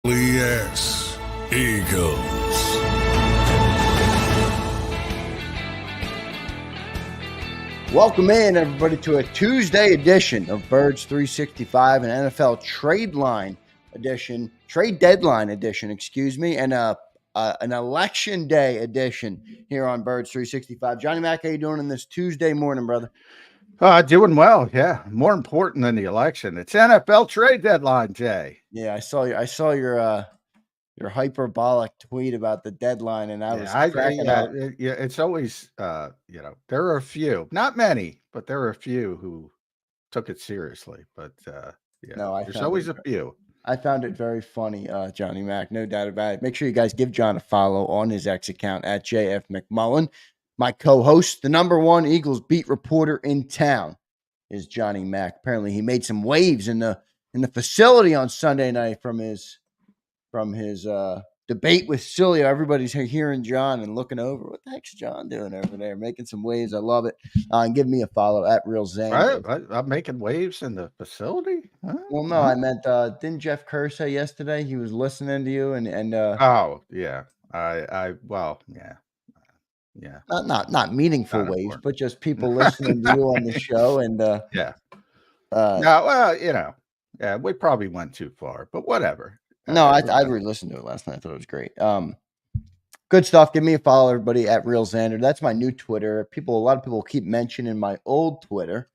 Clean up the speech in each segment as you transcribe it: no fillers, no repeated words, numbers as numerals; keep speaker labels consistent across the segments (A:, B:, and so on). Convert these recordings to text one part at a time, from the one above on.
A: Yes, Eagles.
B: Welcome in, everybody, to a Tuesday edition of Birds 365, an NFL trade deadline edition, and an election day edition here on Birds 365. Johnny Mac, how you doing on this Tuesday morning, brother?
C: Doing well. Yeah. More important than the election. It's NFL trade deadline, Jay.
B: Yeah, I saw your hyperbolic tweet about the deadline, and I was cracking up.
C: It's always, there are a few, not many, but there are a few who took it seriously. But there's always a few.
B: I found it very funny, Johnny Mac, no doubt about it. Make sure you guys give John a follow on his X account at JF McMullen. My co-host, the number one Eagles beat reporter in town, is Johnny Mac. Apparently, he made some waves in the facility on Sunday night from his debate with Cilio. Everybody's hearing John and looking over. What the heck's John doing over there? Making some waves. I love it. And give me a follow at Real Zander.
C: I'm making waves in the facility? Huh?
B: Well, no, I meant, didn't Jeff Krause say yesterday he was listening to you and
C: oh, yeah. Yeah.
B: Not meaningful
C: Not
B: waves,
C: important.
B: but just people listening to you on the show. And
C: yeah. Yeah, we probably went too far, but whatever.
B: No, I re-listened to it last night. I thought it was great. Good stuff. Give me a follow, everybody, at Real Zander. That's my new Twitter. A lot of people keep mentioning my old Twitter,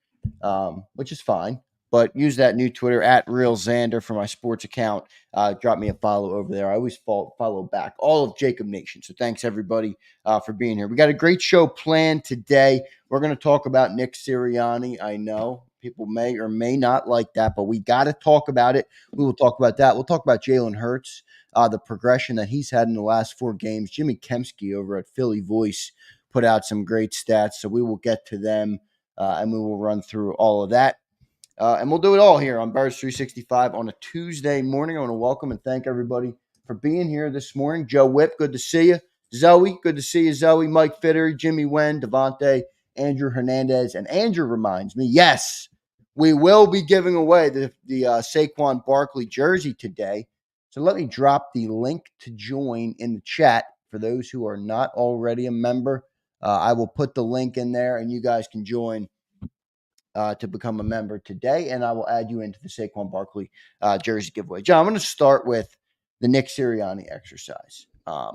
B: which is fine. But use that new Twitter at Real Zander for my sports account. Drop me a follow over there. I always follow back all of JAKIB Nation. So thanks, everybody, for being here. We got a great show planned today. We're going to talk about Nick Serianni. I know people may or may not like that, but we got to talk about it. We will talk about that. We'll talk about Jalen Hurts, the progression that he's had in the last 4 games. Jimmy Kempski over at Philly Voice put out some great stats, so we will get to them, and we will run through all of that. And we'll do it all here on Birds 365 on a Tuesday morning. I want to welcome and thank everybody for being here this morning. Joe Whipp, good to see you. Zoe, good to see you, Zoe. Mike Fitter, Jimmy Wen, Devontae, Andrew Hernandez. And Andrew reminds me, yes, we will be giving away the Saquon Barkley jersey today. So let me drop the link to join in the chat for those who are not already a member. I will put the link in there, and you guys can join to become a member today, and I will add you into the Saquon Barkley jersey giveaway. John, I'm going to start with the Nick Sirianni exercise. I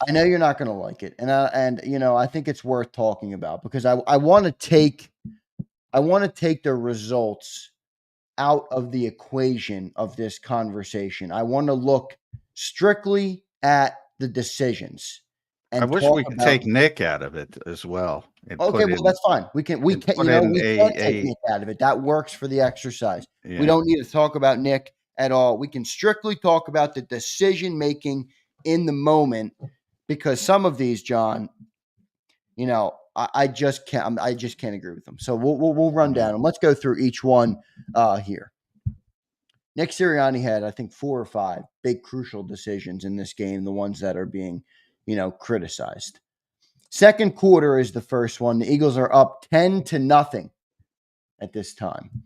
B: know you're not going to like it, and I think it's worth talking about because I want to take the results out of the equation of this conversation. I want to look strictly at the decisions.
C: I wish we could take Nick out of it as well.
B: Okay, well, that's fine. We can take Nick out of it. That works for the exercise. Yeah. We don't need to talk about Nick at all. We can strictly talk about the decision making in the moment because some of these, John, I just can't agree with them. So we'll run down them. Let's go through each one here. Nick Sirianni had, I think, 4 or 5 big crucial decisions in this game, the ones that are being criticized. Second quarter is the first one. The Eagles are up 10-0 at this time.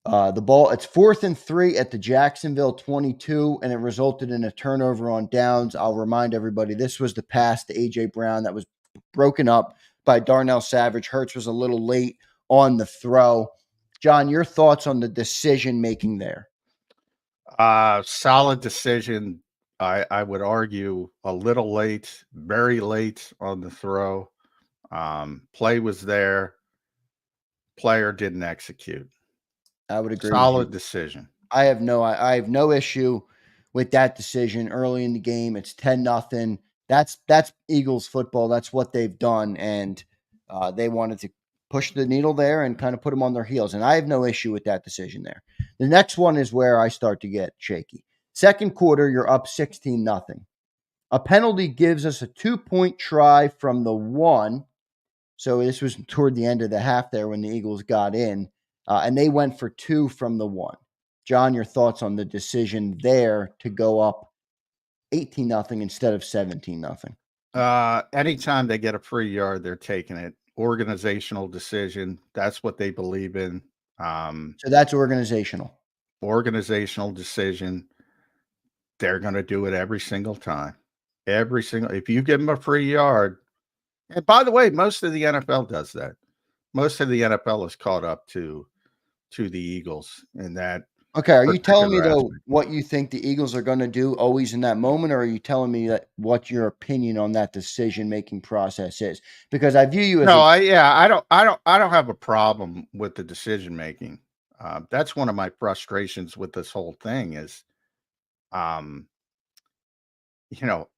B: The ball, it's 4th and 3 at the Jacksonville 22, and it resulted in a turnover on downs. I'll remind everybody, this was the pass to A.J. Brown that was broken up by Darnell Savage. Hurts was a little late on the throw. John, your thoughts on the decision making there?
C: Solid decision. I would argue a little late, very late on the throw. Play was there. Player didn't execute.
B: I would agree.
C: Solid decision.
B: I have no issue with that decision early in the game. It's 10-0. That's Eagles football. That's what they've done, and they wanted to push the needle there and kind of put them on their heels. And I have no issue with that decision there. The next one is where I start to get shaky. Second quarter, you're up 16-0. A penalty gives us a 2-point try from the 1. So this was toward the end of the half there when the Eagles got in, and they went for 2 from the 1. John, your thoughts on the decision there to go up 18-0 instead of 17-0?
C: Anytime they get a free yard, they're taking it. Organizational decision. That's what they believe in.
B: So that's organizational.
C: organizational decision. They're going to do it every single time. If you give them a free yard, and by the way, most of the NFL does that. Most of the NFL is caught up to the Eagles in that.
B: Okay, are you telling me
C: particular
B: though
C: aspect.
B: what you think the Eagles are going to do always in that moment, or are you telling me that what your opinion on that decision-making process is? Because I view you as
C: No,
B: a
C: I don't have a problem with the decision making. That's one of my frustrations with this whole thing is, um, you know,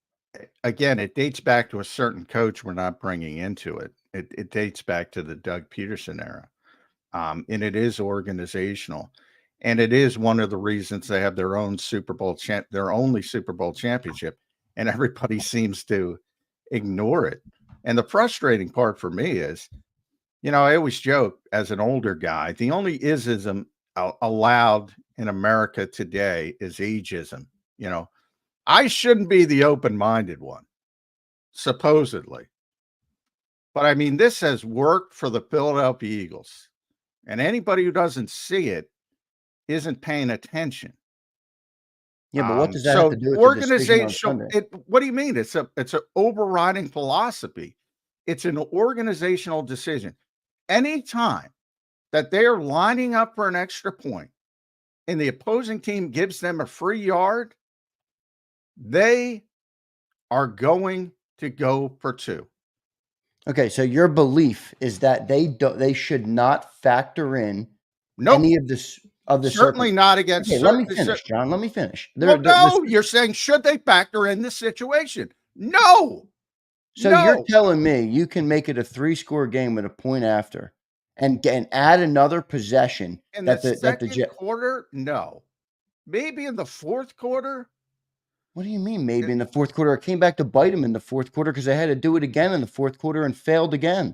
C: again, it dates back to a certain coach we're not bringing into it. It dates back to the Doug Peterson era. And it is organizational. And it is one of the reasons they have their own their only Super Bowl championship, and everybody seems to ignore it. And the frustrating part for me is, I always joke as an older guy, the only ism allowed in America today is ageism. I shouldn't be the open-minded one, supposedly. But I mean, this has worked for the Philadelphia Eagles. And anybody who doesn't see it isn't paying attention.
B: yeah, but what does that have to do with the decision on Sunday?
C: What do you mean? It's an overriding philosophy. It's an organizational decision. Anytime that they are lining up for an extra point and the opposing team gives them a free yard, they are going to go for two.
B: Okay, so your belief is that they should not factor in
C: Nope.
B: any of this of the
C: Certainly not against.
B: Okay, let me finish, John. Let me finish.
C: No, you're saying should they factor in the situation? No.
B: So you're telling me you can make it a 3-score game with a point after, and add another possession
C: in the second quarter? No, maybe in the fourth quarter.
B: What do you mean? Maybe in the fourth quarter? It came back to bite them in the fourth quarter because they had to do it again in the fourth quarter and failed again.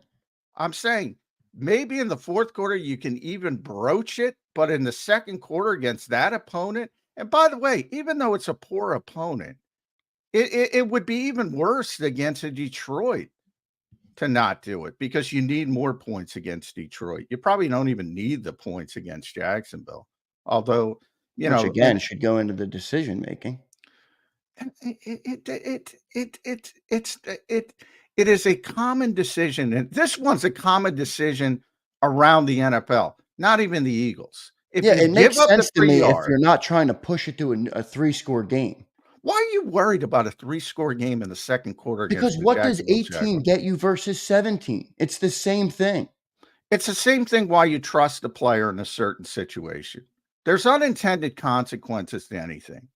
C: I'm saying maybe in the fourth quarter you can even broach it, but in the second quarter against that opponent, and by the way, even though it's a poor opponent, it would be even worse against a Detroit to not do it because you need more points against Detroit. You probably don't even need the points against Jacksonville, although
B: which again should go into the decision making.
C: It is a common decision, and this one's a common decision around the NFL, not even the Eagles.
B: It makes sense to me if you're not trying to push it to a 3-score game.
C: Why are you worried about a 3-score game in the second quarter?
B: Because what does 18 get you versus 17? It's the same thing.
C: It's the same thing why you trust a player in a certain situation. There's unintended consequences to anything.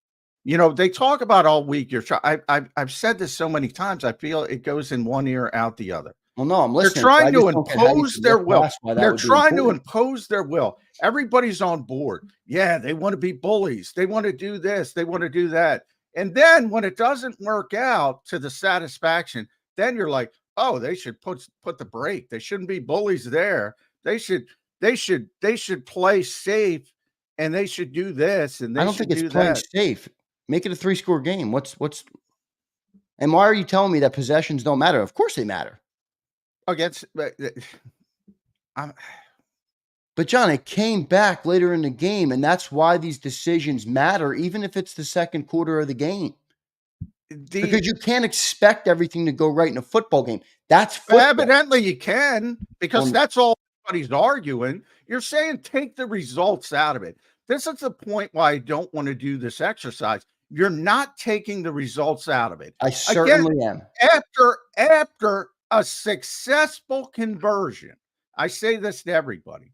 C: They talk about all week. I've said this so many times. I feel it goes in one ear, out the other.
B: Well, no, I'm listening.
C: They're trying to impose their will. They're trying to impose their will. Everybody's on board. Yeah, they want to be bullies. They want to do this. They want to do that. And then when it doesn't work out to the satisfaction, then you're like, oh, they should put the brake. They shouldn't be bullies there. They should play safe, and they should do this. And I
B: don't think it's playing safe. Make it a 3-score game. And why are you telling me that possessions don't matter? Of course they matter. But John, it came back later in the game, and that's why these decisions matter, even if it's the second quarter of the game. Because you can't expect everything to go right in a football game. That's football.
C: Evidently you can, because that's all everybody's arguing. You're saying take the results out of it. This is the point why I don't want to do this exercise. You're not taking the results out of it.
B: I certainly am.
C: After a successful conversion, I say this to everybody.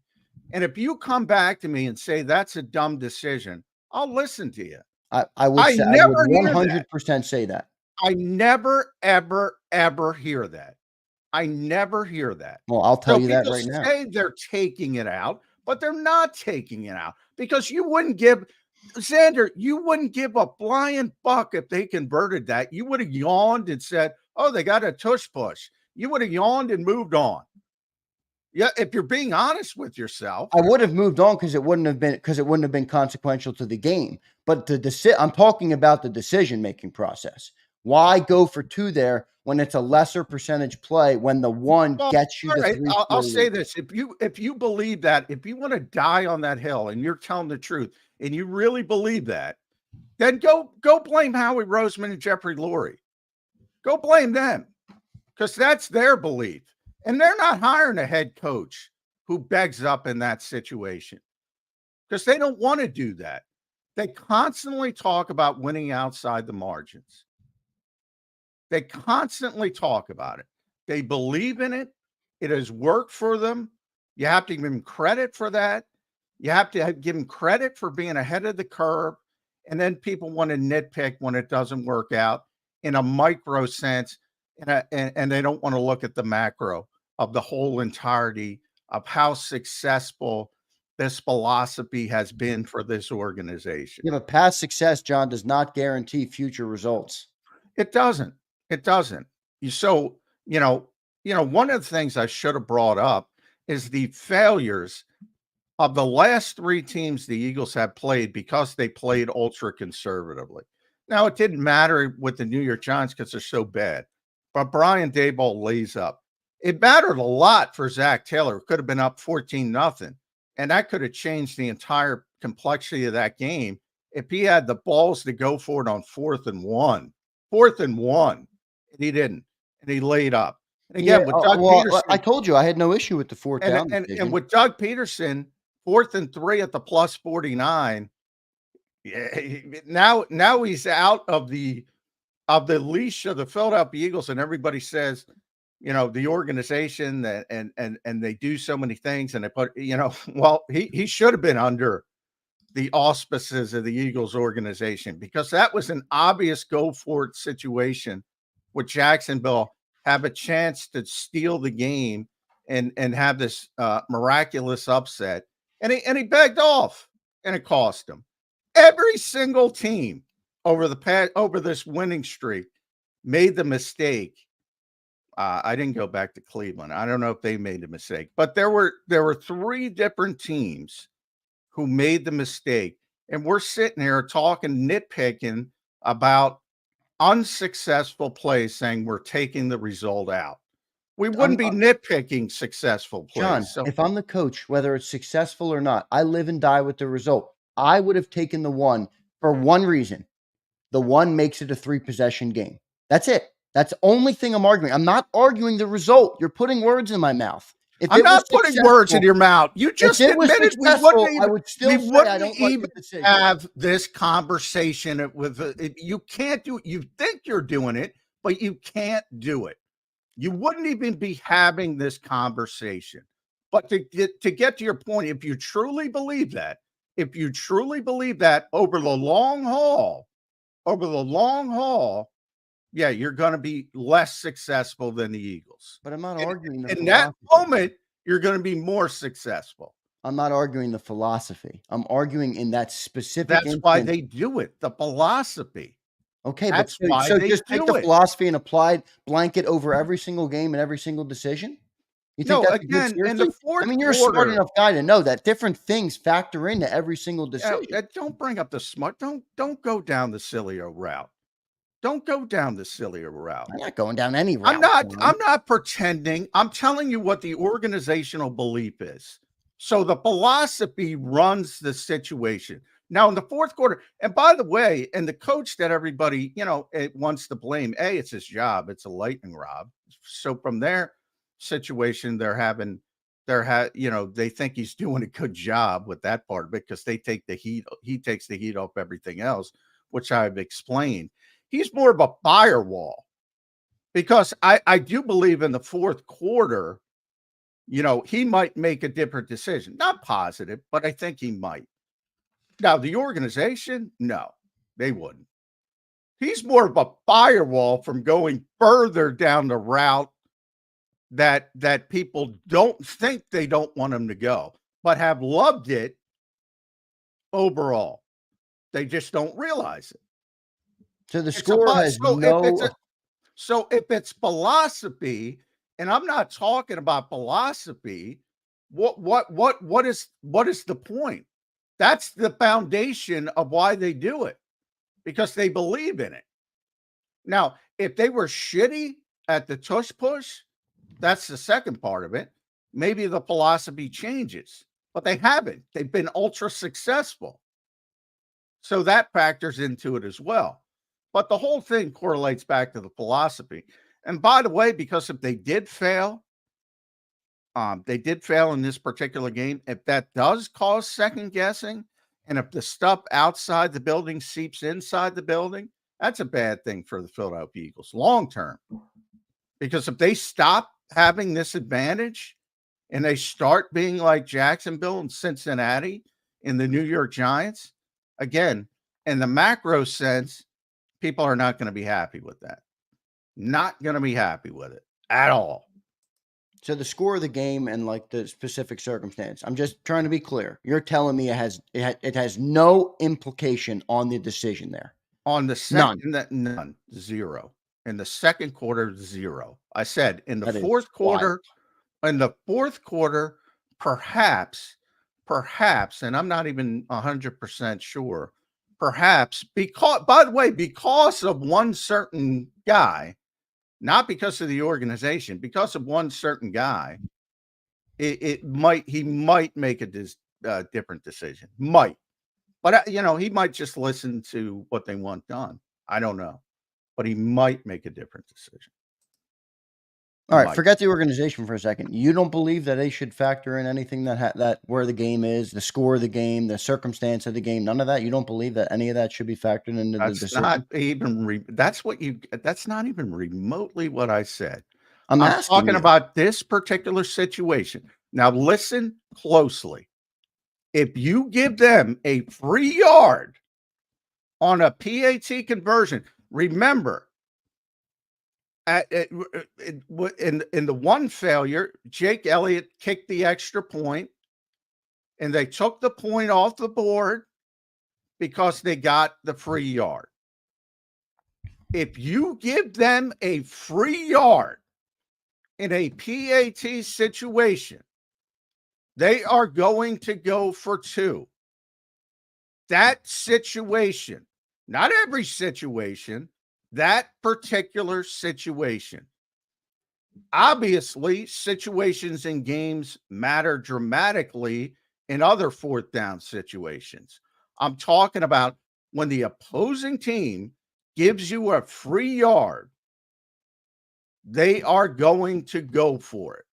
C: And if you come back to me and say that's a dumb decision, I'll listen to you.
B: I would 100% say that.
C: I never, ever, ever hear that. I never hear that.
B: Well, I'll tell you that right now.
C: Say they're taking it out, but they're not taking it out because you wouldn't give Zander, you wouldn't give a flying buck if they converted that. You would have yawned and said, oh, they got a tush push. You would have yawned and moved on. Yeah, if you're being honest with yourself.
B: I would have moved on because it wouldn't have been consequential to the game. But I'm talking about the decision-making process. Why go for 2 there when it's a lesser percentage play when the 1
C: Well,
B: gets you
C: all
B: the
C: right,
B: 3
C: I'll say
B: lead?
C: this. If you believe that, if you want to die on that hill and you're telling the truth and you really believe that, then go blame Howie Roseman and Jeffrey Lurie. Go blame them because that's their belief. And they're not hiring a head coach who begs up in that situation because they don't want to do that. They constantly talk about winning outside the margins. They constantly talk about it. They believe in it. It has worked for them. You have to give them credit for that. You have to give them credit for being ahead of the curve. And then people want to nitpick when it doesn't work out in a micro sense. And they don't want to look at the macro of the whole entirety of how successful this philosophy has been for this organization.
B: Yeah, but past success, John, does not guarantee future results.
C: It doesn't. It doesn't. So, one of the things I should have brought up is the failures of the last 3 teams the Eagles have played because they played ultra conservatively. Now, it didn't matter with the New York Giants because they're so bad, but Brian Daboll lays up. It mattered a lot for Zach Taylor. It could have been up 14-0, and that could have changed the entire complexity of that game if he had the balls to go for it on 4th and 1. 4th and 1. And he didn't. And he laid up. And again, with Doug Peterson.
B: I told you I had no issue with the 4th down.
C: And with Doug Peterson, 4th and 3 at the plus 49. Now he's out of the leash of the Philadelphia Eagles, and everybody says, the organization and they do so many things, and they put, well, he should have been under the auspices of the Eagles organization because that was an obvious go for it situation with Jacksonville have a chance to steal the game and have this miraculous upset. And he begged off, and it cost him. Every single team over this winning streak made the mistake. I didn't go back to Cleveland. I don't know if they made the mistake, but there were 3 different teams who made the mistake. And we're sitting here talking, nitpicking about unsuccessful plays, saying we're taking the result out. We wouldn't be nitpicking successful plays.
B: John,
C: So
B: if I'm the coach, whether it's successful or not, I live and die with the result. I would have taken the 1 for one reason. The 1 makes it a 3-possession game. That's it. That's the only thing I'm arguing. I'm not arguing the result. You're putting words in my mouth.
C: I'm not putting words in your mouth. You just admitted we wouldn't even have this conversation with you can't do it. You think you're doing it, but you can't do it. You wouldn't even be having this conversation. But to get to your point, if you truly believe that over the long haul, yeah, you're going to be less successful than the Eagles.
B: But I'm not arguing
C: in that moment, you're going to be more successful.
B: I'm not arguing the philosophy. I'm arguing in that specific
C: That's
B: instance.
C: why they do it, the philosophy.
B: Okay,
C: that's
B: but
C: why
B: so
C: they
B: just take
C: do
B: the
C: it.
B: philosophy and apply blanket over every single game and every single decision? You think
C: No,
B: that's
C: again, in the fourth
B: you're a smart
C: quarter-
B: enough guy to know that different things factor into every single decision.
C: Don't bring up the smart. Don't go down the sillier route. Don't go down the sillier route.
B: I'm not going down any route.
C: I'm not pretending. I'm telling you what the organizational belief is. So the philosophy runs the situation. Now in the fourth quarter, and by the way, and the coach that everybody, wants to blame, it's his job. It's a lightning rod. So from their situation, they think he's doing a good job with that part of it because they take the heat. He takes the heat off everything else, which I've explained. He's more of a firewall because I do believe in the fourth quarter, he might make a different decision. Not positive, but I think he might. Now, the organization, no, they wouldn't. He's more of a firewall from going further down the route that people don't think they don't want him to go, but have loved it overall. They just don't realize it.
B: So the score has
C: So if it's philosophy, and I'm not talking about philosophy, what is the point? That's the foundation of why they do it, because they believe in it. Now, if they were shitty at the tush push, that's the second part of it. Maybe the philosophy changes, but they haven't. They've been ultra successful. So that factors into it as well. But the whole thing correlates back to the philosophy. And by the way, because if they did fail in this particular game, if that does cause second guessing, and if the stuff outside the building seeps inside the building, that's a bad thing for the Philadelphia Eagles long term. Because if they stop having this advantage and they start being like Jacksonville and Cincinnati and the New York Giants, again, in the macro sense, people are not going to be happy with that. Not going to be happy with it at all.
B: So the score of the game and like the specific circumstance, I'm just trying to be clear. You're telling me it has no implication on the decision there.
C: On the second, none, zero. In the second quarter, zero. I said in the fourth quarter, perhaps, and I'm not even 100% sure, perhaps because, by the way, because of one certain guy, not because of the organization, because of one certain guy, he might make a different decision. Might. But, he might just listen to what they want done. I don't know. But he might make a different decision.
B: All right, forget the organization for a second. You don't believe that they should factor in anything that where the game is, the score of the game, the circumstance of the game, none of that? You don't believe that any of that should be factored into the decision?
C: That's not even remotely what I said.
B: I'm
C: talking about this particular situation. Now listen closely. If you give them a free yard on a PAT conversion, remember, in the one failure, Jake Elliott kicked the extra point, and they took the point off the board because they got the free yard. If you give them a free yard in a PAT situation, they are going to go for two. That situation, not every situation, that particular situation. Obviously, situations in games matter dramatically in other fourth down situations. I'm talking about when the opposing team gives you a free yard, they are going to go for it.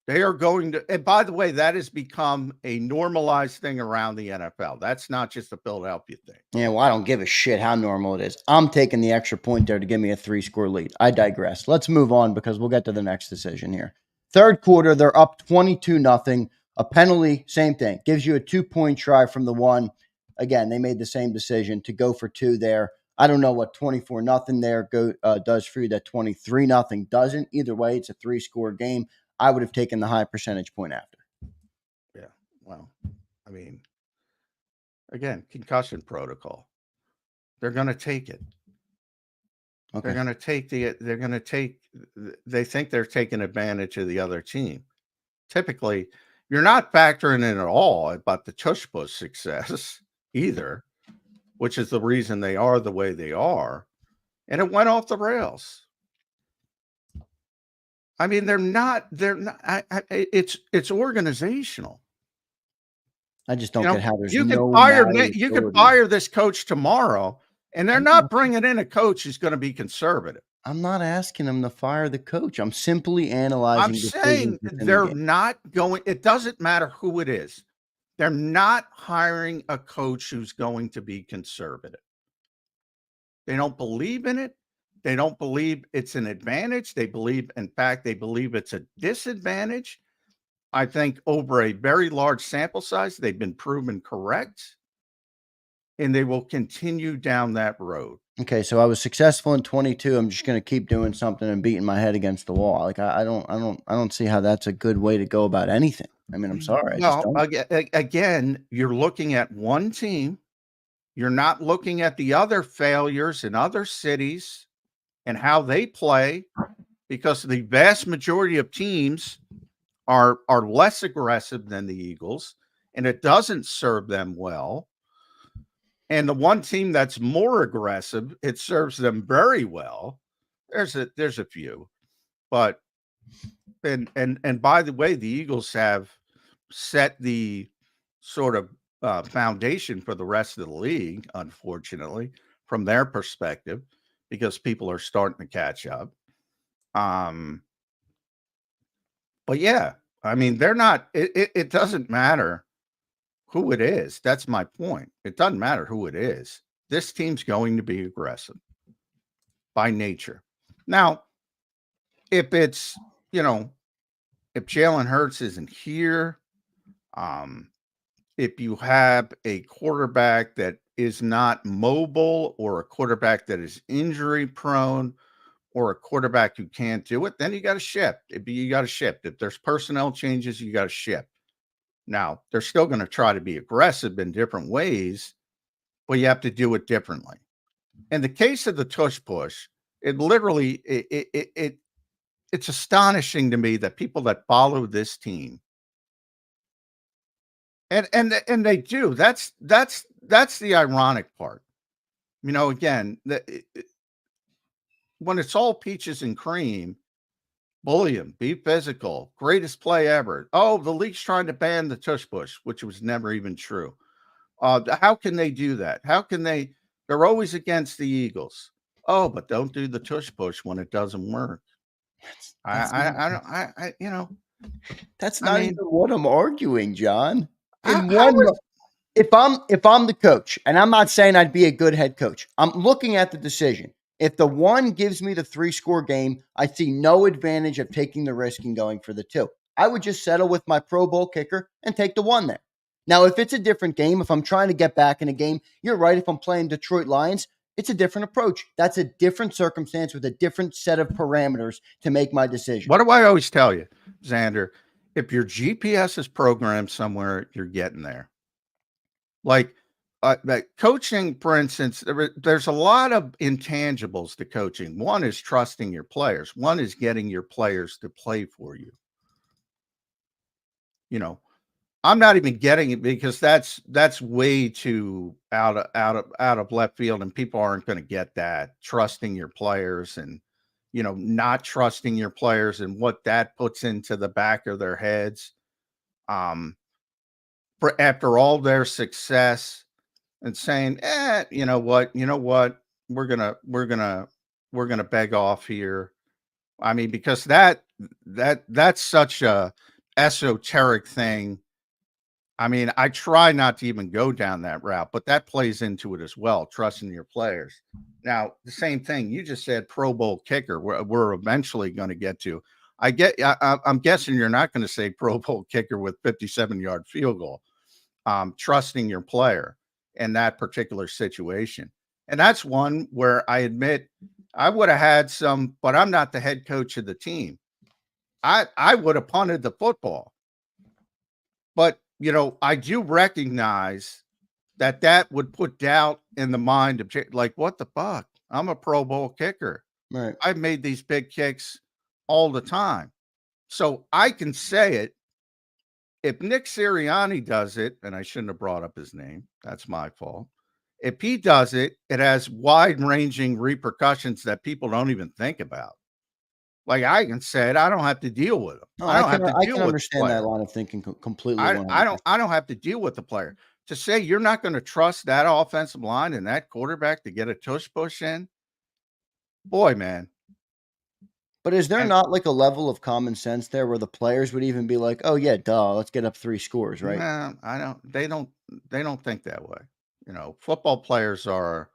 C: They are going to, and by the way, that has become a normalized thing around the NFL. That's not just a Philadelphia thing.
B: Yeah, well, I don't give a shit how normal it is. I'm taking the extra point there to give me a 3-score lead. I digress. Let's move on because we'll get to the next decision here. Third quarter, they're up 22-0. A penalty, same thing. Gives you a 2-point try from the one. Again, they made the same decision to go for two there. I don't know what 24-0 there does for you. That 23-0 doesn't. Either way, it's a 3-score game. I would have taken the high percentage point after.
C: Yeah. Well, I mean, again, concussion protocol. They're going to take it. Okay. They're going to take, they think they're taking advantage of the other team. Typically, you're not factoring in at all about the tush push success either, which is the reason they are the way they are. And it went off the rails. I mean, they're not, it's organizational.
B: I just don't get how there's
C: you could fire this coach tomorrow, and they're not bringing in a coach who's going to be conservative.
B: I'm not asking them to fire the coach. I'm simply analyzing.
C: I'm saying they're not going, it doesn't matter who it is. They're not hiring a coach who's going to be conservative. They don't believe in it. They don't believe it's an advantage. They believe it's a disadvantage. I think over a very large sample size, they've been proven correct, and they will continue down that road.
B: Okay, so I was successful in 22. I'm just going to keep doing something and beating my head against the wall. Like I don't see how that's a good way to go about anything. I mean, I'm sorry.
C: Again, you're looking at one team. You're not looking at the other failures in other cities and how they play, because the vast majority of teams are less aggressive than the Eagles, and it doesn't serve them well. And the one team that's more aggressive, it serves them very well. There's a few, but and by the way, the Eagles have set the sort of foundation for the rest of the league, unfortunately, from their perspective, because people are starting to catch up. But yeah, I mean, they're not. It doesn't matter who it is. That's my point. It doesn't matter who it is. This team's going to be aggressive by nature. Now, if it's, if Jalen Hurts isn't here, if you have a quarterback that is not mobile or a quarterback that is injury prone or a quarterback who can't do it, then you got to shift. You got to shift. If there's personnel changes, you got to shift. Now, they're still going to try to be aggressive in different ways, but you have to do it differently. In the case of the tush push, it literally it's astonishing to me that people that follow this team and they do. That's the ironic part. Again, when it's all peaches and cream, bully him, be physical, greatest play ever. Oh, the league's trying to ban the tush push, which was never even true. How can they do that? How can they? They're always against the Eagles. Oh, but don't do the tush push when it doesn't work. I
B: That's not even what I'm arguing, John.
C: If
B: I'm the coach, and I'm not saying I'd be a good head coach, I'm looking at the decision. If the one gives me the 3-score game, I see no advantage of taking the risk and going for the 2. I would just settle with my Pro Bowl kicker and take the 1 there. Now, if it's a different game, if I'm trying to get back in a game, you're right. If I'm playing Detroit Lions, it's a different approach. That's a different circumstance with a different set of parameters to make my decision.
C: What do I always tell you, Zander? If your GPS is programmed somewhere, you're getting there. Like coaching, for instance, there's a lot of intangibles to coaching. One is trusting your players. One is getting your players to play for you. I'm not even getting it because that's way too out of left field, and people aren't going to get that. Trusting your players and not trusting your players and what that puts into the back of their heads. For after all their success, and saying, you know what, we're gonna beg off here. I mean, because that's such a esoteric thing. I mean, I try not to even go down that route, but that plays into it as well, trusting your players. Now, the same thing you just said, Pro Bowl kicker, we're eventually going to get to. I'm guessing you're not going to say Pro Bowl kicker with 57-yard field goal. Trusting your player in that particular situation. And that's one where I admit I would have had some, but I'm not the head coach of the team. I would have punted the football. But, I do recognize that would put doubt in the mind of, like, what the fuck? I'm a Pro Bowl kicker.
B: Right.
C: I've made these big kicks all the time. So I can say it. If Nick Serianni does it, and I shouldn't have brought up his name, that's my fault. If he does it, it has wide-ranging repercussions that people don't even think about. Like, I can say it, I don't have to deal with him.
B: No, I can understand that line of thinking completely.
C: I don't have to deal with the player. To say you're not going to trust that offensive line and that quarterback to get a tush push in, boy, man.
B: But is there not like a level of common sense there where the players would even be like, "Oh yeah, duh, let's get up 3 scores," right?
C: Nah, I don't. They don't think that way. Football players are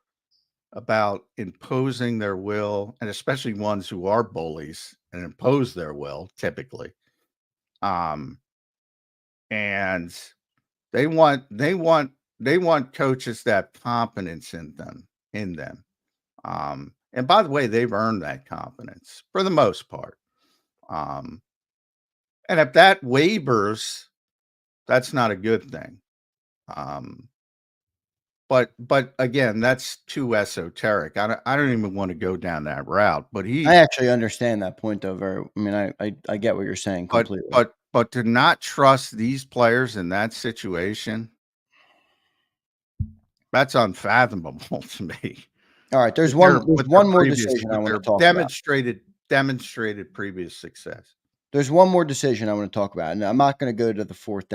C: about imposing their will, and especially ones who are bullies and impose their will typically. And they want coaches that have confidence in them. And by the way, they've earned that confidence for the most part. And if that wavers, that's not a good thing. But again, that's too esoteric. I don't even want to go down that route. But
B: I actually understand that point, though. I get what you're saying completely.
C: But to not trust these players in that situation, That's unfathomable to me.
B: All right, there's
C: With
B: one more decision I want to talk about.
C: Demonstrated previous success.
B: There's one more decision I want to talk about, and I'm not going to go to the fourth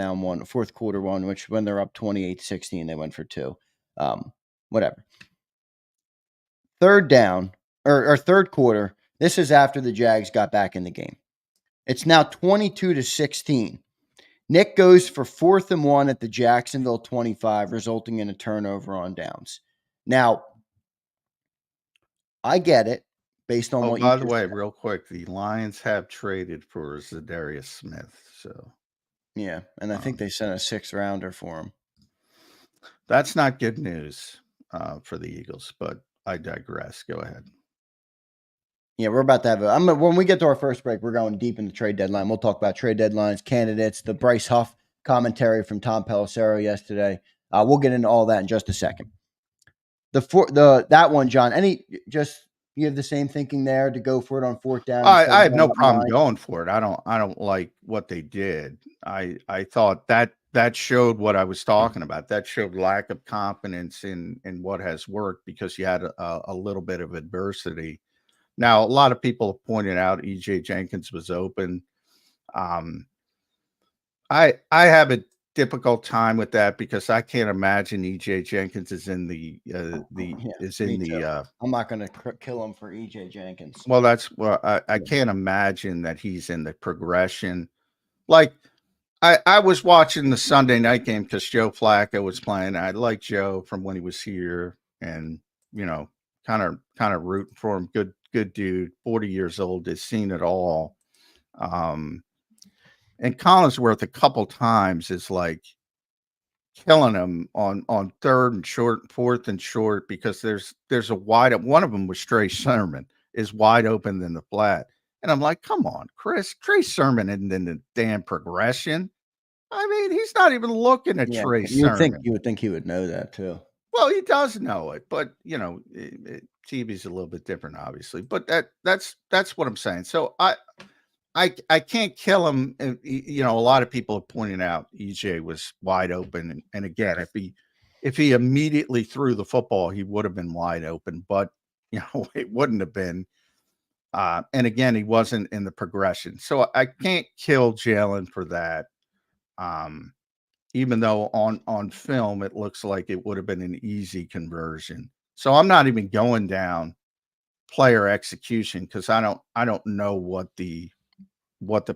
B: quarter one, which when they're up 28-16, they went for 2. Whatever. Third down or third quarter. This is after the Jags got back in the game. It's now 22-16. Nick goes for 4th and 1 at the Jacksonville 25, resulting in a turnover on downs. Now, I get it based on what you
C: by the way,
B: said.
C: real quick, the Lions have traded for Zadarius Smith. So
B: yeah, and I think they sent a 6th rounder for him.
C: That's not good news for the Eagles, but I digress. Go ahead.
B: Yeah, we're about to have when we get to our first break, we're going deep in the trade deadline. We'll talk about trade deadlines, candidates, the Bryce Huff commentary from Tom Pelissero yesterday. We'll get into all that in just a second. That one, John, you have the same thinking there to go for it on 4th down?
C: I have no problem going for it. I don't like what they did. I thought that showed what I was talking about. That showed lack of confidence in what has worked because you had a little bit of adversity. Now, a lot of people have pointed out EJ Jenkins was open. I have a difficult time with that because I can't imagine EJ Jenkins is in the
B: I'm not going to kill him for EJ Jenkins.
C: Well, I can't imagine that he's in the progression. Like I was watching the Sunday night game because Joe Flacco was playing. I like Joe from when he was here, and kind of rooting for him. Good dude, 40 years old, has seen it all. And Collinsworth a couple times is like killing him on 3rd and short, 4th and short, because there's a wide, one of them was Trey Sermon is wide open in the flat. And I'm like, come on, Chris, Trey Sermon isn't in the damn progression. I mean, he's not even looking at Trey Sermon.
B: You would think he would know that too.
C: Well, he does know it, but TV's a little bit different, obviously. But that's what I'm saying. So I can't kill him. A lot of people have pointed out EJ was wide open, and again, if he immediately threw the football, he would have been wide open. But it wouldn't have been. And again, he wasn't in the progression, so I can't kill Jalen for that. Even though on film it looks like it would have been an easy conversion. So I'm not even going down player execution because I don't know what the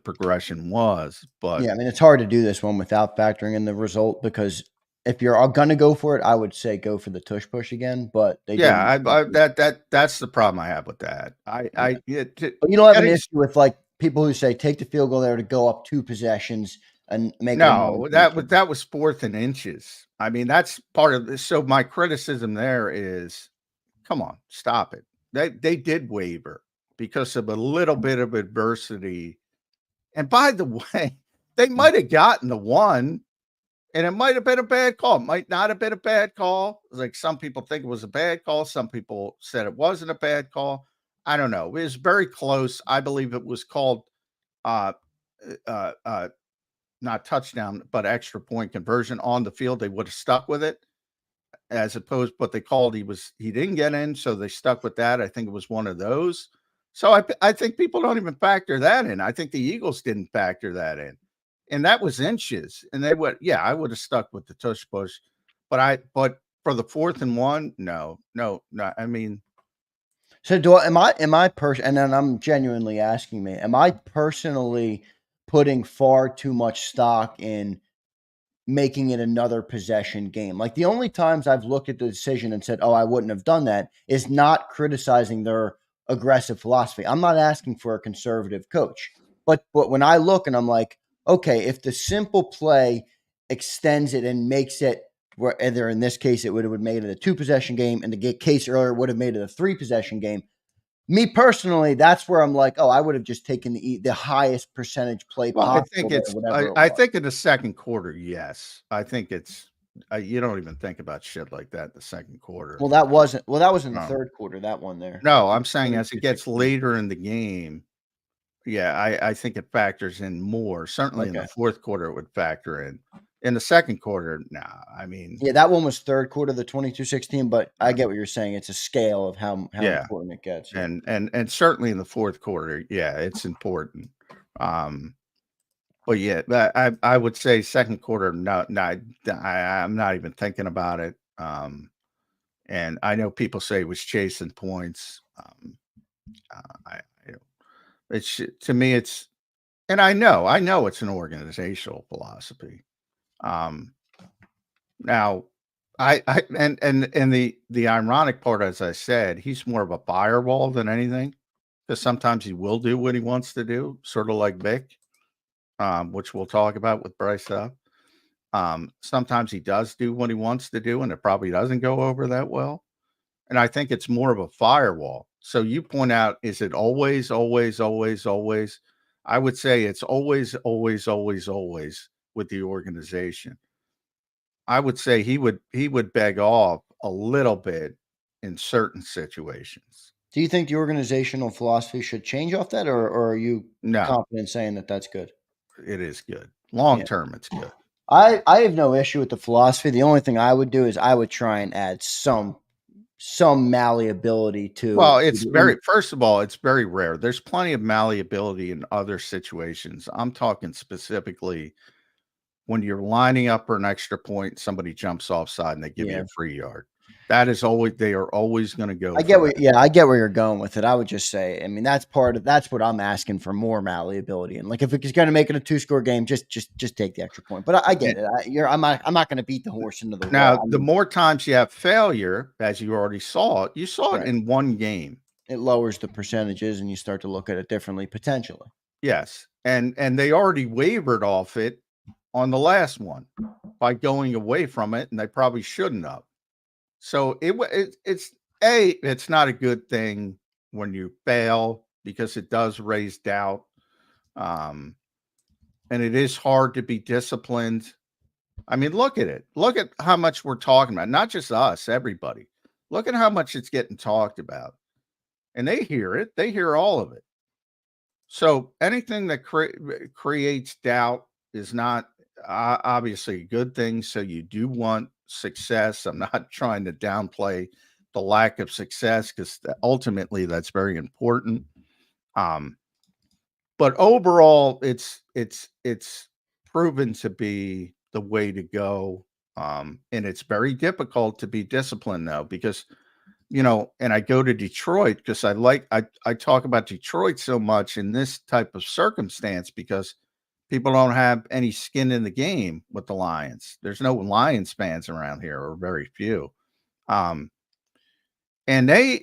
C: progression was. But
B: yeah, I mean, it's hard to do this one without factoring in the result, because if you're going to go for it, I would say go for the tush push again. But
C: that's the problem I have with that.
B: But you don't have an issue with like people who say take the field goal there to go up 2 possessions and make
C: that was 4th and inches. I mean, that's part of this. So my criticism there is, come on, stop it. They did waver because of a little bit of adversity. And by the way, they might have gotten the 1, and it might have been a bad call. It might not have been a bad call. Like some people think it was a bad call. Some people said it wasn't a bad call. I don't know. It was very close. I believe it was called not touchdown, but extra point conversion on the field. They would have stuck with it, as opposed, but they called he didn't get in, so they stuck with that. I think it was one of those. So I think people don't even factor that in. I think the Eagles didn't factor that in, and that was inches. And they would, I would have stuck with the tush push, but for the 4th and 1, no. I mean,
B: so am I and then I'm genuinely asking me, am I personally putting far too much stock in making it another possession game? Like the only times I've looked at the decision and said, oh, I wouldn't have done that, is not criticizing their aggressive philosophy. I'm not asking for a conservative coach, but when I look and I'm like, okay, if the simple play extends it and makes it, whether in this case it would have made it a 2 possession game, and the case earlier would have made it a 3 possession game. Me personally, that's where I'm like, oh, I would have just taken the highest percentage play possible.
C: I think in the second quarter, yes. I think it's you don't even think about shit like that in the second quarter.
B: Well, that was in the third quarter, that one there.
C: No, I'm saying as it gets later in the game, I think it factors in more. Certainly in the 4th quarter, it would factor in. In the second quarter, nah. I mean,
B: Yeah, that one was third quarter, the 22-16, but I get what you're saying. It's a scale of how
C: yeah,
B: important it gets. Yeah.
C: and certainly in the fourth quarter, yeah, it's important. But yeah, I would say second quarter, no, I'm not even thinking about it. And I know people say it was chasing points. I it's to me, it's and I know it's an organizational philosophy. Um, Now, I and the ironic part, as I said, he's more of a fireball than anything, because sometimes he will do what he wants to do, sort of like Vic, which we'll talk about with Bryce Huff. Sometimes he does do what he wants to do, and it probably doesn't go over that well. And I think it's more of a firewall. So you point out, is it always, always, always, always? I would say it's always, always, always, always with the organization. I would say he would beg off a little bit in certain situations.
B: Do you think the organizational philosophy should change off that, or are you
C: No,
B: confident saying that that's good?
C: it is good. Long
B: Yeah.
C: term, it's good.
B: I have no issue with the philosophy. The only thing I would do is I would try and add some malleability
C: Well,
B: to
C: it's
B: the
C: very first of all, it's very rare. There's plenty of malleability in other situations. I'm talking specifically when you're lining up for an extra point, somebody jumps offside and they give you
B: yeah.
C: a free yard. That is always they are always going to go
B: I
C: for
B: get what
C: that.
B: yeah, I get where you're going with it. I would just say, I mean, that's what I'm asking for, more malleability. And like if it's going to make it a 2-score game, just take the extra point. But I get it. I'm not going to beat the horse into the
C: Now,
B: wall. I
C: the
B: mean,
C: more times you have failure, as you already saw, you saw it
B: right.
C: in one game.
B: It lowers the percentages and you start to look at it differently potentially.
C: Yes, and they already wavered off it on the last one by going away from it, and they probably shouldn't have. So it's not a good thing when you fail because it does raise doubt, um, and it is hard to be disciplined. I mean, look at it. Look at how much we're talking about. Not just us, everybody. Look at how much it's getting talked about, and they hear it. They hear all of it. So anything that creates doubt is not obviously a good thing. So you do want success. I'm not trying to downplay the lack of success because ultimately that's very important. Um, but overall, it's proven to be the way to go. And it's very difficult to be disciplined though, because and I go to Detroit because I talk about Detroit so much in this type of circumstance because people don't have any skin in the game with the Lions. There's no Lions fans around here, or very few. Um, and they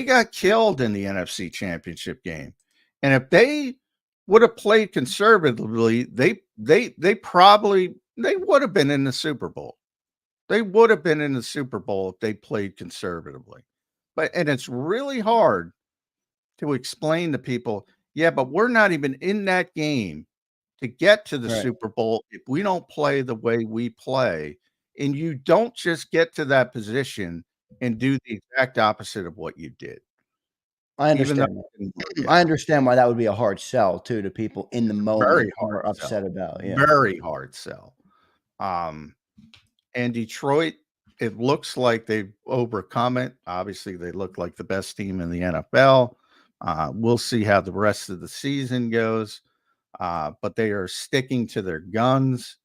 C: got killed in the NFC Championship game. And if they would have played conservatively, they would have been in the Super Bowl. They would have been in the Super Bowl if they played conservatively. And it's really hard to explain to people, yeah, but we're not even in that game to get to the
B: Right.
C: Super Bowl if we don't play the way we play. And you don't just get to that position and do the exact opposite of what you did.
B: I
C: Even though
B: understand
C: it didn't
B: that.
C: work
B: I
C: out.
B: understand why that would be a hard sell too to people in the
C: Very
B: moment who
C: hard
B: are
C: sell.
B: upset about. Yeah.
C: Very hard sell. Um, And Detroit, it looks like they've overcome it. Obviously, they look like the best team in the NFL. We'll see how the rest of the season goes, but they are sticking to their guns.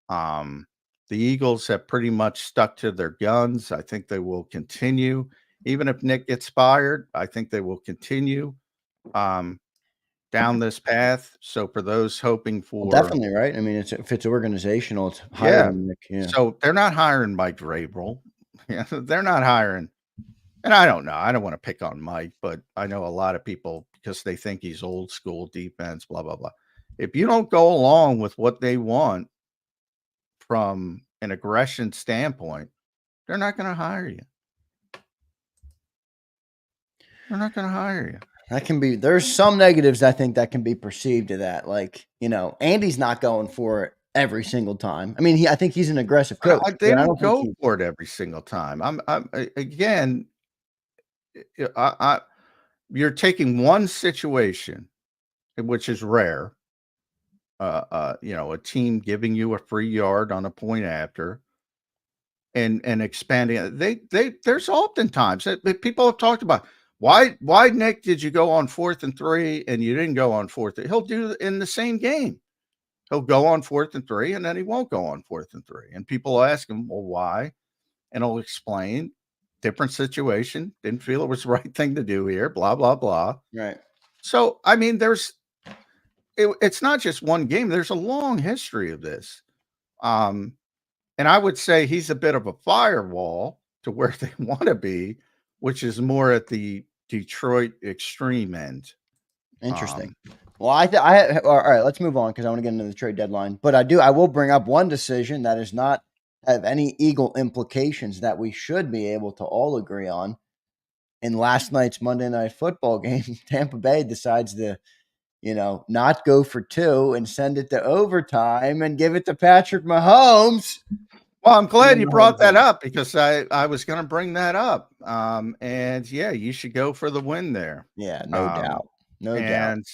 C: Um, the Eagles have pretty much stuck to their guns. I think they will continue. Even if Nick gets fired, I think they will continue um, down this path. So, for those hoping
B: Well,
C: for,
B: definitely, right? I mean, if it's organizational, it's
C: yeah,
B: hiring Nick. Yeah.
C: so they're not hiring Mike Vrabel. Yeah, they're not hiring. And I don't know. I don't want to pick on Mike, but I know a lot of people because they think he's old school defense, blah, blah, blah. If you don't go along with what they want from an aggression standpoint, they're not going to hire you. They're not going to hire you.
B: That can be, there's some negatives I think that can be perceived to that. Like, Andy's not going for it every single time. I mean, I think he's an aggressive coach.
C: They
B: Yeah, I
C: don't
B: don't think
C: go
B: he
C: for it every single time. Again, I you're taking one situation, which is rare, a team giving you a free yard on a point after and expanding it. There's oftentimes that people have talked about why Nick did you go on 4th and 3 and you didn't go on 4th? He'll do in the same game. He'll go on 4th and 3 and then he won't go on 4th and 3. And people ask him, well, why? And he'll explain different situation. Didn't feel it was the right thing to do here. Blah, blah, blah.
B: Right.
C: So, I mean, it's not just one game. There's a long history of this. And I would say he's a bit of a firewall to where they want to be, which is more at the Detroit extreme end.
B: Interesting. Well, all right, let's move on because I want to get into the trade deadline. But I will bring up one decision that is not have any Eagle implications that we should be able to all agree on. In last night's Monday Night Football game, Tampa Bay decides to, not go for 2 and send it to overtime and give it to Patrick Mahomes.
C: Well, I'm glad you brought that up because I was going to bring that up. And yeah, you should go for the win there.
B: Yeah, no doubt. No doubt.
C: And,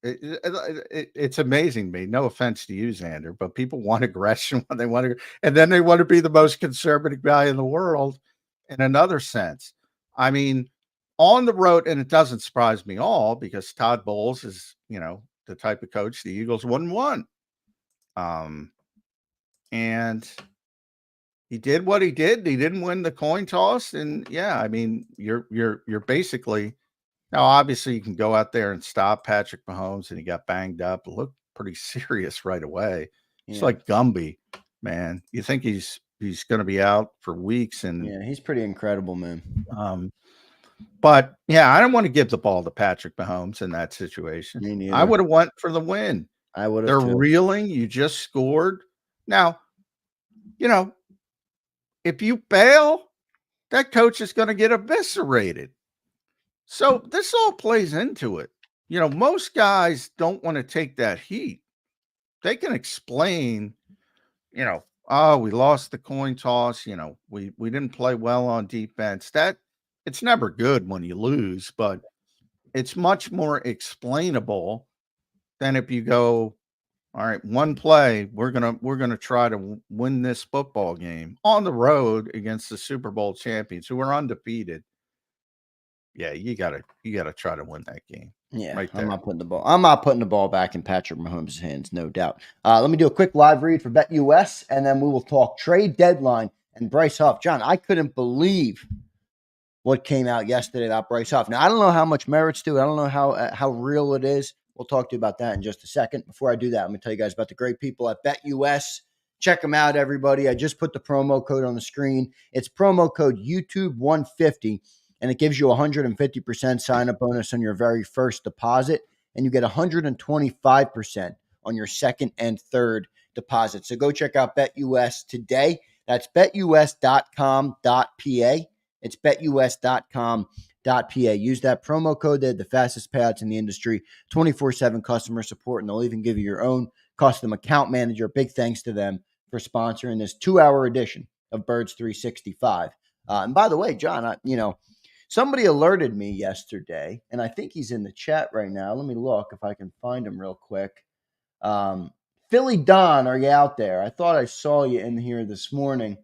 C: it's amazing to me. No offense to you, Zander, but people want aggression when they want to, and then they want to be the most conservative guy in the world in another sense. I mean, on the road, and it doesn't surprise me all because Todd Bowles is, the type of coach the Eagles wouldn't want. And he did what he did. He didn't win the coin toss. And yeah, I mean, you're basically now, obviously you can go out there and stop Patrick Mahomes and he got banged up. It looked pretty serious right away. It's like Gumby, man. You think he's going to be out for weeks. And
B: yeah, he's pretty incredible, man.
C: But yeah, I don't want to give the ball to Patrick Mahomes in that situation.
B: Me neither.
C: I would have went for the win.
B: I would have.
C: They're reeling. You just scored. Now, if you bail, that coach is going to get eviscerated. So this all plays into it. Most guys don't want to take that heat. They can explain, oh, we lost the coin toss. We didn't play well on defense. It's never good when you lose, but it's much more explainable than if you go, all right, one play, we're gonna try to win this football game on the road against the Super Bowl champions who are undefeated. Yeah, you gotta try to win that game.
B: Yeah,
C: right there.
B: I'm not putting the ball back in Patrick Mahomes' hands, no doubt. Let me do a quick live read for BetUS, and then we will talk trade deadline and Bryce Huff. John, I couldn't believe what came out yesterday about Bryce Huff. Now, I don't know how much merits to it. I don't know how real it is. We'll talk to you about that in just a second. Before I do that, I'm going to tell you guys about the great people at BetUS. Check them out, everybody. I just put the promo code on the screen. It's promo code YouTube150. And it gives you a 150% sign-up bonus on your very first deposit, and you get 125% on your second and third deposit. So go check out BetUS today. That's betus.com.pa. It's betus.com.pa. Use that promo code. They have the fastest payouts in the industry, 24/7 customer support, and they'll even give you your own custom account manager. Big thanks to them for sponsoring this 2-hour edition of Birds 365. And by the way, John, somebody alerted me yesterday, and I think he's in the chat right now. Let me look if I can find him real quick. Philly Don, are you out there? I thought I saw you in here this morning.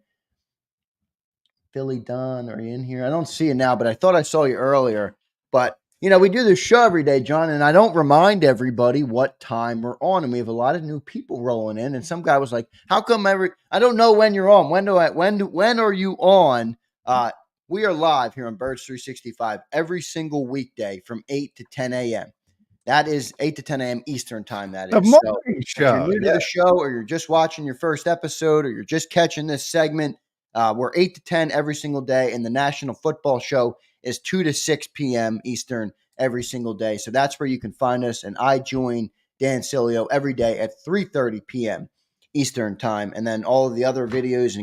B: Philly Don, are you in here? I don't see you now, but I thought I saw you earlier. But, we do this show every day, John, and I don't remind everybody what time we're on. And we have a lot of new people rolling in. And some guy was like, how come I don't know when you're on. When are you on? We are live here on Birds 365 every single weekday from 8 to 10 a.m. That is 8 to 10 a.m. Eastern time, that is.
C: The morning show.
B: If you're new to the show, or you're just watching your first episode, or you're just catching this segment, we're 8 to 10 every single day, and the National Football Show is 2 to 6 p.m. Eastern every single day. So that's where you can find us, and I join Dan Cilio every day at 3:30 p.m. Eastern time. And then all of the other videos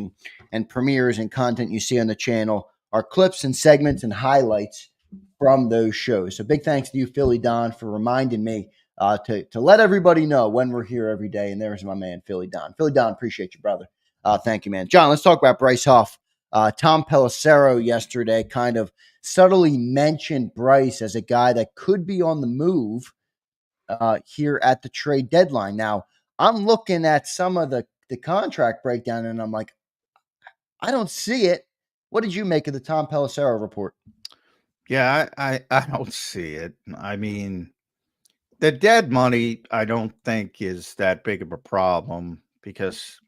B: and premieres and content you see on the channel are clips and segments and highlights from those shows. So big thanks to you, Philly Don, for reminding me to let everybody know when we're here every day. And there's my man, Philly Don. Philly Don, appreciate you, brother. Thank you, man. John, let's talk about Bryce Huff. Tom Pelissero yesterday kind of subtly mentioned Bryce as a guy that could be on the move here at the trade deadline. Now, I'm looking at some of the contract breakdown, and I'm like, I don't see it. What did you make of the Tom Pelissero report?
C: Yeah, I don't see it. I mean, the dead money, I don't think is that big of a problem because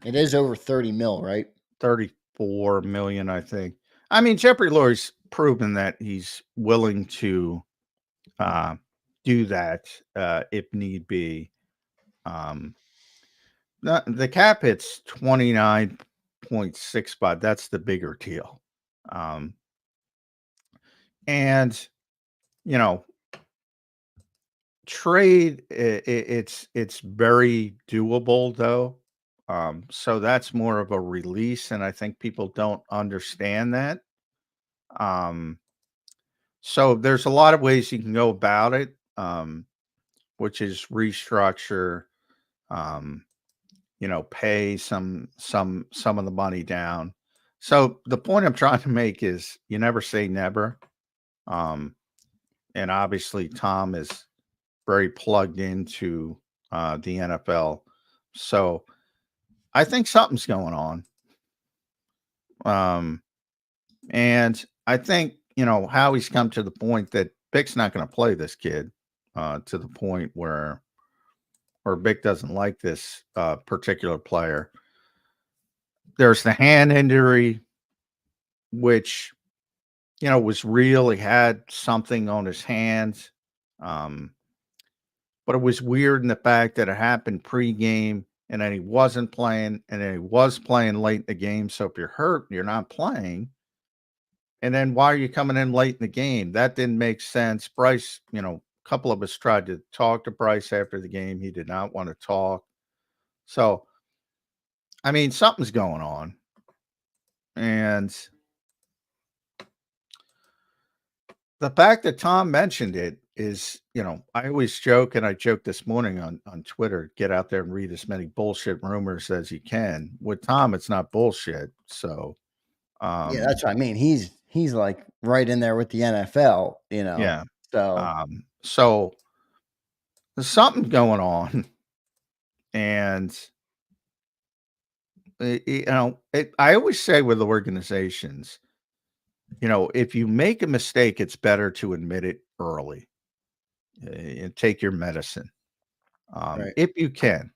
B: It is over 30 mil, right?
C: 34 million, I think. I mean, Jeffrey Lurie's proven that he's willing to do that if need be. The cap hits 29.65. That's the bigger deal. And, you know, trade, it's very doable, though. So that's more of a release, and I think people don't understand that. So there's a lot of ways you can go about it, which is restructure, pay some of the money down. So the point I'm trying to make is you never say never. And obviously Tom is very plugged into the NFL. So I think something's going on. And I think, Howie's come to the point that Bick's not going to play this kid to the point where Bick doesn't like this particular player. There's the hand injury, which, was real. He had something on his hands. But it was weird in the fact that it happened pregame and then he wasn't playing and then he was playing late in the game. So if you're hurt, you're not playing. And then why are you coming in late in the game? That didn't make sense. Bryce, a couple of us tried to talk to Bryce after the game. He did not want to talk. So, I mean, something's going on. And the fact that Tom mentioned it is, I always joke, and I joked this morning on Twitter, get out there and read as many bullshit rumors as you can. With Tom, it's not bullshit. So,
B: yeah, that's what I mean. He's like right in there with the NFL,
C: Yeah.
B: So
C: There's something going on. And, I always say with organizations, if you make a mistake, it's better to admit it early and take your medicine
B: right.
C: if you can.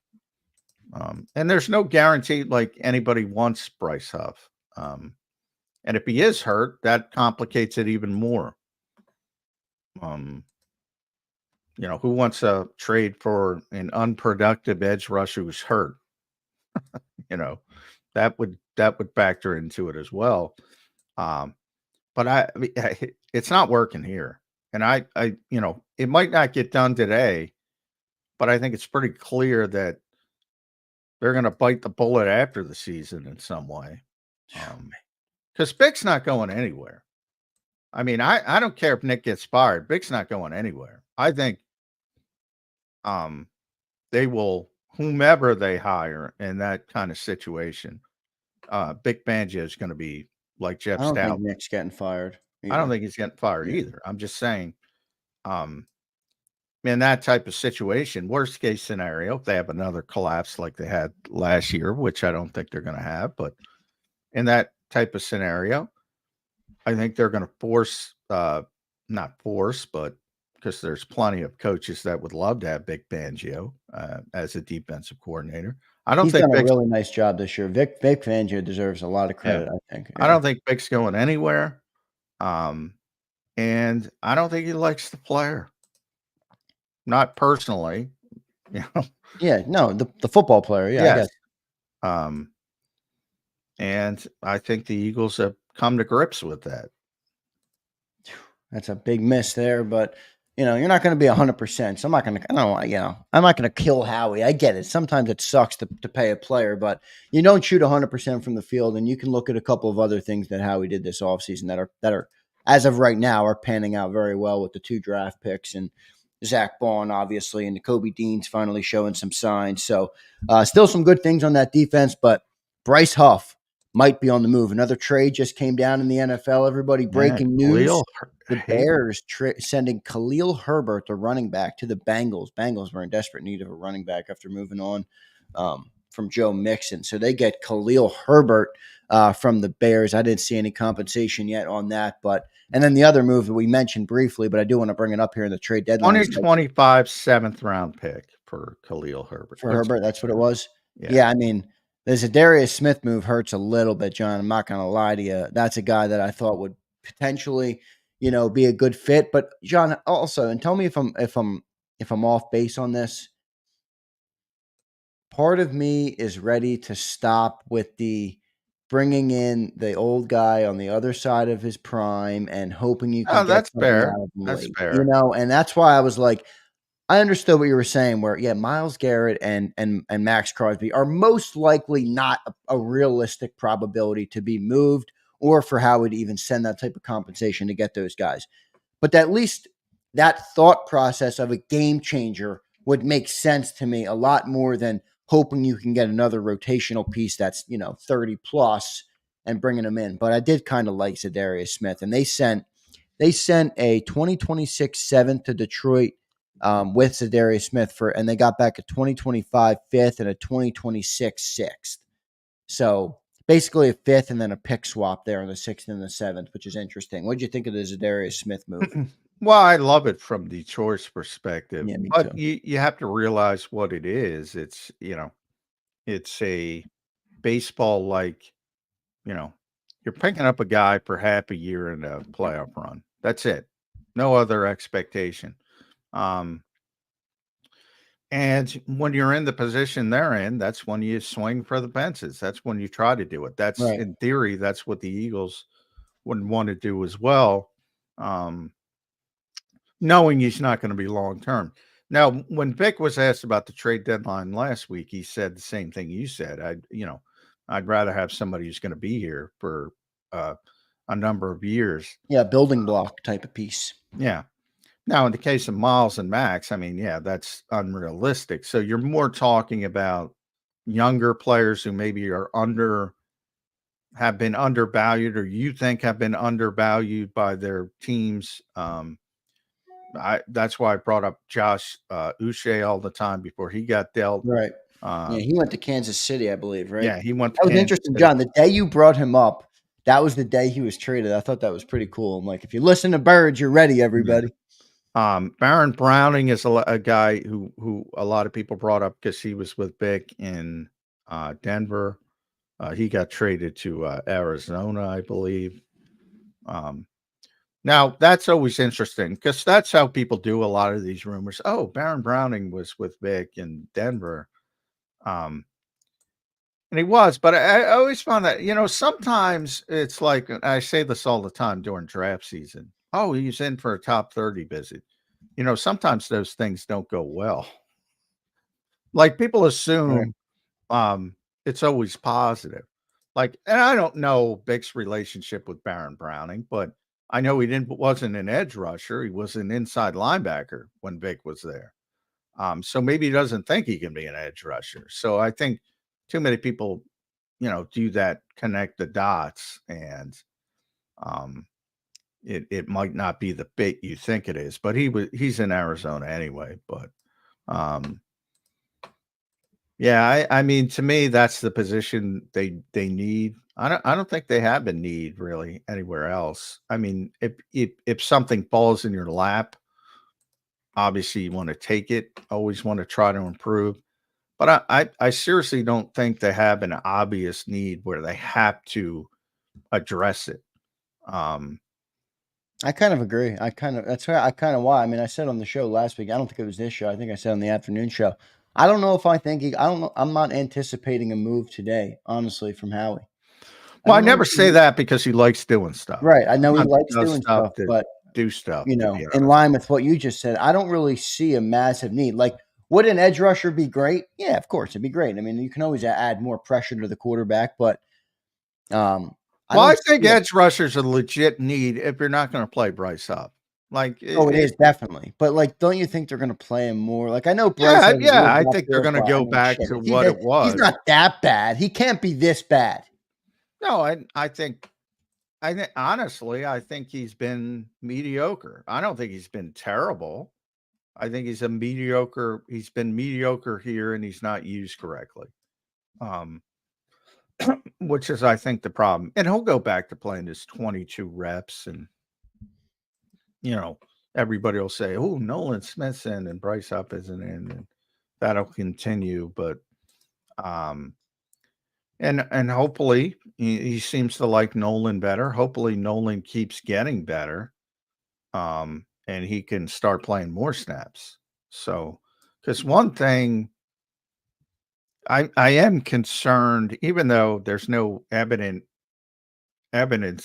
C: And there's no guarantee like anybody wants Bryce Huff. And if he is hurt, that complicates it even more. Who wants a trade for an unproductive edge rusher who's hurt? That would factor into it as well. But it's not working here. And it might not get done today, but I think it's pretty clear that they're going to bite the bullet after the season in some way. Because Bick's not going anywhere. I mean, I don't care if Nick gets fired. Bick's not going anywhere. I think they will, whomever they hire in that kind of situation, Vic Fangio is going to be like Jeff Stout.
B: I don't think Nick's getting fired
C: either. I don't think he's getting fired either. I'm just saying, in that type of situation, worst case scenario, if they have another collapse like they had last year, which I don't think they're going to have, but in that type of scenario, I think they're going to force, not force, but because there's plenty of coaches that would love to have Vic Fangio as a defensive coordinator. I don't think
B: he's done a really nice job this year. Vic Fangio deserves a lot of credit, I think.
C: I don't think Vic's going anywhere. And I don't think he likes the player. Not personally,
B: Yeah, no, the football player, yeah,
C: yes.
B: I guess.
C: And I think the Eagles have come to grips with that.
B: That's a big miss there, but you're not going to be 100%. So I'm not going to, I'm not going to kill Howie. I get it. Sometimes it sucks to pay a player, but you don't shoot 100% from the field, and you can look at a couple of other things that Howie did this offseason that are as of right now are panning out very well with the 2 draft picks and Zach Bond, obviously, and Kobe Dean's finally showing some signs. So still some good things on that defense, but Bryce Huff, might be on the move. Another trade just came down in the NFL. Everybody, breaking news. The Bears sending Khalil Herbert, the running back, to the Bengals. Bengals were in desperate need of a running back after moving on from Joe Mixon. So they get Khalil Herbert from the Bears. I didn't see any compensation yet on that. And then the other move that we mentioned briefly, but I do want to bring it up here in the trade deadline.
C: 2025 7th-round pick for Khalil Herbert.
B: For Herbert, that's what it was? Yeah, I mean, the Zadarius Smith move hurts a little bit, John. I'm not going to lie to you. That's a guy that I thought would potentially, be a good fit. But John, also, and tell me if I'm off base on this. Part of me is ready to stop with the bringing in the old guy on the other side of his prime and hoping you can get something
C: fair.
B: out of him
C: That's
B: late,
C: fair.
B: and that's why I was like, I understood what you were saying where, Myles Garrett and Max Crosby are most likely not a realistic probability to be moved or for Howard to even send that type of compensation to get those guys. But at least that thought process of a game changer would make sense to me a lot more than hoping you can get another rotational piece that's, 30 plus and bringing them in. But I did kind of like Zadarius Smith, and they sent a 2026 7th to Detroit with Zadarius Smith and they got back a 2025 5th and a 2026 6th. So basically a 5th and then a pick swap there on the 6th and the 7th, which is interesting. What did you think of the Zadarius Smith move?
C: Well, I love it from Detroit's perspective,
B: Yeah, me
C: but
B: too.
C: you have to realize what it is. It's, it's a baseball like, you're picking up a guy for half a year in a playoff run. That's it. No other expectation. And when you're in the position they're in, that's when you swing for the fences. That's when you try to do it. That's
B: Right.
C: in theory, that's what the Eagles would want to do as well. Knowing he's not going to be long term. Now, when Vic was asked about the trade deadline last week, he said the same thing you said. I'd rather have somebody who's going to be here for a number of years.
B: Yeah, building block type of piece.
C: Yeah. Now, in the case of Miles and Max, I mean, that's unrealistic. So you're more talking about younger players who maybe have been undervalued, or you think have been undervalued by their teams. That's why I brought up Josh Uche all the time before he got dealt.
B: Right. He went to Kansas City, I believe, right?
C: Yeah, he went to
B: That was
C: Kansas
B: interesting,
C: City.
B: John. The day you brought him up, that was the day he was traded. I thought that was pretty cool. I'm like, if you listen to Birds, you're ready, everybody.
C: Baron Browning is a guy who a lot of people brought up because he was with Vic in Denver. He got traded to Arizona, I believe. Now, that's always interesting because that's how people do a lot of these rumors. Oh, Baron Browning was with Vic in Denver. And he was, but I always found that, sometimes it's like, I say this all the time during draft season. Oh, he's in for a top 30 visit. Sometimes those things don't go well. Like people assume it's always positive. And I don't know Vic's relationship with Baron Browning, but I know he wasn't an edge rusher. He was an inside linebacker when Vic was there. So maybe he doesn't think he can be an edge rusher. So I think too many people, do that, connect the dots, and it might not be the fit you think it is. But he's in Arizona anyway. But I mean, to me, that's the position they need. I don't think they have a need really anywhere else. I mean, if something falls in your lap, obviously you want to take it. Always want to try to improve. But I seriously don't think they have an obvious need where they have to address it.
B: I kind of agree. That's why. I mean, I said on the show last week, I don't think it was this show. I think I said on the afternoon show. I don't know if I don't know. I'm not anticipating a move today, honestly, from Howie.
C: Well, I never say that because he likes doing stuff.
B: Right. I know he likes doing stuff, but
C: do stuff.
B: In line with what you just said, I don't really see a massive need. Like, would an edge rusher be great? Yeah, of course, it'd be great. I mean, you can always add more pressure to the quarterback, but
C: I think edge rushers are a legit need if you're not going to play Bryce Huff.
B: It is definitely. But don't you think they're going to play him more? Like, I know Bryce.
C: I think they're going to go back to what it was.
B: He's not that bad. He can't be this bad.
C: No, I think honestly, I think he's been mediocre. I don't think he's been terrible. I think he's been mediocre here and he's not used correctly. Um, which is I think the problem. And he'll go back to playing his 22 reps and you know, everybody will say, "Oh, Nolan Smith's in and Bryce Huff isn't in," and that'll continue. But um, and hopefully he seems to like Nolan better. Hopefully Nolan keeps getting better, and he can start playing more snaps. So, because one thing I am concerned, even though there's no evidence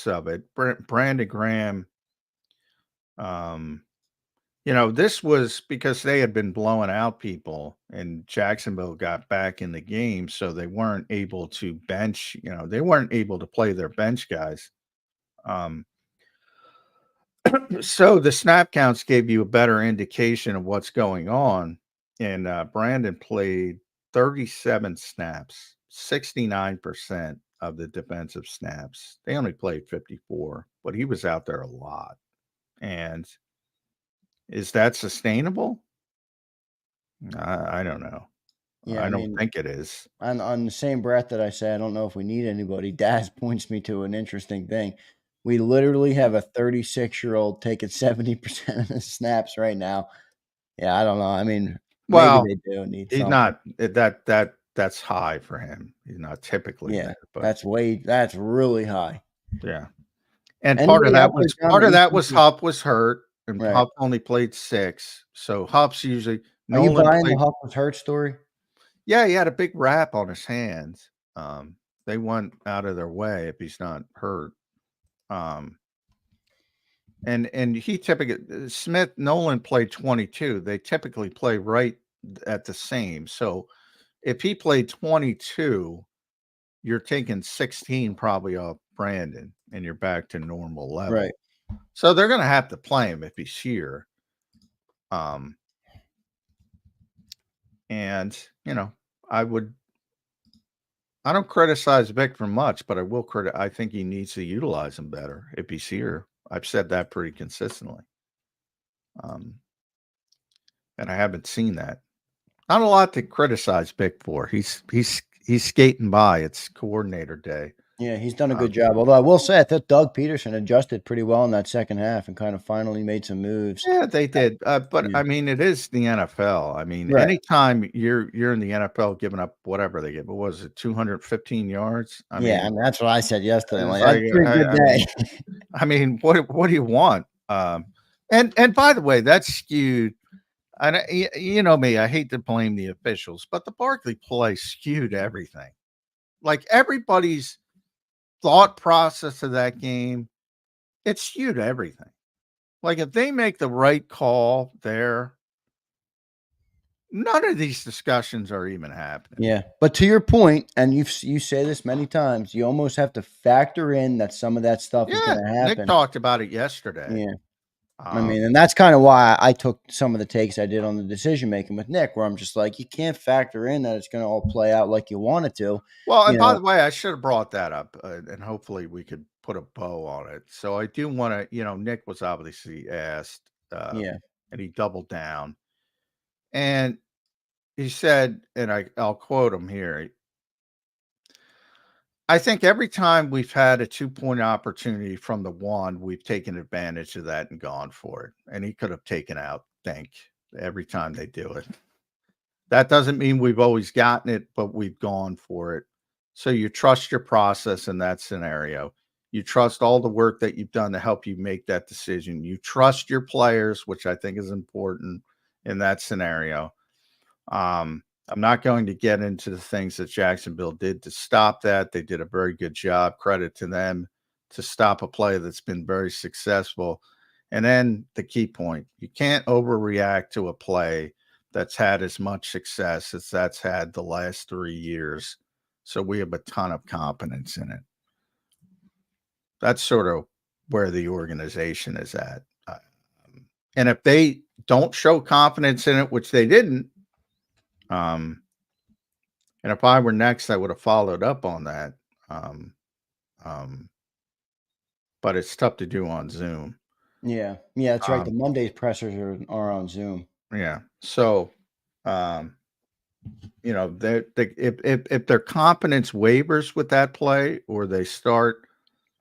C: of it, Brandon Graham. Um, this was because they had been blowing out people and Jacksonville got back in the game. So they weren't able to bench, they weren't able to play their bench guys. Um, so the snap counts gave you a better indication of what's going on. And Brandon played 37 snaps, 69% of the defensive snaps. They only played 54, but he was out there a lot. And is that sustainable? I don't know.
B: Yeah,
C: I
B: I
C: don't
B: mean,
C: think it is.
B: on the same breath that I say I don't know if we need anybody, Daz points me to an interesting thing. We literally have a 36-year-old taking 70% of the snaps right now. Yeah, I don't know. I mean, maybe
C: Well,
B: they do need
C: he's
B: something.
C: not that's high for him. He's not typically
B: Yeah,
C: there, but
B: that's really high.
C: yeah. And
B: Anybody out there down the East Coast
C: Huff was hurt, and
B: right.
C: Huff only played 6. So Huff's usually
B: Are you
C: Nolan
B: buying the
C: played.
B: Huff was hurt story?
C: Yeah, he had a big wrap on his hands. They went out of their way if he's not hurt. Um, and he typically Smith Nolan played 22. They typically play right at the same. So if he played 22, you're taking 16 probably off Brandon and you're back to normal level.
B: Right.
C: So they're going to have to play him if he's here. And I don't criticize Vic for much, but I think he needs to utilize him better if he's here. I've said that pretty consistently. And I haven't seen that. Not a lot to criticize Vic for. He's skating by. It's coordinator day.
B: Yeah, he's done a good job. Although I will say, I thought Doug Peterson adjusted pretty well in that second half and kind of finally made some moves.
C: Yeah, they did. But
B: Yeah.
C: I mean, it is the NFL. I mean,
B: Right.
C: anytime you're in the NFL giving up whatever they give, what was it, 215 yards? I
B: Yeah,
C: mean,
B: and that's what I said yesterday. I'm
C: it's
B: like, that's a pretty good day.
C: I mean, what do you want? And by the way, that's skewed. And you know me, I hate to blame the officials, but the Barkley play skewed everything. Like everybody's thought process of that game, it skewed everything. Like if they make the right call there, none of these discussions are even happening.
B: Yeah, but to your point, and you say this many times, you almost have to factor in that some of that stuff is
C: Yeah,
B: going to
C: Nick
B: happen.
C: talked about it yesterday.
B: Yeah. I mean, and that's kind of why I took some of the takes I did on the decision making with Nick, where I'm just like, you can't factor in that it's going to all play out like you want it to.
C: Well, and
B: You
C: by
B: know,
C: the way, I should have brought that up, and hopefully we could put a bow on it. So I do want to, Nick was obviously asked,
B: yeah,
C: and he doubled down, and he said, and I'll quote him here. I think every time we've had a 2-point opportunity from the one, we've taken advantage of that and gone for it. And he could have taken out Think every time they do it. That doesn't mean we've always gotten it, but we've gone for it. So you trust your process in that scenario. You trust all the work that you've done to help you make that decision. You trust your players, which I think is important in that scenario. I'm not going to get into the things that Jacksonville did to stop that. They did a very good job. Credit to them to stop a play that's been very successful. And then the key point, you can't overreact to a play that's had as much success as that's had the last 3 years. So we have a ton of confidence in it. That's sort of where the organization is at. And if they don't show confidence in it, which they didn't, and if I were next, I would have followed up on that. But it's tough to do on Zoom.
B: Yeah, that's right. The Monday pressers are on Zoom.
C: Yeah. So, you know, if their confidence wavers with that play, or they start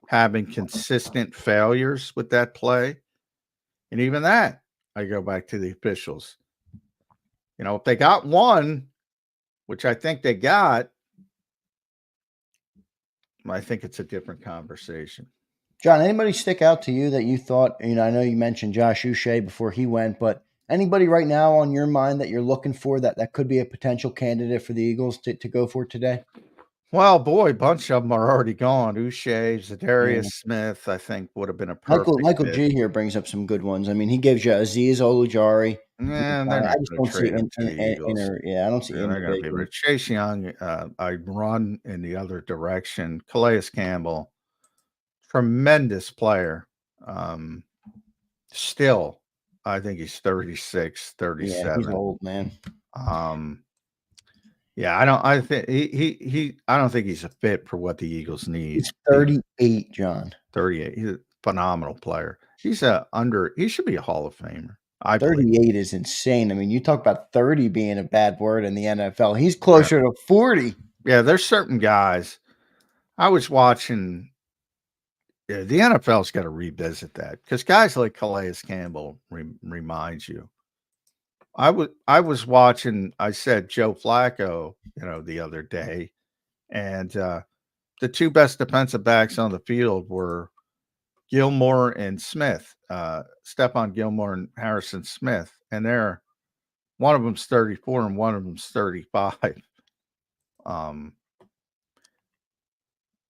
C: having consistent failures with that play, and even that, I go back to the officials. You know, if they got one, which I think they got, I think it's a different conversation.
B: John, anybody stick out to you that you thought, I know you mentioned Josh Uche before he went, but anybody right now on your mind that you're looking for that could be a potential candidate for the Eagles to go for today?
C: Well, boy, a bunch of them are already gone. Uche,
B: Yeah.
C: Zadarius Smith, I think would have been a perfect
B: Michael
C: fit.
B: G here brings up some good ones. I mean, he gives you Aziz Olujari.
C: Yeah, they're
B: I
C: not
B: just
C: going
B: don't
C: to trade
B: see
C: him to the Eagles.
B: I don't see
C: Yeah, they're going to be
B: innovation.
C: rich. Chase Young, I run in the other direction. Calais Campbell, tremendous player. Still, I think he's 36,
B: Yeah, he's
C: 37.
B: old, man.
C: Yeah, I don't think he's a fit for what the Eagles need.
B: He's 38, John.
C: 38. He's a phenomenal player. He should be a Hall of Famer.
B: 38 is insane. I mean, you talk about 30 being a bad word in the NFL. He's closer to 40.
C: Yeah, there's certain guys. I was watching. Yeah, the NFL's got to revisit that, because guys like Calais Campbell reminds you. I was watching. I said Joe Flacco, the other day, and the two best defensive backs on the field were Gilmore and Smith, Stephon Gilmore and Harrison Smith, and one of them's 34 and one of them's 35.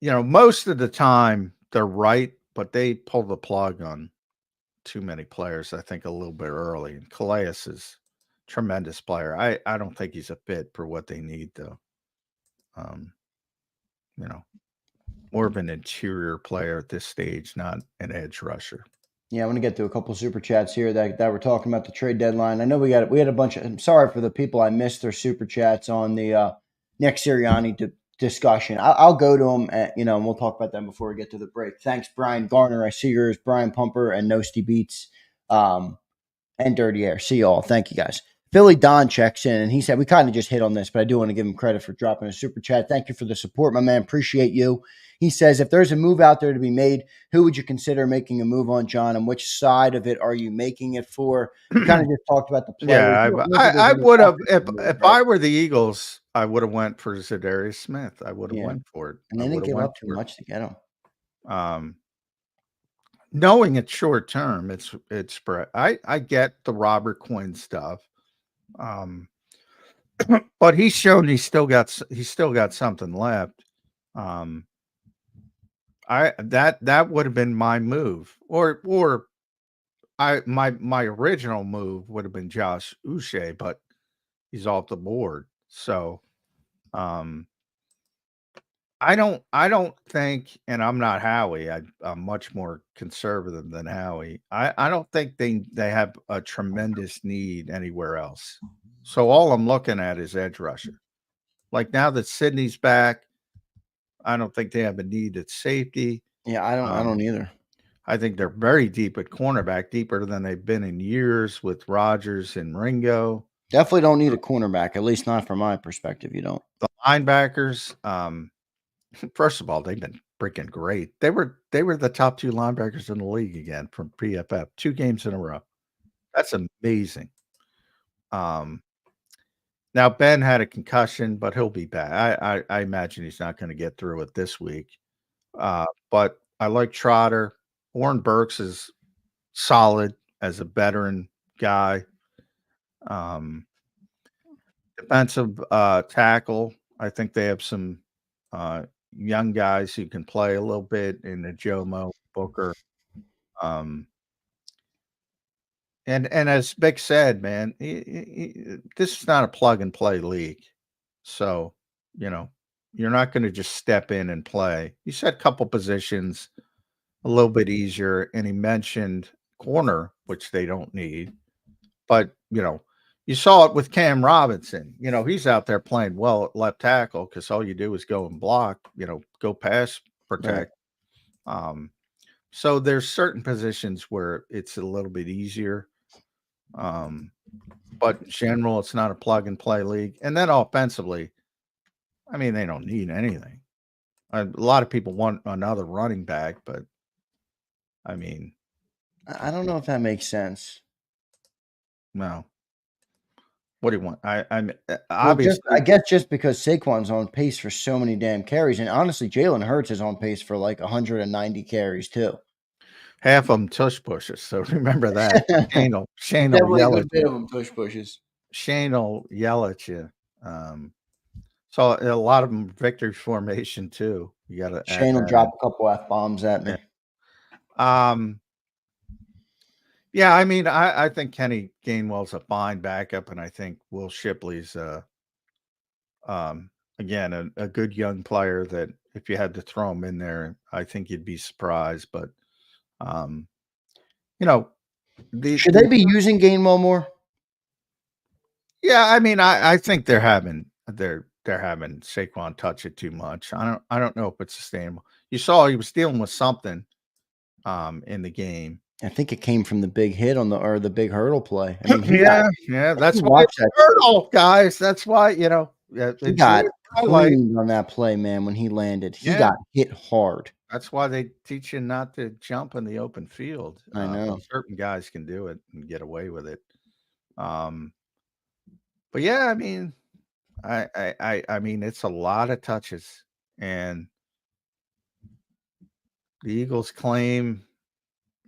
C: Most of the time they're right, but they pull the plug on too many players, I think, a little bit early. And Calais is a tremendous player. I don't think he's a fit for what they need, though. More of an interior player at this stage, not an edge rusher.
B: Yeah, I want to get to a couple super chats here that we're talking about the trade deadline. I know we had a bunch of. I'm sorry for the people I missed their super chats on the Nick Serianni discussion. I'll go to them, and we'll talk about them before we get to the break. Thanks, Brian Garner. I see yours, Brian Pumper, and Nosty Beats, and Dirty Air. See you all. Thank you, guys. Philly Don checks in, and he said we kind of just hit on this, but I do want to give him credit for dropping a super chat. Thank you for the support, my man. Appreciate you. He says, if there's a move out there to be made, who would you consider making a move on, John, and which side of it are you making it for? You kind of just talked about the players.
C: Yeah, I would have, if I were the Eagles, I would have went for Zadarius Smith. I would have went for it.
B: And they didn't give up too much to get him.
C: Knowing it's short term, it's I get the Robert Quinn stuff. But he's shown he's still got something left. That would have been my move, or my original move would have been Josh Uche, but he's off the board. So, I don't think, and I'm not Howie. I'm much more conservative than Howie. I don't think they have a tremendous need anywhere else. So all I'm looking at is edge rusher. Like, now that Sydney's back, I don't think they have a need at safety.
B: Yeah, I don't either.
C: I think they're very deep at cornerback, deeper than they've been in years with Rodgers and Ringo.
B: Definitely don't need a cornerback, at least not from my perspective. You don't.
C: The linebackers, first of all, they've been freaking great. They were the top two linebackers in the league again from PFF, 2 games in a row. That's amazing. Now Ben had a concussion, but he'll be back. I imagine he's not going to get through it this week. But I like Trotter. Warren Burks is solid as a veteran guy. Defensive tackle, I think they have some young guys who can play a little bit in the Jomo Booker. And as Vic said, man, this is not a plug and play league. So, you're not going to just step in and play. He said a couple positions a little bit easier, and he mentioned corner, which they don't need. But, you saw it with Cam Robinson. He's out there playing well at left tackle because all you do is go and block, go pass protect. So there's certain positions where it's a little bit easier. But in general, it's not a plug and play league. And then offensively, I mean, they don't need anything. A lot of people want another running back, but I mean,
B: I don't know if that makes sense.
C: no. What do you want? I'm
B: Well,
C: obviously
B: I guess just because Saquon's on pace for so many damn carries, and honestly, Jalen Hurts is on pace for like 190 carries too.
C: half of them tush pushes. So remember that. Shane will
B: Definitely a
C: yell at
B: good bit
C: you.
B: of them tush pushes.
C: Shane will yell at you. So a lot of them victory formation too. You got to add
B: Shane will
C: that
B: drop
C: in.
B: a couple F-bombs at me.
C: Yeah, I mean, I think Kenny Gainwell's a fine backup, and I think Will Shipley's again a good young player that if you had to throw him in there, I think you'd be surprised. But you know,
B: Should they be using Gainwell more?
C: yeah, I mean, I think they're having Saquon touch it too much. I don't know if it's sustainable. You saw he was dealing with something in the game.
B: I think it came from the big hit on the big hurdle play. I mean,
C: yeah, that's why
B: watch
C: it's
B: that.
C: hurdle, guys. That's why
B: He got cleaned on that play, man. When he landed, he got hit hard.
C: That's why they teach you not to jump in the open field.
B: I know.
C: Certain guys can do it and get away with it. But yeah, I mean, I mean, it's a lot of touches, and the Eagles claim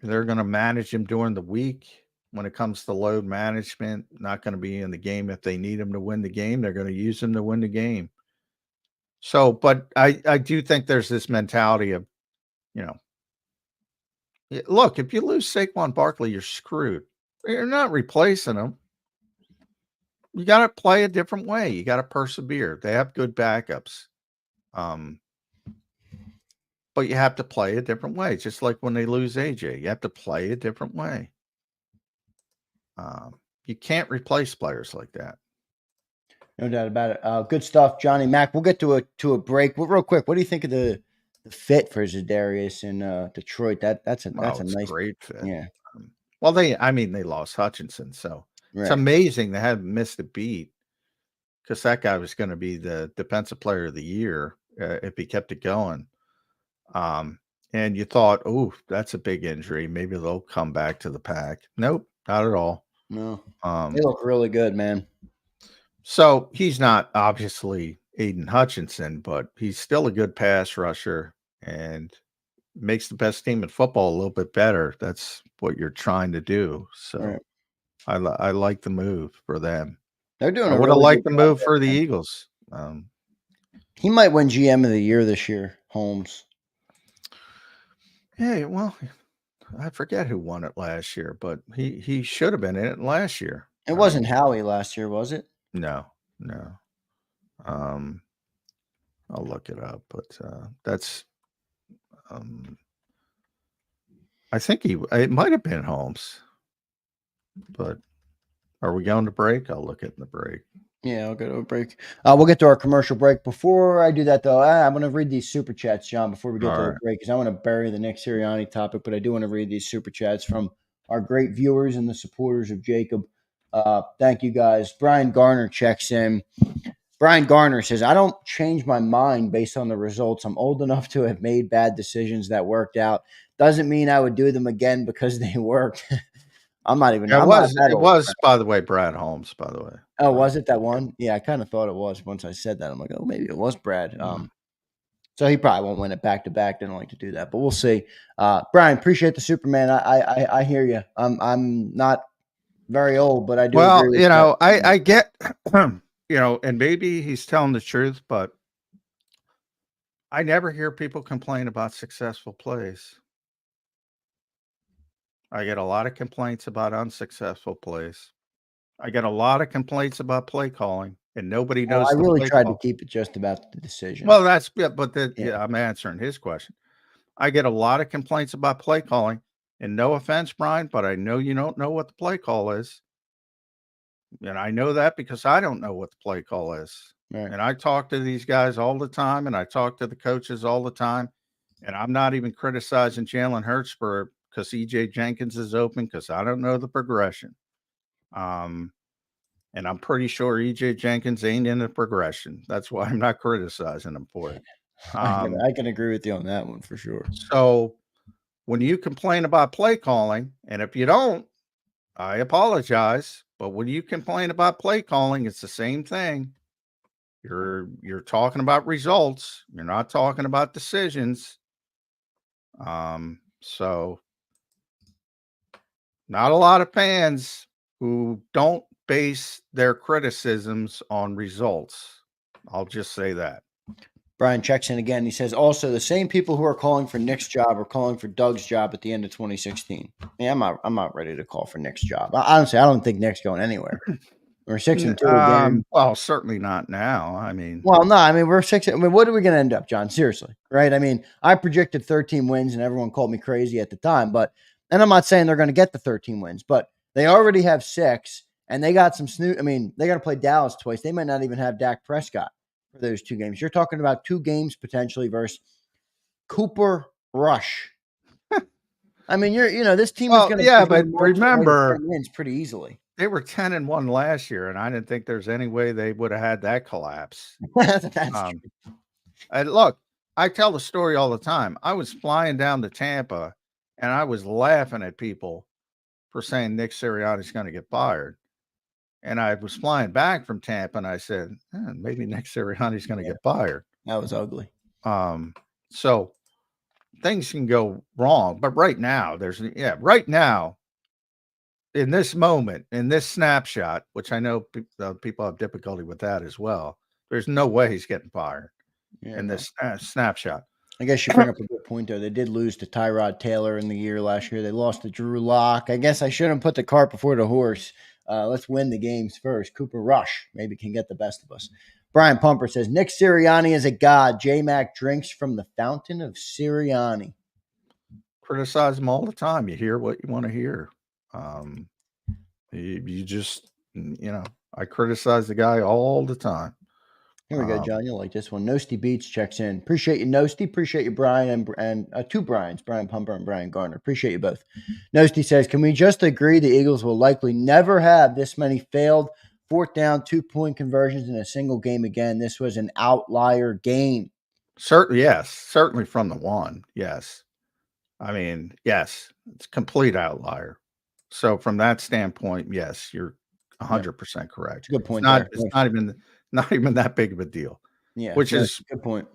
C: they're going to manage him during the week. When it comes to load management, not going to be in the game if they need him to win the game. They're going to use him to win the game. So, but I do think there's this mentality of, look, if you lose Saquon Barkley, you're screwed. You're not replacing him. You got to play a different way. You got to persevere. They have good backups. But you have to play a different way. Just like when they lose AJ, you have to play a different way. You can't replace players like that.
B: No doubt about it. Good stuff, Johnny Mac. We'll get to a break. Well, real quick, what do you think of the fit for Zadarius in Detroit? That's a nice
C: great fit.
B: Yeah.
C: Well, they lost Hutchinson, so it's amazing they haven't missed a beat because that guy was going to be the defensive player of the year if he kept it going. And you thought, oh, that's a big injury. Maybe they'll come back to the pack. Nope, not at all.
B: No. They look really good, man.
C: So he's not obviously Aiden Hutchinson, but he's still a good pass rusher and makes the best team in football a little bit better. That's what you're trying to do. So I like the move for them.
B: They're doing.
C: I would have liked the move for the Eagles.
B: He might win GM of the year this year, Holmes.
C: Yeah, well, I forget who won it last year, but he should have been in it last year.
B: It wasn't Howie last year, was it?
C: No. I'll look it up, but that's I think it might have been Holmes. But are we going to break? I'll look at the break.
B: Yeah, I'll go to a break. We'll get to our commercial break. Before I do that, though, I'm going to read these super chats, John, before we get to the break, because I want to bury the next Serianni topic, but I do want to read these super chats from our great viewers and the supporters of JAKIB. Thank you, guys. Brian Garner checks in. Brian Garner says, I don't change my mind based on the results. I'm old enough to have made bad decisions that worked out. Doesn't mean I would do them again because they worked. I'm not even.
C: Yeah, it was, by the way, Brad Holmes, by the way.
B: Oh, was it that one? Yeah, I kind of thought it was once I said that. I'm like, oh, maybe it was Brad. So he probably won't win it back to back. They don't like to do that, but we'll see. Brian, appreciate the Superman. I hear you. I'm not very old, but I do.
C: Well,
B: agree with
C: I get, and maybe he's telling the truth, but I never hear people complain about successful plays. I get a lot of complaints about unsuccessful plays. I get a lot of complaints about play calling, and nobody knows.
B: I really tried to keep it just about the decision.
C: Well, I'm answering his question. I get a lot of complaints about play calling, and no offense, Brian, but I know you don't know what the play call is. And I know that because I don't know what the play call is. Right. And I talk to these guys all the time, and I talk to the coaches all the time. And I'm not even criticizing Jalen Hurts because EJ Jenkins is open because I don't know the progression. And I'm pretty sure EJ Jenkins ain't in the progression. That's why I'm not criticizing him for it.
B: I can agree with you on that one for sure.
C: So when you complain about play calling, and if you don't, I apologize. But when you complain about play calling, it's the same thing. You're talking about results. You're not talking about decisions. So not a lot of fans who don't base their criticisms on results. I'll just say that.
B: Brian checks in again. He says, also, the same people who are calling for Nick's job are calling for Doug's job at the end of 2016. Yeah, I'm not ready to call for Nick's job. Honestly, I don't think Nick's going anywhere. We're 6-2 again.
C: Well, certainly not now. I mean,
B: well, no, I mean, we're 6. I mean, what are we going to end up, John? Seriously, right? I mean, I projected 13 wins and everyone called me crazy at the time, and I'm not saying they're going to get the 13 wins, but they already have 6 and they got some I mean, they got to play Dallas twice. They might not even have Dak Prescott for those 2 games. You're talking about 2 games potentially versus Cooper Rush. I mean, this team is going to
C: but remember,
B: wins pretty easily.
C: They were 10-1 last year, and I didn't think there's any way they would have had that collapse.
B: That's true.
C: And look, I tell the story all the time. I was flying down to Tampa, and I was laughing at people for saying Nick Serianni's going to get fired. And I was flying back from Tampa, and I said, maybe Nick Serianni's going to get fired.
B: That was ugly.
C: So things can go wrong, but right now, right now, in this moment, in this snapshot, which I know people have difficulty with that as well, there's no way he's getting fired in this snapshot.
B: I guess you bring up a good point, though. They did lose to Tyrod Taylor in the year last year. They lost to Drew Lock. I guess I shouldn't put the cart before the horse. Let's win the games first. Cooper Rush maybe can get the best of us. Brian Pumper says, Nick Sirianni is a god. J-Mac drinks from the fountain of Serianni.
C: Criticize him all the time. You hear what you want to hear. You just, I criticize the guy all the time.
B: Here we go, John. You'll like this one. Nosty Beats checks in. Appreciate you, Nosty. Appreciate you, Brian, and 2 Brians, Brian Pumper and Brian Garner. Appreciate you both. Nosty says, can we just agree the Eagles will likely never have this many failed 4th down, 2-point conversions in a single game again? This was an outlier game.
C: Certainly from the one. Yes. I mean, yes, it's a complete outlier. So from that standpoint, yes, you're 100% correct.
B: Good point.
C: It's not even that big of a deal.
B: Yeah,
C: which is
B: good point.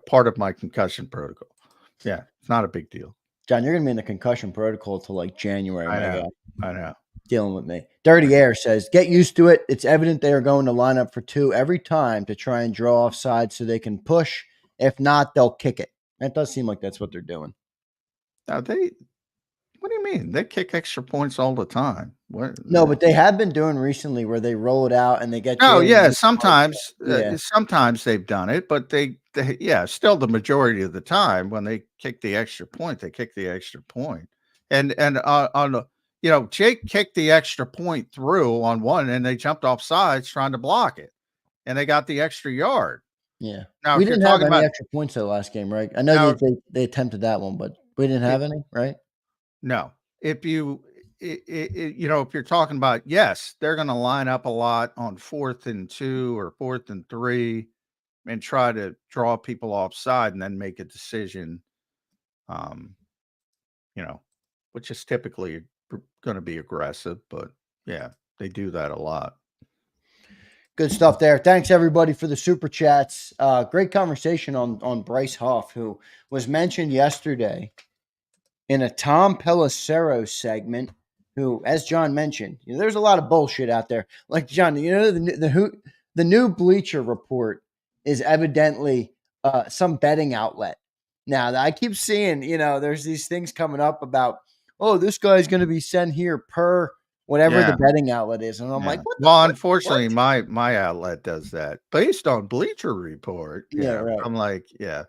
C: Part of my concussion protocol. Yeah, it's not a big deal.
B: John, you're gonna be in the concussion protocol till like January.
C: I know.
B: Dealing with me. Dirty Air says, get used to it. It's evident they are going to line up for 2 every time to try and draw offside so they can push. If not, they'll kick it. That does seem like that's what they're doing.
C: Now what do you mean? They kick extra points all the time.
B: No, but they have been doing recently where they roll it out and they get.
C: Oh yeah, sometimes they've done it, but they still the majority of the time when they kick the extra point, they kick the extra point. And on the Jake kicked the extra point through on one, and they jumped off sides trying to block it, and they got the extra yard.
B: Yeah.
C: Now
B: we didn't have any extra points the last game, right? I know they attempted that one, but we didn't have any, right?
C: No. If if you're talking about, yes, they're going to line up a lot on 4th and 2 or 4th and 3 and try to draw people offside and then make a decision, which is typically going to be aggressive, but yeah, they do that a lot.
B: Good stuff there. Thanks everybody for the super chats. Great conversation on Bryce Huff, who was mentioned yesterday in a Tom Pelissero segment, who, as John mentioned, there's a lot of bullshit out there. Like, John, the new Bleacher Report is evidently some betting outlet. Now, I keep seeing, there's these things coming up about, oh, this guy's going to be sent here per whatever the betting outlet is. And I'm like, what?
C: Well, unfortunately, my outlet does that based on Bleacher Report.
B: Yeah, right.
C: I'm like, yeah,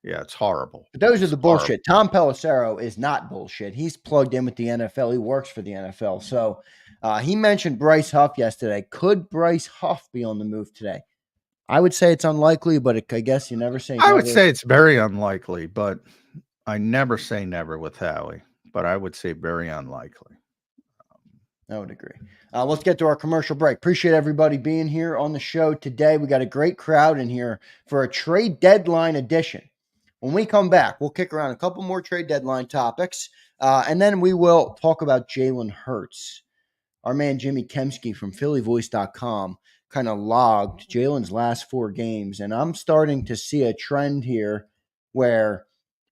C: it's horrible.
B: But those are the bullshit. Tom Pelissero is not bullshit. He's plugged in with the NFL. He works for the NFL. So he mentioned Bryce Huff yesterday. Could Bryce Huff be on the move today? I would say it's unlikely, but I guess you never say
C: I would
B: never.
C: say it's very unlikely, but I never say never with Howie. But I would say very unlikely.
B: I would agree. Let's get to our commercial break. Appreciate everybody being here on the show today. We got a great crowd in here for a trade deadline edition. When we come back, we'll kick around a couple more trade deadline topics, and then we will talk about Jalen Hurts. Our man Jimmy Kemsky from PhillyVoice.com kind of logged Jalen's last 4 games, and I'm starting to see a trend here where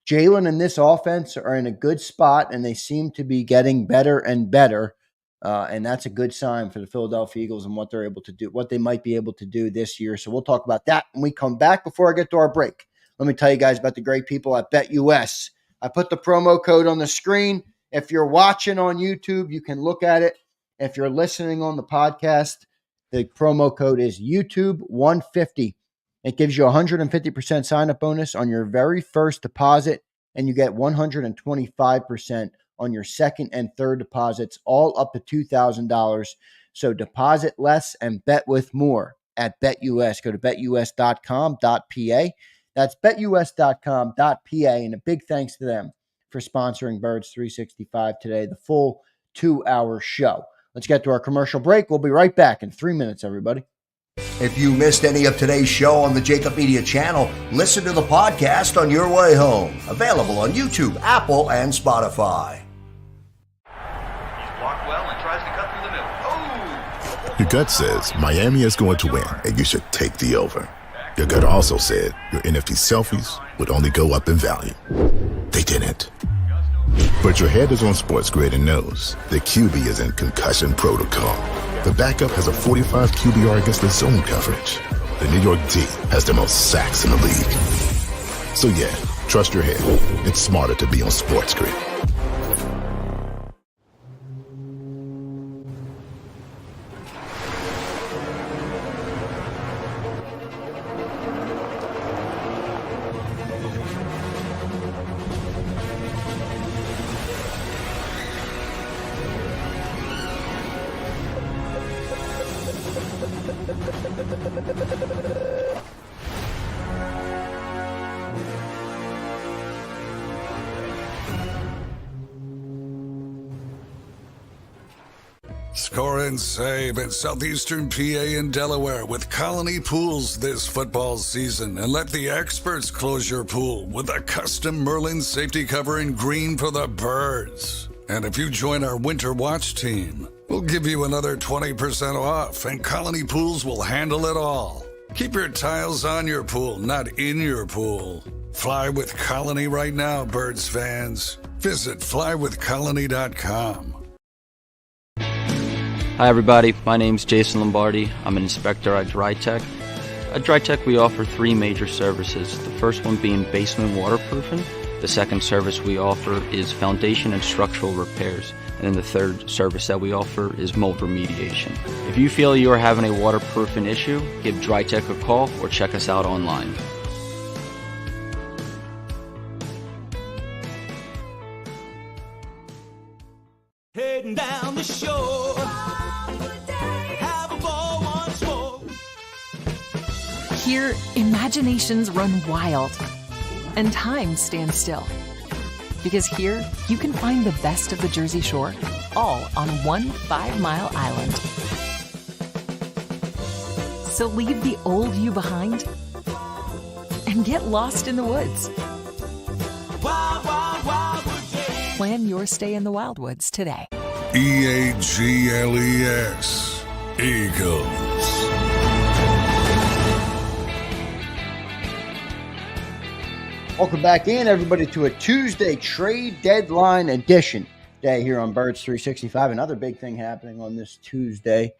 B: Jalen and this offense are in a good spot, and they seem to be getting better and better. And that's a good sign for the Philadelphia Eagles and what they're able to do, what they might be able to do this year. So we'll talk about that when we come back. Before I get to our break, let me tell you guys about the great people at BetUS. I put the promo code on the screen. If you're watching on YouTube, you can look at it. If you're listening on the podcast, the promo code is YouTube150. It gives you a 150% sign-up bonus on your very first deposit, and you get 125% on your second and third deposits, all up to $2,000. So deposit less and bet with more at BetUS. Go to betus.com.pa. That's betus.com.pa. And a big thanks to them for sponsoring Birds 365 today, the full 2-hour show. Let's get to our commercial break. We'll be right back in 3 minutes, everybody.
D: If you missed any of today's show on the JAKIB Media channel, listen to the podcast on your way home. Available on YouTube, Apple, and Spotify.
E: Blocked well and tries to cut through the middle. Oh!
A: Your gut says Miami is going to win, and you should take the over. Your gut also said your NFT selfies would only go up in value. They didn't. But your head is on Sports Grid and knows the QB is in concussion protocol. The backup has a 45 QBR against the zone coverage. The New York D has the most sacks in the league. So yeah, trust your head. It's smarter to be on Sports Grid. Score and save at Southeastern PA and Delaware with Colony Pools this football season, and let the experts close your pool with a custom Merlin safety cover in green for the birds. And if you join our Winter Watch team, we'll give you another 20% off, and Colony Pools will handle it all. Keep your tiles on your pool, not in your pool. Fly with Colony right now, Birds fans. Visit flywithcolony.com.
F: Hi everybody, my name's Jason Lombardi. I'm an inspector at DryTech. At DryTech we offer 3 major services, the first one being basement waterproofing. The second service we offer is foundation and structural repairs. And then the third service that we offer is mold remediation. If you feel you are having a waterproofing issue, give DryTech a call or check us out online.
G: Heading down the shore, have a ball once more.
H: Here, imaginations run wild and time stands still. Because here, you can find the best of the Jersey Shore, all on one 5-mile island. So leave the old you behind and get lost in the woods.
G: Wild, wild, wildwood day.
H: Plan your stay in the Wildwoods today.
A: EAGLES, Eagles.
B: Welcome back in, everybody, to a Tuesday trade deadline edition day here on Birds 365. Another big thing happening on this Tuesday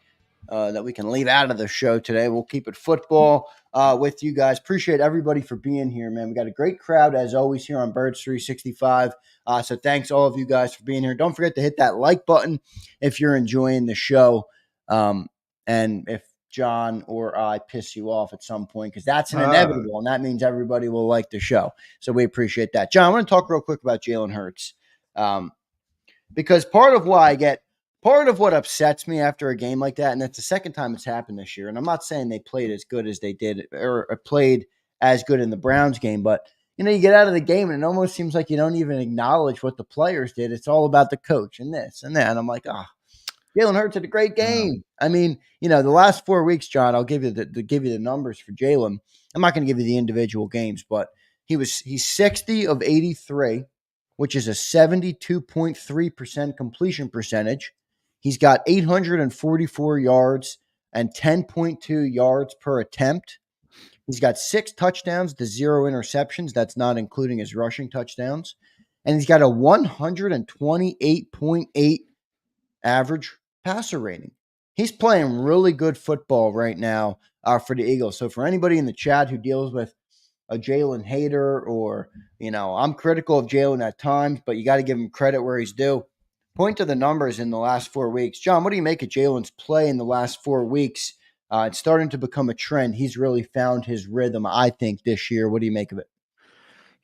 B: that we can leave out of the show today. We'll keep it football with you guys. Appreciate everybody for being here, man. We got a great crowd, as always, here on Birds 365. So thanks, all of you guys, for being here. Don't forget to hit that like button if you're enjoying the show. And if John or I piss you off at some point, because that's an inevitable, and that means everybody will like the show. So we appreciate that. John, I want to talk real quick about Jalen Hurts, because part of why I get part of what upsets me after a game like that, and it's the second time it's happened this year, and I'm not saying they played as good as they did or played as good in the Browns game, but you get out of the game and it almost seems like you don't even acknowledge what the players did. It's all about the coach and this and that. And I'm like, Jalen Hurts had a great game. I mean, the last 4 weeks, John, I'll give you the numbers for Jalen. I'm not going to give you the individual games, but he's 60 of 83, which is a 72.3% completion percentage. He's got 844 yards and 10.2 yards per attempt. He's got 6 touchdowns to 0 interceptions. That's not including his rushing touchdowns. And he's got a 128.8 average passer rating. He's playing really good football right now for the Eagles. So for anybody in the chat who deals with a Jalen hater or, I'm critical of Jalen at times, but you got to give him credit where he's due. Point to the numbers in the last 4 weeks. John, what do you make of Jalen's play in the last 4 weeks? It's starting to become a trend. He's really found his rhythm, I think, this year. What do you make of it?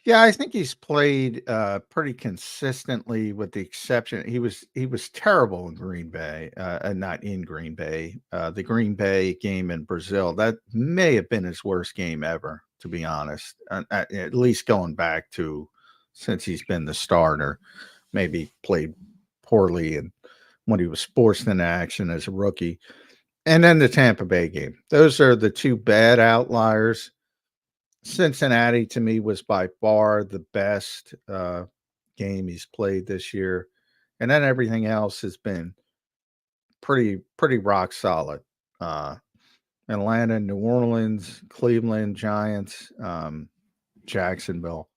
C: Yeah, I think he's played pretty consistently, with the exception he was terrible in Green Bay, not in Green Bay. The Green Bay game in Brazil, that may have been his worst game ever, to be honest. At least going back to since he's been the starter. Maybe played poorly and when he was forced into action as a rookie. And then the Tampa Bay game. Those are the two bad outliers. Cincinnati, to me, was by far the best game he's played this year. And then everything else has been pretty rock solid. Atlanta, New Orleans, Cleveland, Giants, Jacksonville.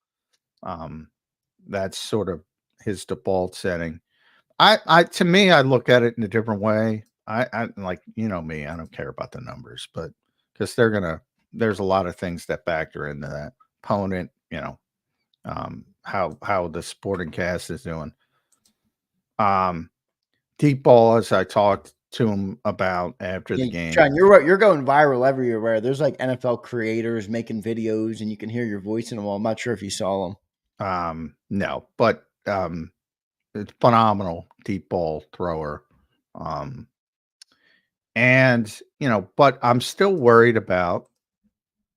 C: That's sort of his default setting. To me, I look at it in a different way. I like, me, I don't care about the numbers, but because there's a lot of things that factor into that opponent, how the sporting cast is doing. Deep ball, as I talked to him about after the game.
B: John, you're going viral everywhere. There's like NFL creators making videos and you can hear your voice in them all. I'm not sure if you saw them.
C: No, but it's phenomenal deep ball thrower. And, but I'm still worried about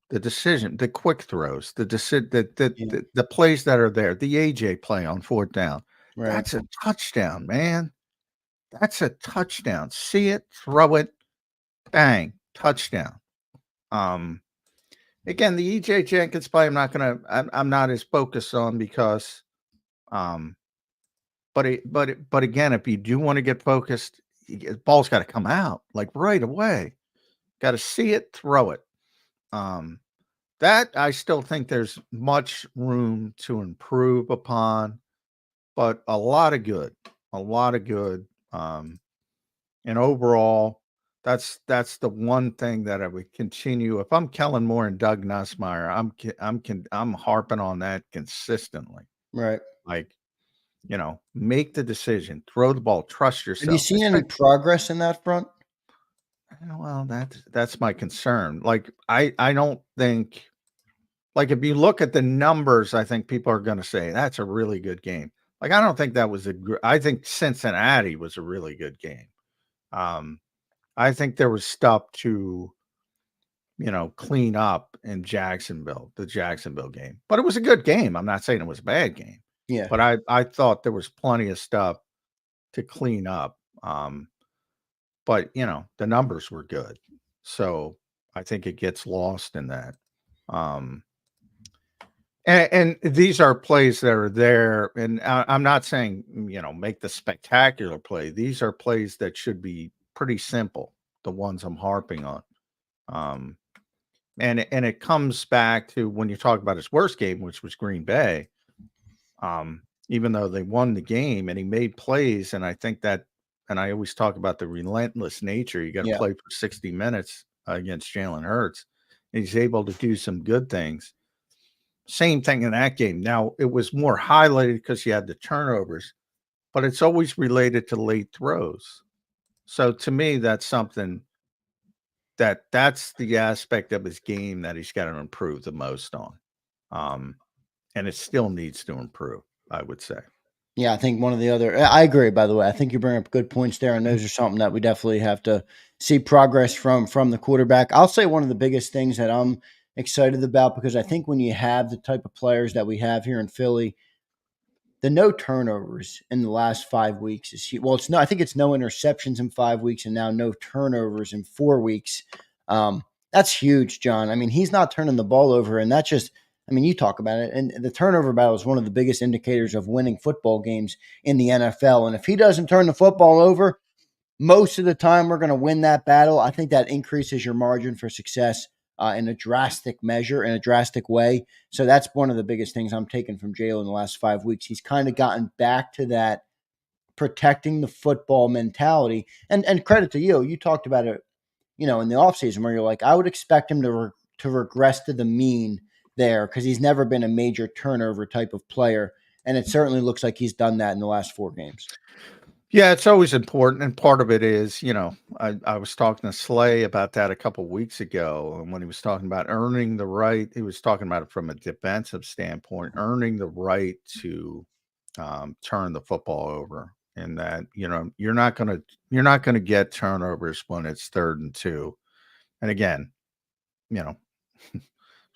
C: the decision, the quick throws, the plays that are there, the AJ play on 4th down. Right. That's a touchdown, man. That's a touchdown. See it, throw it, bang, touchdown. Again, the EJ Jenkins play, I'm not as focused on because, but again, if you do want to get focused, the ball's got to come out like right away. Got to see it, throw it. That I still think there's much room to improve upon, but a lot of good. And overall, that's the one thing that I would continue. If I'm Kellen Moore and Doug Nussmeier, I'm harping on that consistently.
B: Right.
C: Like, make the decision, throw the ball, trust yourself.
B: Have you seen any progress in that front?
C: Well, that's my concern. Like, I don't think, like, if you look at the numbers, I think people are going to say that's a really good game. Like, I don't think that was I think Cincinnati was a really good game. I think there was stuff to, clean up in the Jacksonville game, but it was a good game. I'm not saying it was a bad game.
B: Yeah.
C: But I thought there was plenty of stuff to clean up. But, the numbers were good. So I think it gets lost in that. And these are plays that are there. And I'm not saying, make the spectacular play. These are plays that should be pretty simple, the ones I'm harping on. And it comes back to when you talk about his worst game, which was Green Bay. Even though they won the game and he made plays, and I think that, and I always talk about the relentless nature. You got to play for 60 minutes against Jalen Hurts. And he's able to do some good things. Same thing in that game. Now, it was more highlighted because he had the turnovers, but it's always related to late throws. So to me, that's something that's the aspect of his game that he's got to improve the most on. And it still needs to improve, I would say.
B: Yeah, I think one of the other I agree, by the way. I think you bring up good points there, and those are something that we definitely have to see progress from the quarterback. I'll say one of the biggest things that I'm excited about, because I think when you have the type of players that we have here in Philly, the no turnovers in the last 5 weeks is huge. Well, it's no, I think it's no interceptions in 5 weeks, and now no turnovers in 4 weeks. That's huge, John. I mean, he's not turning the ball over, and that's just, I mean, you talk about it, and the turnover battle is one of the biggest indicators of winning football games in the NFL. And if he doesn't turn the football over, most of the time we're going to win that battle. I think that increases your margin for success in a drastic measure, in a drastic way. So that's one of the biggest things I'm taking from Jalen in the last 5 weeks. He's kind of gotten back to that protecting the football mentality. And credit to you. You talked about it, in the offseason, where you're like, I would expect him to regress to the mean there, because he's never been a major turnover type of player. And it certainly looks like he's done that in the last 4 games.
C: Yeah, it's always important. And part of it is, I was talking to Slay about that a couple of weeks ago. And when he was talking about earning the right, he was talking about it from a defensive standpoint, earning the right to turn the football over. And that, you're not gonna get turnovers when it's 3rd and 2. And again,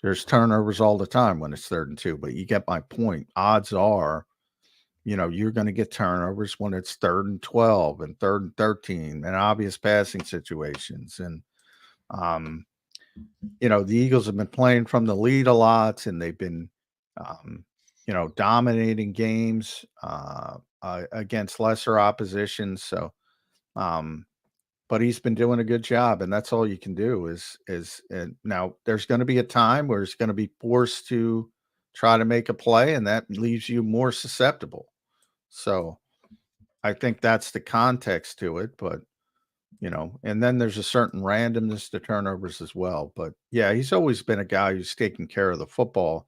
C: there's turnovers all the time when it's 3rd and 2, but you get my point. Odds are, you're going to get turnovers when it's 3rd and 12 and 3rd and 13 and obvious passing situations. And, the Eagles have been playing from the lead a lot, and they've been, dominating games against lesser opposition. So, but he's been doing a good job, and that's all you can do is now there's going to be a time where he's going to be forced to try to make a play, and that leaves you more susceptible. So I think that's the context to it, but and then there's a certain randomness to turnovers as well. But yeah, he's always been a guy who's taking care of the football.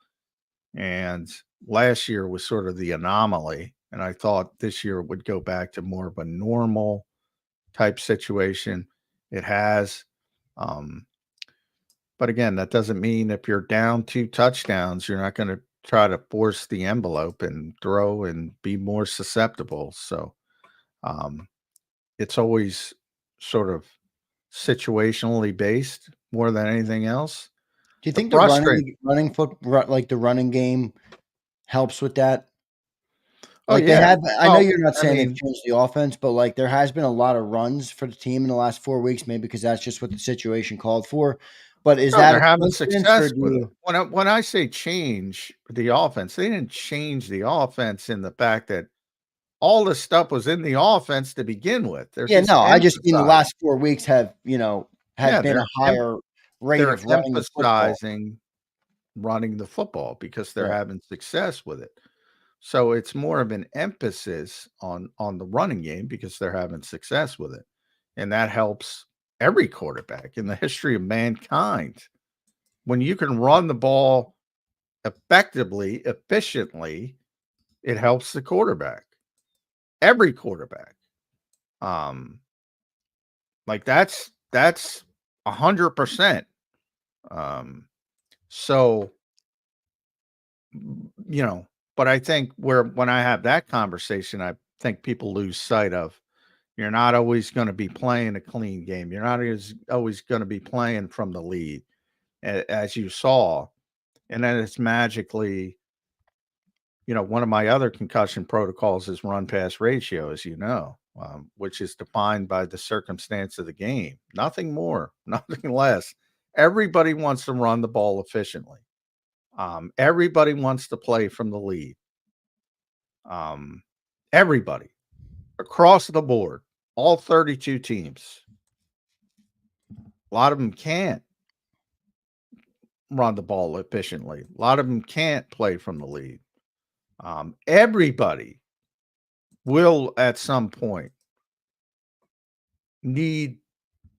C: And last year was sort of the anomaly. And I thought this year it would go back to more of a normal type situation. It has. But again, that doesn't mean if you're down 2 touchdowns, you're not going to try to force the envelope and throw and be more susceptible. So it's always sort of situationally based more than anything else.
B: Do you think the running game helps with that? Like they have, I know you're not saying they've changed the offense, but like there has been a lot of runs for the team in the last 4 weeks, maybe because that's just what the situation called for. But is that
C: they're having success with it? When I say change the offense, they didn't change the offense in the fact that all this stuff was in the offense to begin with.
B: I just mean the last 4 weeks have been a higher rate of
C: emphasizing running the football because they're having success with it. So it's more of an emphasis on the running game because they're having success with it. And that helps every quarterback in the history of mankind. When you can run the ball effectively, efficiently, it helps the quarterback. Every quarterback. Like that's 100%. So, but I think when I have that conversation, I think people lose sight of you're not always going to be playing a clean game. You're not always going to be playing from the lead, as you saw. And then it's magically, one of my other concussion protocols is run-pass ratio, as you know, which is defined by the circumstance of the game. Nothing more, nothing less. Everybody wants to run the ball efficiently. Everybody wants to play from the lead. Everybody across the board, all 32 teams. A lot of them can't run the ball efficiently. A lot of them can't play from the lead. Everybody will at some point need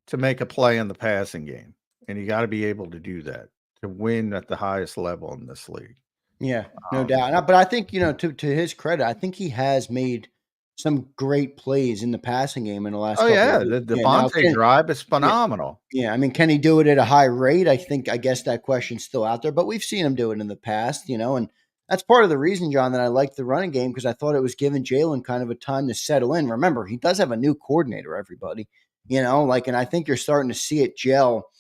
C: to make a play in the passing game. And you got to be able to do that to win at the highest level in this league.
B: Yeah, no doubt. But I think, to his credit, I think he has made some great plays in the passing game in the last couple of weeks.
C: The Devontae drive is phenomenal.
B: Yeah, I mean, can he do it at a high rate? I guess that question's still out there, but we've seen him do it in the past, and that's part of the reason, John, that I liked the running game, because I thought it was giving Jalen kind of a time to settle in. Remember, he does have a new coordinator, everybody, and I think you're starting to see it gel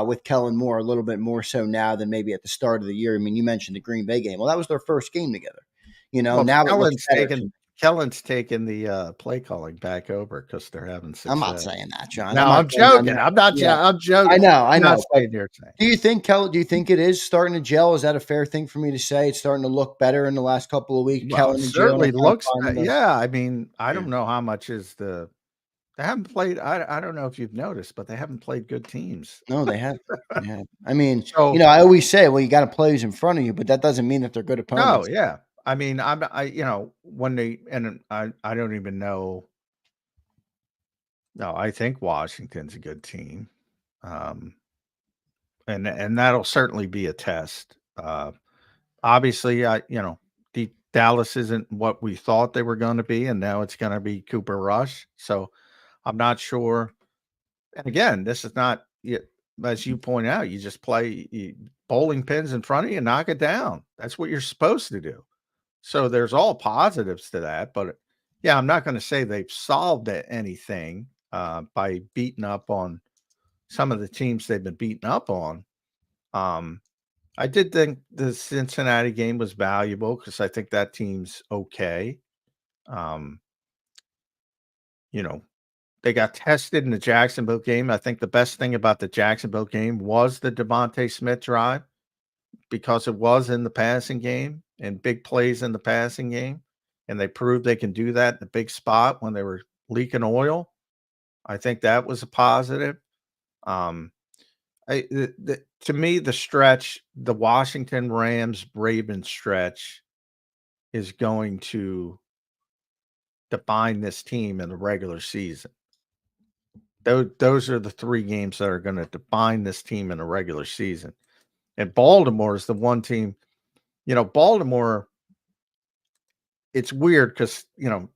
B: with Kellen Moore a little bit more so now than maybe at the start of the year. I mean, you mentioned the Green Bay game. Well, that was their first game together.
C: Well,
B: Now it looks better.
C: Kellen's taking the play calling back over because they're having success.
B: I'm not saying that, John.
C: No, I'm joking. I'm not. Yeah. I'm joking.
B: I know.
C: I'm not saying you're saying.
B: Do you think, Kellen? Do you think it is starting to gel? Is that a fair thing for me to say? It's starting to look better in the last couple of weeks.
C: Well,
B: Kellen
C: it
B: and
C: certainly
B: Jalen
C: looks.
B: finding
C: Yeah, I mean, I don't know how much is the. They haven't played. I don't know if you've noticed, but they haven't played good teams.
B: No, they haven't. I mean,
C: So,
B: I always say, well, you got to play who's in front of you, but that doesn't mean that they're good opponents.
C: No, yeah. I mean, when they, and I don't even know. No, I think Washington's a good team. And that'll certainly be a test. Obviously, the Dallas isn't what we thought they were going to be, and now it's going to be Cooper Rush. So I'm not sure. And again, this is not, as you point out, you just play bowling pins in front of you and knock it down. That's what you're supposed to do. So there's all positives to that. But yeah, I'm not going to say they've solved anything by beating up on some of the teams they've been beaten up on. I did think the Cincinnati game was valuable because I think that team's okay. They got tested in the Jacksonville game. I think the best thing about the Jacksonville game was the Devontae Smith drive, because it was in the passing game and big plays in the passing game. And they proved they can do that in a big spot when they were leaking oil. I think that was a positive. To me, the stretch, the Washington Ravens stretch, is going to define this team in the regular season. Those are the 3 games that are going to define this team in the regular season. And Baltimore is the one team, Baltimore, it's weird because,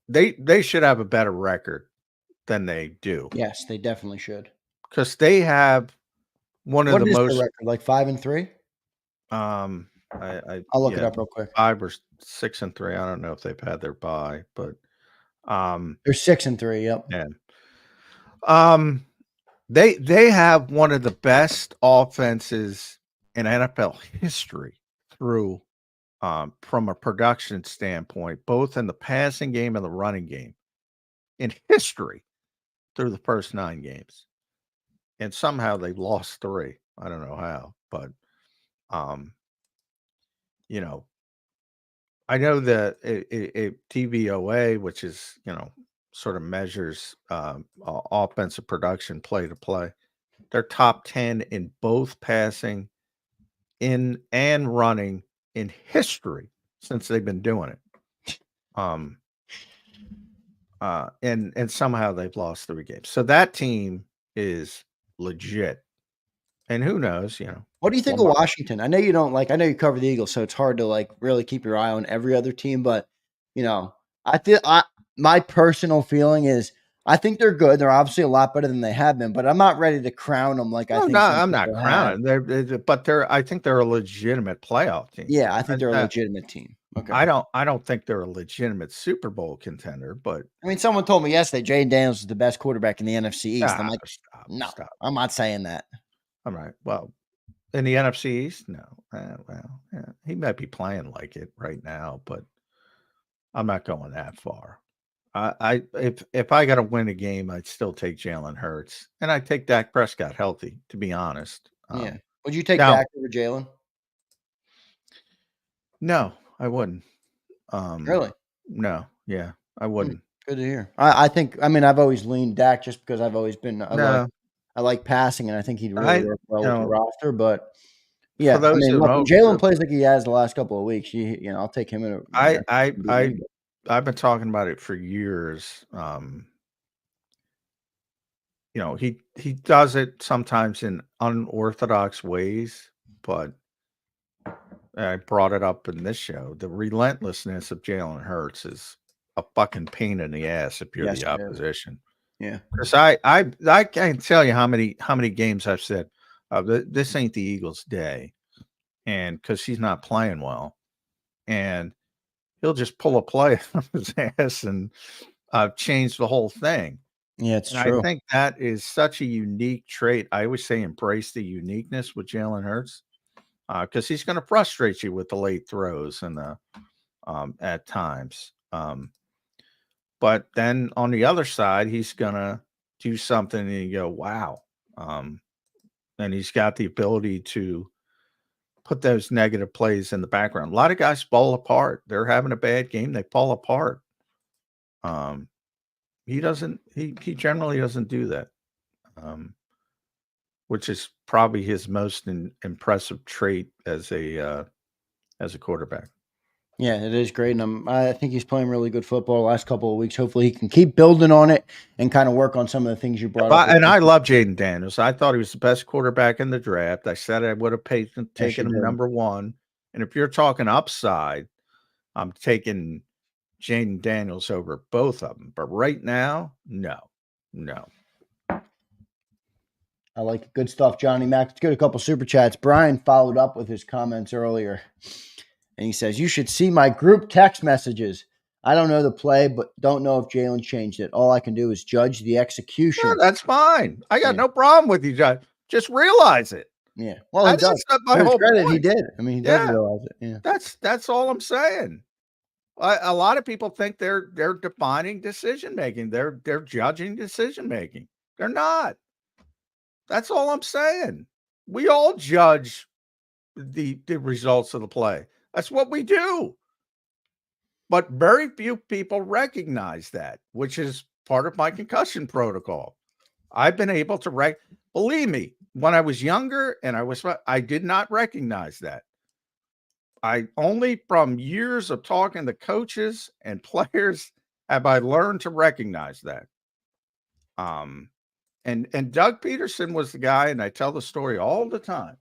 C: they should have a better record than they do.
B: Yes, they definitely should.
C: Because they have one of the most
B: record, like 5-3.
C: I'll
B: look it up real quick.
C: 5 or 6-3. I don't know if they've had their bye, but
B: they're 6-3. Yep.
C: Yeah. They have one of the best offenses in NFL history through from a production standpoint, both in the passing game and the running game in history through the first 9 games. And somehow they lost 3. I don't know how, but I know that a TVOA, which is, sort of measures offensive production play to play, they're top 10 in both passing and running in history since they've been doing it. And somehow they've lost 3 games. So that team is legit. And who knows,
B: What do you think of Washington? I know you don't I know you cover the Eagles, so it's hard to really keep your eye on every other team, but my personal feeling is I think they're good. They're obviously a lot better than they have been, but I'm not ready to crown them
C: I'm not crowning. I think they're a legitimate playoff team.
B: Yeah, I think they're a legitimate team. Okay.
C: I don't think they're a legitimate Super Bowl contender, but
B: I mean, someone told me yesterday Jay Daniels is the best quarterback in the NFC East. I'm like,
C: stop.
B: I'm not saying that.
C: All right. Well, in the NFC East, no. He might be playing like it right now, but I'm not going that far. If I got to win a game, I'd still take Jalen Hurts, and I'd take Dak Prescott healthy. To be honest,
B: yeah. Would you take Dak over Jalen?
C: No, I wouldn't.
B: Really?
C: No. Yeah, I wouldn't.
B: Good to hear. I think. I mean, I've always leaned Dak just because I've always been. I like passing, and I think he'd really work well with the roster. But yeah, Jalen plays like he has the last couple of weeks. I'll take him in.
C: I've been talking about it for years. He does it sometimes in unorthodox ways, but I brought it up in this show. The relentlessness of Jalen Hurts is a fucking pain in the ass if you're the opposition.
B: Yeah,
C: because I can't tell you how many games I've said this ain't the Eagles' day, and because he's not playing well, and he'll just pull a play on his ass and change the whole thing.
B: Yeah, it's
C: And
B: true.
C: I think that is such a unique trait. I always say embrace the uniqueness with Jalen Hurts, because he's going to frustrate you with the late throws and the at times. But then on the other side, he's going to do something and you go, wow. And he's got the ability to put those negative plays in the background. A lot of guys fall apart. They're having a bad game. They fall apart. He generally doesn't do that. Which is probably his most impressive trait as a quarterback.
B: Yeah, it is great, and I think he's playing really good football the last couple of weeks. Hopefully, he can keep building on it and kind of work on some of the things you brought up.
C: And I love Jaden Daniels. I thought he was the best quarterback in the draft. I said I would have taken him number one. And if you're talking upside, I'm taking Jaden Daniels over both of them. But right now, no.
B: I like it. Good stuff, Johnny Mac. Let's get a couple super chats. Brian followed up with his comments earlier, and he says, you should see my group text messages. I don't know the play, but don't know if Jalen changed it. All I can do is judge the execution.
C: Yeah, that's fine. I got no problem with you, John. Just realize it.
B: Yeah. Well, he does.
C: My whole
B: credit,
C: point.
B: He did. I mean, he does realize it. Yeah.
C: That's all I'm saying. A lot of people think they're defining decision making. They're judging decision making. They're not. That's all I'm saying. We all judge the results of the play. That's what we do. But very few people recognize that, which is part of my concussion protocol. I've been able to believe me, when I was younger and I did not recognize that. I only from years of talking to coaches and players have I learned to recognize that. And Doug Peterson was the guy, and I tell the story all the time.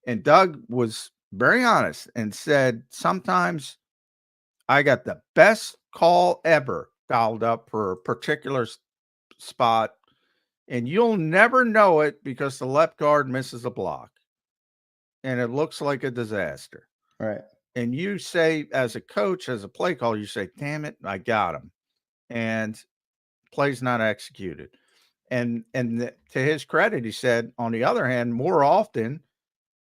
C: And Doug was very honest and said, sometimes I got the best call ever dialed up for a particular spot, and you'll never know it because the left guard misses a block, and it looks like a disaster.
B: Right.
C: And you say, as a coach, as a play caller, you say, damn it, I got him. And play's not executed. And to his credit, he said, on the other hand, more often,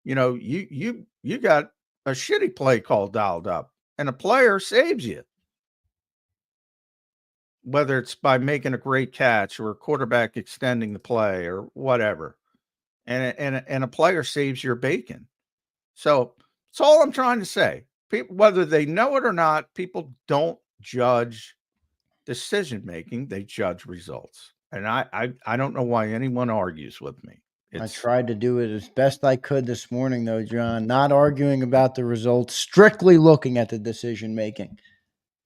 C: you got a shitty play call dialed up and a player saves you. Whether it's by making a great catch or a quarterback extending the play or whatever. And a player saves your bacon. So that's all I'm trying to say. People, whether they know it or not, people don't judge decision-making. They judge results. And I don't know why anyone argues with me.
B: I tried to do it as best I could this morning, though, John, not arguing about the results, strictly looking at the decision-making.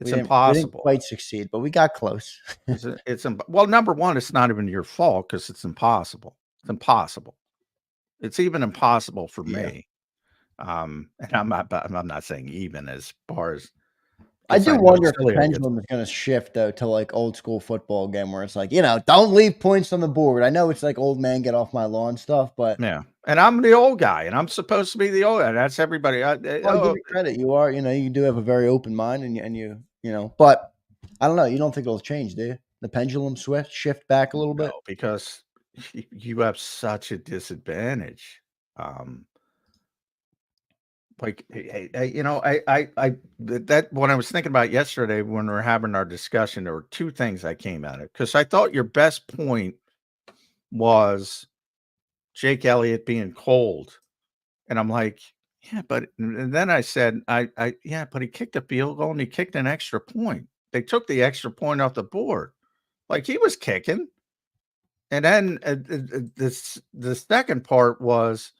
C: It's impossible.
B: We didn't quite succeed, but we got close.
C: Well, number one, it's not even your fault because it's impossible. It's impossible. It's even impossible for me. And I'm not saying even as far as
B: I do wonder if the pendulum is going to shift though to like old school football again, where it's like, don't leave points on the board. I know it's like old man get off my lawn stuff, but
C: yeah. And I'm the old guy, and I'm supposed to be the old guy. That's everybody.
B: I'll give you credit. You are, you do have a very open mind, and you, but I don't know. You don't think it'll change, do you? The pendulum shift back a little bit?
C: No, because you have such a disadvantage. Like, that what I was thinking about yesterday when we were having our discussion, there were two things I came at it because I thought your best point was Jake Elliott being cold. And I'm like, yeah, but and then I said, but he kicked a field goal and he kicked an extra point. They took the extra point off the board. Like he was kicking. And then the second part was,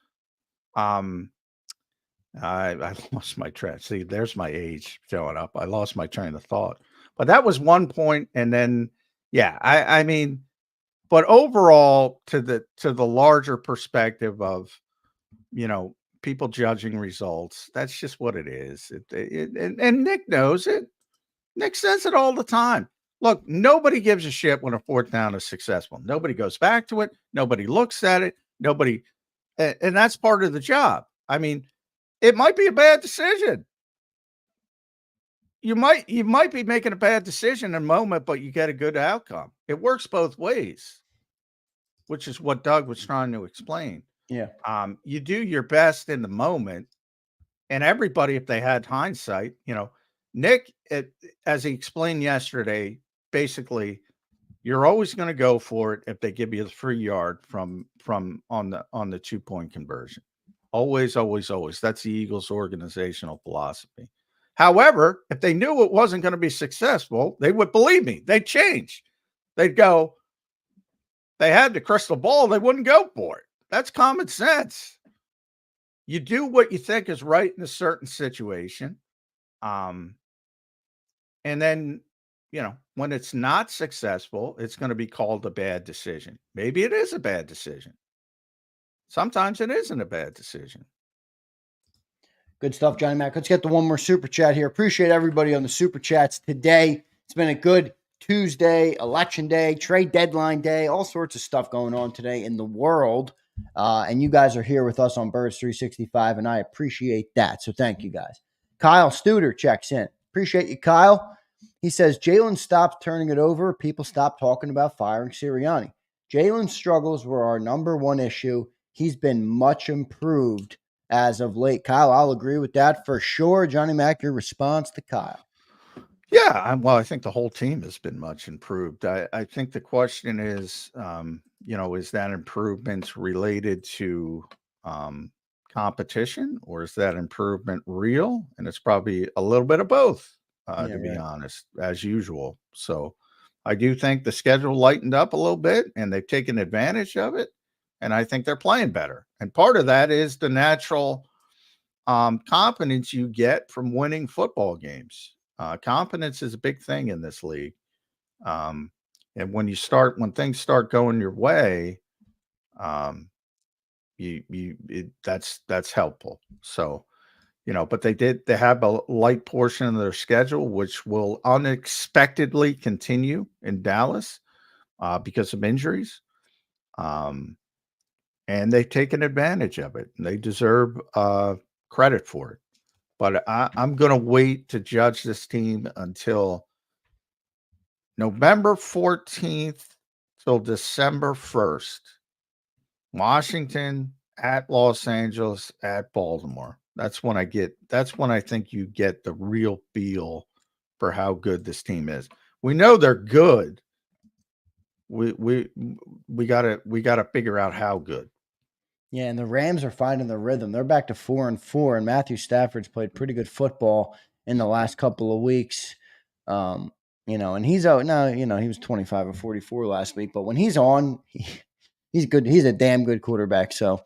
C: I lost my train. See, there's my age showing up. I lost my train of thought. But that was one point, and then I mean, but overall, to the larger perspective of people judging results, that's just what it is. And Nick knows it. Nick says it all the time. Look, nobody gives a shit when a fourth down is successful. Nobody goes back to it. Nobody looks at it. Nobody, and that's part of the job. I mean. It might be a bad decision. you might be making a bad decision in a moment, but you get a good outcome. It works both ways, which is what Doug was trying to explain.
B: Yeah.
C: You do your best in the moment, and everybody, if they had hindsight, Nick, as he explained yesterday, basically, you're always going to go for it if they give you the free yard from on the 2-point conversion. Always, always, always. That's the Eagles' organizational philosophy. However, if they knew it wasn't going to be successful, they would, believe me, they'd change. They'd go, they had the crystal ball, they wouldn't go for it. That's common sense. You do what you think is right in a certain situation. And then, when it's not successful, it's going to be called a bad decision. Maybe it is a bad decision. Sometimes it isn't a bad decision.
B: Good stuff, Johnny Mac. Let's get to one more super chat here. Appreciate everybody on the super chats today. It's been a good Tuesday, election day, trade deadline day, all sorts of stuff going on today in the world. And you guys are here with us on Birds 365, and I appreciate that. So thank you guys. Kyle Studer checks in. Appreciate you, Kyle. He says, Jalen stopped turning it over. People stopped talking about firing Serianni. Jalen's struggles were our number one issue. He's been much improved as of late. Kyle, I'll agree with that for sure. Johnny Mac, your response to Kyle.
C: Yeah, I think the whole team has been much improved. I think the question is, is that improvement related to competition, or is that improvement real? And it's probably a little bit of both, to be honest, as usual. So I do think the schedule lightened up a little bit, and they've taken advantage of it. And I think they're playing better. And part of that is the natural confidence you get from winning football games. Confidence is a big thing in this league. And when things start going your way, that's helpful. So, but they have a light portion of their schedule, which will unexpectedly continue in Dallas because of injuries. And they've taken advantage of it. And they deserve credit for it. But I'm going to wait to judge this team until November 14th till December 1st. Washington, at Los Angeles, at Baltimore. That's when I think you get the real feel for how good this team is. We know they're good. We gotta figure out how good.
B: Yeah, and the Rams are finding their rhythm. They're back to 4-4, and Matthew Stafford's played pretty good football in the last couple of weeks. And he's out now. He was 25 or 44 last week, but when he's on, he's good. He's a damn good quarterback. So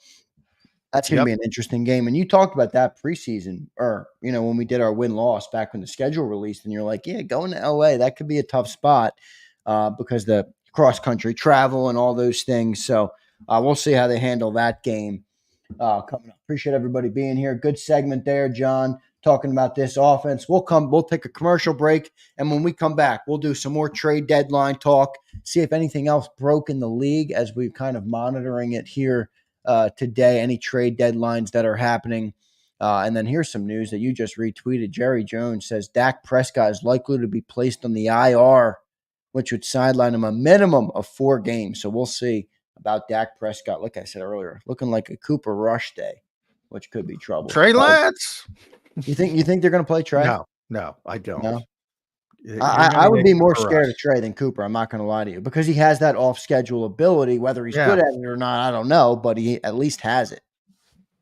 B: that's going to be an interesting game. And you talked about that preseason, or when we did our win-loss back when the schedule released, and you're like, yeah, going to LA, that could be a tough spot because the cross-country travel and all those things. So we'll see how they handle that game coming up. Appreciate everybody being here. Good segment there, John, talking about this offense. We'll take a commercial break, and when we come back, we'll do some more trade deadline talk, see if anything else broke in the league as we're kind of monitoring it here today, any trade deadlines that are happening. And then here's some news that you just retweeted. Jerry Jones says Dak Prescott is likely to be placed on the IR, which would sideline him a minimum of 4 games. So we'll see about Dak Prescott. Like I said earlier, looking like a Cooper Rush day, which could be trouble.
C: Trey Lance.
B: You think they're going to play Trey?
C: No, I don't.
B: No? I would be more scared of Trey than Cooper. I'm not going to lie to you, because he has that off-schedule ability. Whether he's good at it or not, I don't know, but he at least has it.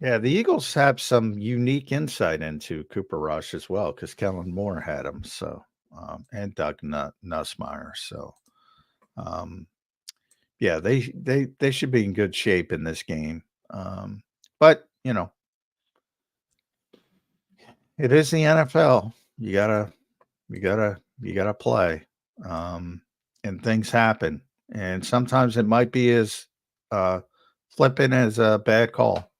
C: Yeah, the Eagles have some unique insight into Cooper Rush as well, because Kellen Moore had him. So, and Doug Nussmeier. So, yeah, they should be in good shape in this game. But it is the NFL. You gotta play. And things happen. And sometimes it might be as flipping as a bad call.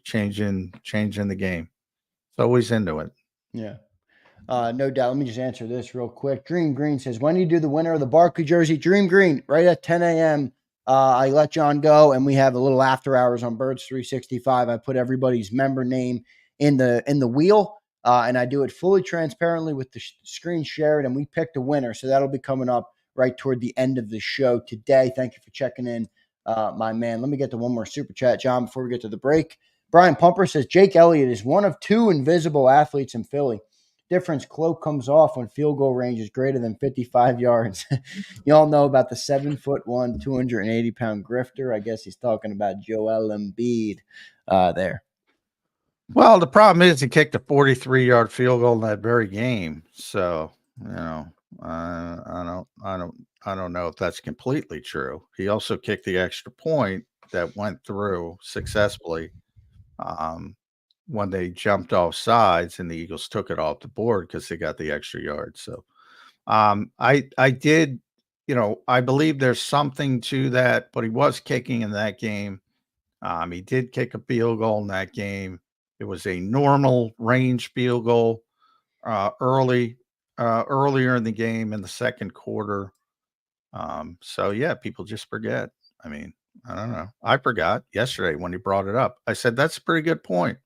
C: Changing the game. It's always into it.
B: Yeah. No doubt. Let me just answer this real quick. Dream Green says, when do you do the winner of the Barkley jersey? Dream Green, right at 10 a.m. I let John go, and we have a little after hours on Birds 365. I put everybody's member name in the wheel. and I do it fully transparently with the screen shared, and we picked a winner. So that'll be coming up right toward the end of the show today. Thank you for checking in, my man. Let me get to one more super chat, John, before we get to the break. Brian Pumper says Jake Elliott is one of two invisible athletes in Philly. Difference cloak comes off when field goal range is greater than 55 yards. You all know about the 7'1", 280-pound grifter. I guess he's talking about Joel Embiid there.
C: Well, the problem is he kicked a 43-yard field goal in that very game. So, I don't know if that's completely true. He also kicked the extra point that went through successfully when they jumped off sides and the Eagles took it off the board because they got the extra yard. So I did, I believe there's something to that, but he was kicking in that game. He did kick a field goal in that game. It was a normal range field goal earlier in the game in the second quarter. So yeah, people just forget. I mean, I don't know. I forgot yesterday when he brought it up. I said, that's a pretty good point.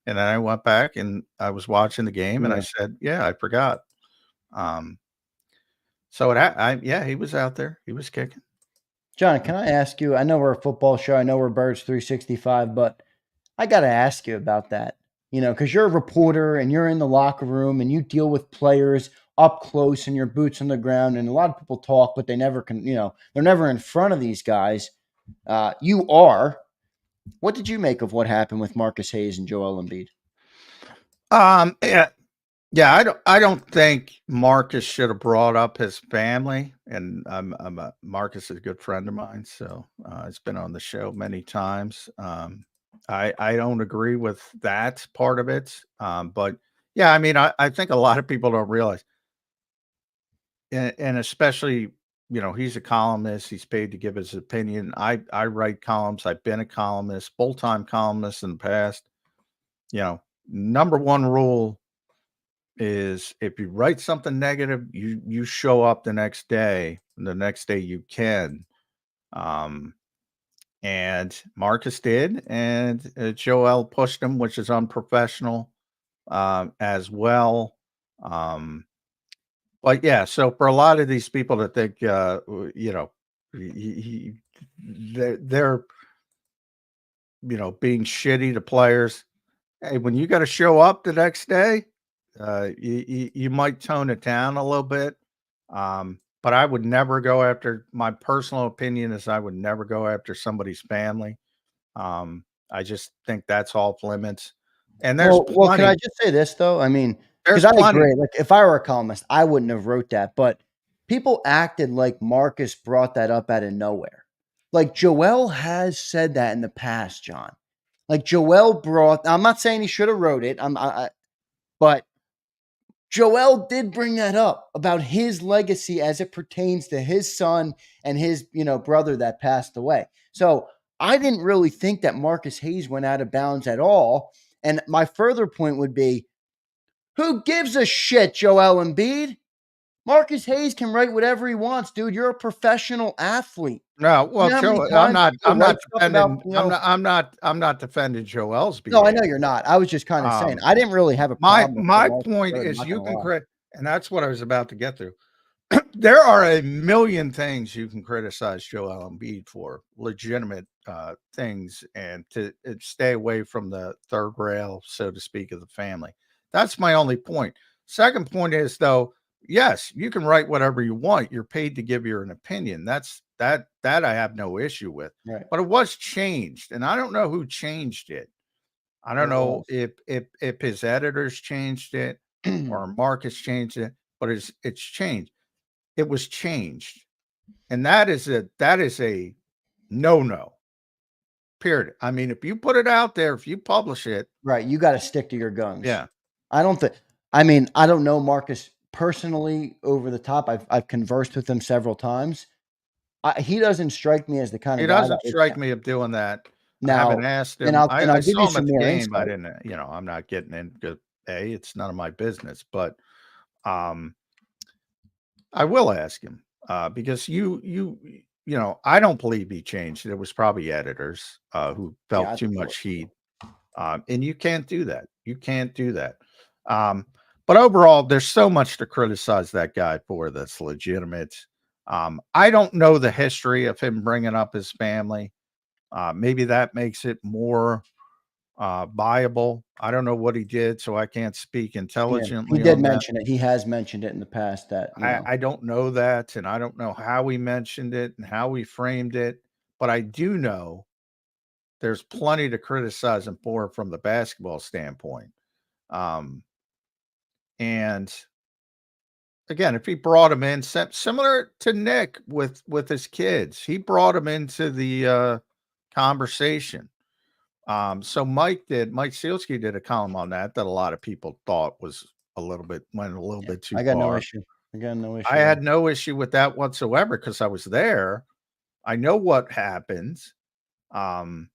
C: And then I went back and I was watching the game and I said, yeah, I forgot. So he was out there. He was kicking.
B: John, can I ask you, I know we're a football show. I know we're Birds 365, but I got to ask you about that, because you're a reporter and you're in the locker room and you deal with players up close and your boots on the ground. And a lot of people talk, but they never can, they're never in front of these guys. You are. What did you make of what happened with Marcus Hayes and Joel Embiid?
C: I don't think Marcus should have brought up his family, and Marcus is a good friend of mine, so it's been on the show many times. I don't agree with that part of it, but yeah, I mean, I think a lot of people don't realize, and especially, he's a columnist. He's paid to give his opinion. I write columns. I've been a columnist, full-time columnist in the past. Number one rule is if you write something negative, you show up the next day. And the next day you can. And Marcus did, and Joel pushed him, which is unprofessional as well. But yeah, so for a lot of these people that think, they're being shitty to players. Hey, when you got to show up the next day, you might tone it down a little bit. But I would never go after, my personal opinion is I would never go after somebody's family. I just think that's off limits. And there's
B: well, can I just say this though? I mean, because I agree. Like, if I were a columnist, I wouldn't have wrote that. But people acted like Marcus brought that up out of nowhere. Like, Joel has said that in the past, John. Like, Joel brought. I'm not saying he should have wrote it. But Joel did bring that up about his legacy as it pertains to his son and his, brother that passed away. So I didn't really think that Marcus Hayes went out of bounds at all. And my further point would be, who gives a shit, Joel Embiid? Marcus Hayes can write whatever he wants, dude. You're a professional athlete.
C: No, well, Joe, I'm not defending Joel's behavior.
B: No, I know you're not. I was just kind of saying, I didn't really have a problem.
C: My point is, you can credit, and that's what I was about to get through. There are a million things you can criticize Joel Embiid for, legitimate things, and to stay away from the third rail, so to speak, of the family. That's my only point. Second point is, though, yes, you can write whatever you want. You're paid to give your opinion. That I have no issue with.
B: Right.
C: But it was changed, and I don't know who changed it. I don't know if his editors changed it or Marcus changed it, but it's changed. It was changed, and that is a no. Period. I mean, if you put it out there, if you publish it,
B: right, you got to stick to your guns.
C: Yeah.
B: I don't know Marcus personally over the top. I've conversed with him several times. He doesn't strike me as the kind of guy.
C: He doesn't strike me of doing that.
B: Now,
C: I haven't asked him.
B: And I'll give
C: saw
B: you
C: him
B: some
C: at the
B: more
C: game.
B: insight.
C: I didn't, I'm not getting into it's none of my business, but I will ask him because I don't believe he changed it. It was probably editors who felt too much heat. And you can't do that. You can't do that. But overall, there's so much to criticize that guy for that's legitimate. I don't know the history of him bringing up his family. Maybe that makes it more viable. I don't know what he did, so I can't speak
B: Yeah,
C: intelligently
B: he did
C: on that.
B: mention it. He has mentioned it in the past that,
C: I don't know that, and I don't know how he mentioned it and how he framed it, but I do know there's plenty to criticize him for from the basketball standpoint. And again, if he brought him in, similar to Nick with his kids, he brought him into the conversation. So Mike Sealski did a column on that a lot of people thought was went a little bit too
B: I got no
C: far.
B: issue. I got no issue.
C: I had no issue with that whatsoever because I was there. I know what happens. Now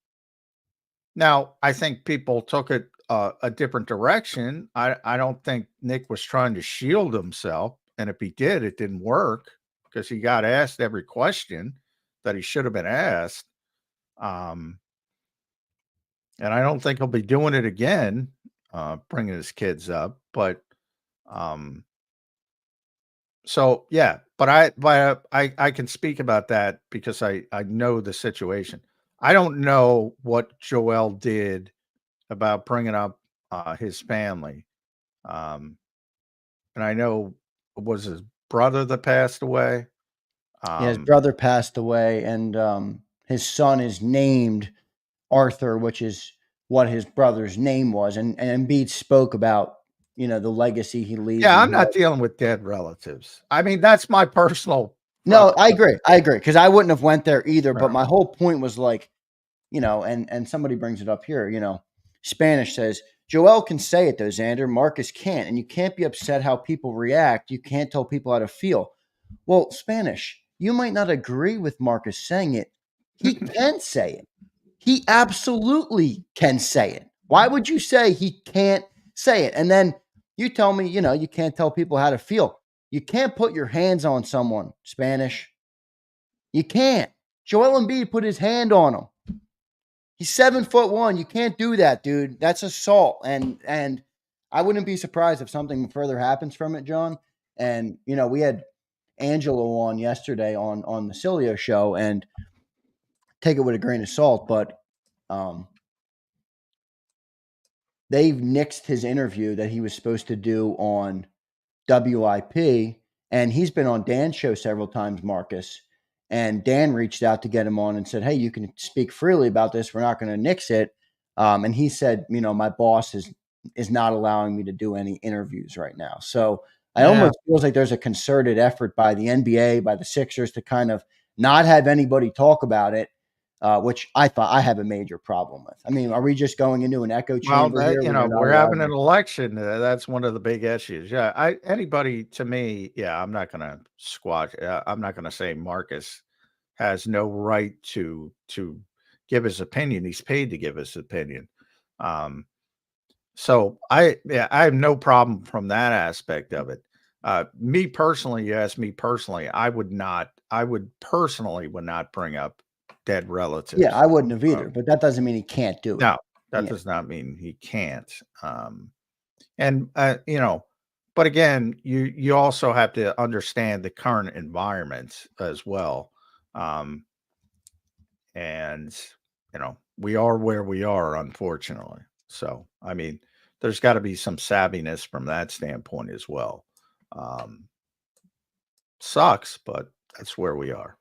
C: I think people took it a different direction. I don't think Nick was trying to shield himself, and if he did, it didn't work because he got asked every question that he should have been asked. And I don't think he'll be doing it again, bringing his kids up. But so yeah, but I can speak about that because I know the situation. I don't know what Joel did about bringing up his family. And I know it was his brother that passed away.
B: Yeah, his brother passed away, and his son is named Arthur, which is what his brother's name was. And Embiid spoke about, the legacy he leaves.
C: Yeah, I'm not dealing with dead relatives. I mean, that's my personal.
B: No, I agree. Because I wouldn't have went there either. But
C: Right.
B: my whole point was like, and somebody brings it up here, Spanish says, Joel can say it though, Zander. Marcus can't. And you can't be upset how people react. You can't tell people how to feel. Well, Spanish, you might not agree with Marcus saying it. He can say it. He absolutely can say it. Why would you say he can't say it? And then you tell me, you can't tell people how to feel. You can't put your hands on someone, Spanish. You can't. Joel Embiid put his hand on him. He's 7'1". You can't do that, dude. That's assault. And I wouldn't be surprised if something further happens from it, John. And, we had Angelo on yesterday on the Cilio show, and take it with a grain of salt, but they've nixed his interview that he was supposed to do on WIP, and he's been on Dan's show several times, Marcus, and Dan reached out to get him on and said, hey, you can speak freely about this. We're not going to nix it. And he said, my boss is not allowing me to do any interviews right now. So I almost feels like there's a concerted effort by the NBA, by the Sixers to kind of not have anybody talk about it, which I thought I have a major problem with. I mean, are we just going into an echo chamber here?
C: We're having an election. That's one of the big issues. Yeah, anybody to me, I'm not going to squash. I'm not going to say Marcus has no right to give his opinion. He's paid to give his opinion. So I have no problem from that aspect of it. Me personally, you ask me personally, I would personally not bring up dead relatives.
B: Yeah, I wouldn't have either, but that doesn't mean he can't do it.
C: No, that does not mean he can't. But again, you also have to understand the current environment as well. We are where we are, unfortunately. So, I mean, there's got to be some savviness from that standpoint as well. Sucks, but that's where we are.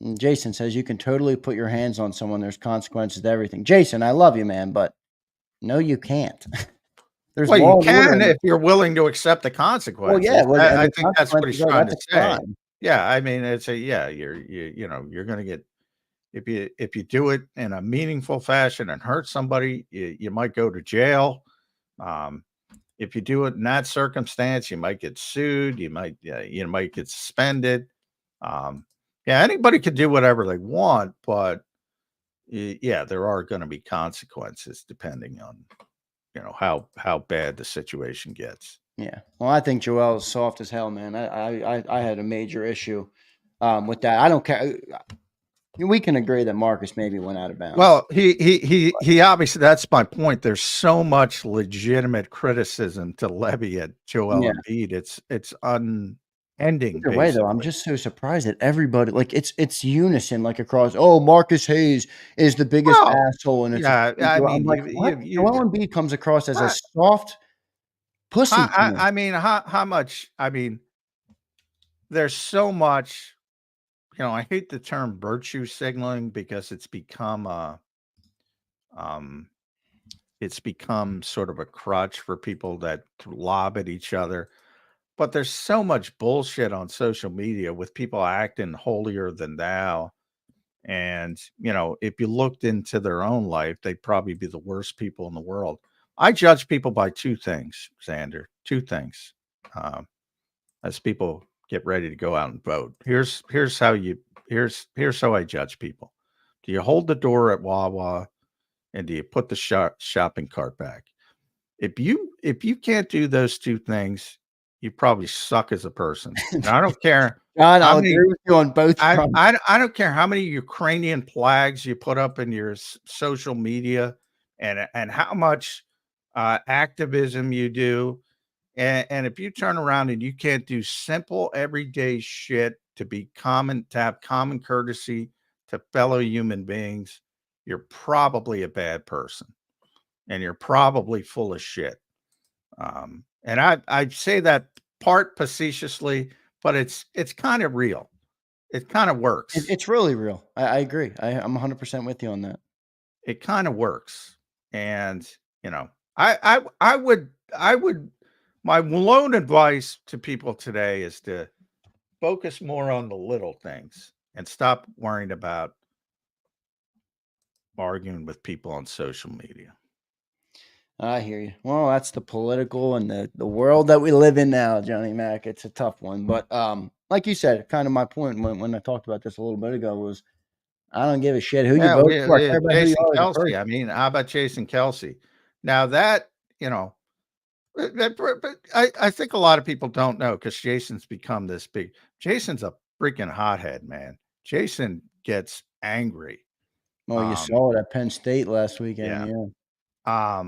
B: And Jason says you can totally put your hands on someone. There's consequences to everything. Jason, I love you, man, but no, you can't.
C: You can if you're willing to accept the consequences.
B: Well, yeah,
C: I think that's what he's trying to say.
B: Crime.
C: Yeah, I mean, you're going to get, if you do it in a meaningful fashion and hurt somebody, you might go to jail. If you do it in that circumstance, you might get sued. You might get suspended. Anybody could do whatever they want, but there are going to be consequences depending on, how bad the situation gets.
B: Yeah. Well, I think Joel is soft as hell, man. I had a major issue with that. I don't care. We can agree that Marcus maybe went out of bounds.
C: Well, he obviously, that's my point. There's so much legitimate criticism to levy at Joel
B: Yeah.
C: Embiid. It's unending.
B: Either way, though, I'm
C: basically.
B: just so surprised that everybody, like, it's unison, like, across. Oh, Marcus Hayes is the biggest
C: Well,
B: asshole, and it's.
C: yeah, I
B: I'm
C: mean,
B: like, what? Joel Embiid comes across as a
C: I,
B: soft pussy to me.
C: I mean, how much? I mean, there's so much. I hate the term virtue signaling because it's become it's become sort of a crutch for people that lob at each other. But there's so much bullshit on social media with people acting holier than thou. And, if you looked into their own life, they'd probably be the worst people in the world. I judge people by two things, Zander, two things. As people get ready to go out and vote. Here's how I judge people. Do you hold the door at Wawa and do you put the shopping cart back? If you can't do those two things, you probably suck as a person. And I don't care.
B: John, I'll agree with you on both fronts.
C: I don't care how many Ukrainian flags you put up in your social media and how much activism you do. And if you turn around and you can't do simple everyday shit to have common courtesy to fellow human beings, you're probably a bad person and you're probably full of shit. And I say that part facetiously, but it's kind of real. It kind of works.
B: It's really real. I agree. I'm 100% with you on that.
C: It kind of works. And, I would, my lone advice to people today is to focus more on the little things and stop worrying about arguing with people on social media.
B: I hear you. Well, that's the political and the world that we live in now, Johnny Mac. It's a tough one. But like you said, kind of my point when I talked about this a little bit ago was I don't give a shit who you vote for. I care about who you
C: Jason
B: are as a
C: Kelsey.
B: person.
C: I mean, how about Jason Kelsey? Now that, but I think a lot of people don't know because Jason's become this big. Jason's a freaking hothead, man. Jason gets angry.
B: Well, you saw it at Penn State last weekend,
C: yeah.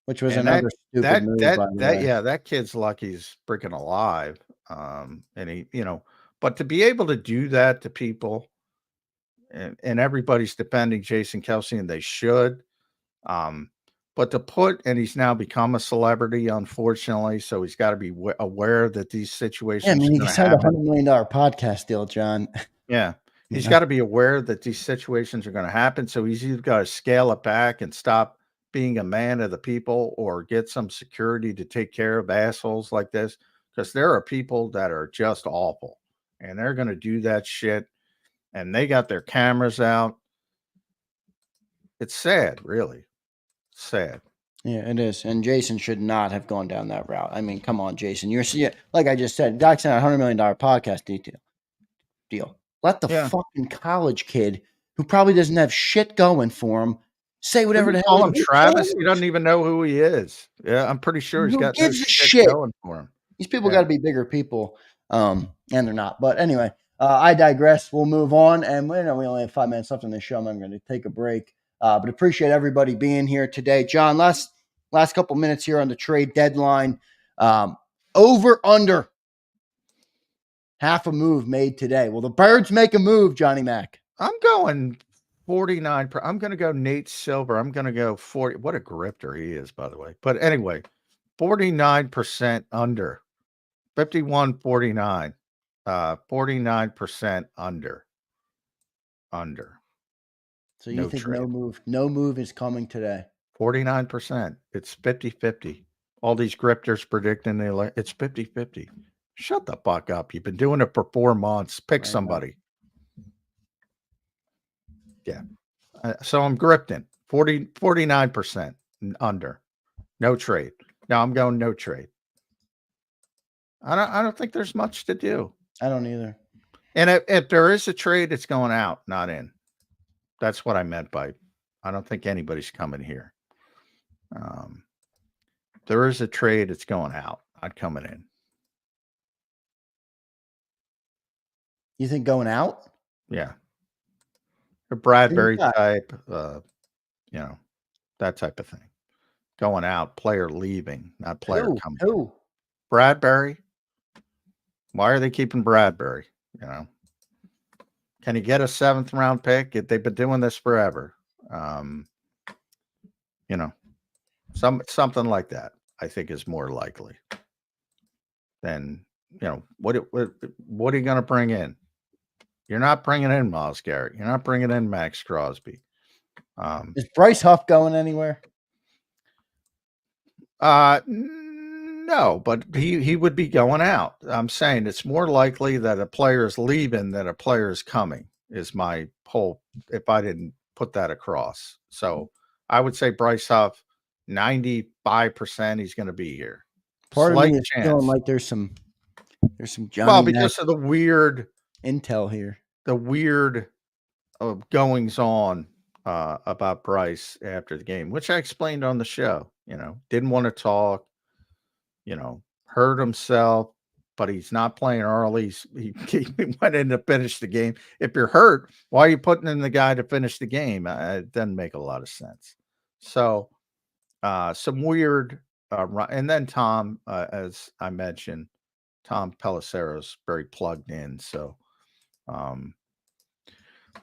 B: Which was another stupid move, by the way.
C: Yeah, that kid's lucky he's freaking alive. And he, but to be able to do that to people, and everybody's defending Jason Kelsey, and they should. But and he's now become a celebrity, unfortunately. So he's got to be aware that these situations.
B: Yeah, I mean, he signed a $100 million podcast deal, John.
C: Yeah. He's got to be aware that these situations are going to happen. So he's either got to scale it back and stop being a man of the people or get some security to take care of assholes like this. Because there are people that are just awful and they're going to do that shit. And they got their cameras out. It's sad, really. Sad.
B: Yeah, it is. And Jason should not have gone down that route. I mean, come on, Jason. Like I just said, Doc sent a $100 million podcast deal. Let the fucking college kid who probably doesn't have shit going for him say whatever the hell.
C: Call him Travis. He doesn't even know who he is. Yeah, I'm pretty sure he's got no shit going for him.
B: These people got to be bigger people, and they're not. But anyway, I digress. We'll move on, and we only have 5 minutes left on the show. I'm going to take a break, but appreciate everybody being here today. John, last couple minutes here on the trade deadline. Over under half a move made today. Will the Birds make a move, Johnny Mac?
C: I'm going 49. I'm going to go Nate Silver. I'm going to go 40. What a grifter he is, by the way. But anyway, 49% under. 51-49. 49% under.
B: So you think no move is coming today?
C: 49%. It's 50-50. All these grifters predicting it's 50-50. Shut the fuck up. You've been doing it for 4 months. Pick somebody. Yeah. So I'm grifting 49% under. No trade. Now I'm going no trade. I don't think there's much to do.
B: I don't either.
C: And if there is a trade, it's going out, not in. That's what I meant by I don't think anybody's coming here. There is a trade, it's going out, not coming in.
B: You think going out?
C: Yeah. A Bradbury
B: got?
C: type, that type of thing. Going out, player leaving, not player coming.
B: Who?
C: Bradbury. Why are they keeping Bradbury? Can you get a 7th round pick? They've been doing this forever. Something like that, I think, is more likely than, what are you going to bring in? You're not bringing in Myles Garrett. You're not bringing in Max Crosby.
B: Is Bryce Huff going anywhere?
C: No, but he would be going out. I'm saying it's more likely that a player is leaving than a player is coming, is my whole, if I didn't put that across. So I would say Bryce Huff, 95% he's going to be here.
B: Part
C: Slight
B: of me is
C: chance.
B: feeling like there's some Johnny
C: Well, because of the weird
B: intel here.
C: The weird goings on about Bryce after the game, which I explained on the show. Didn't want to talk. Hurt himself, but he's not playing early. He went in to finish the game. If you're hurt, why are you putting in the guy to finish the game? It doesn't make a lot of sense. So some weird and then Tom, as I mentioned, Tom Pelissero's very plugged in. So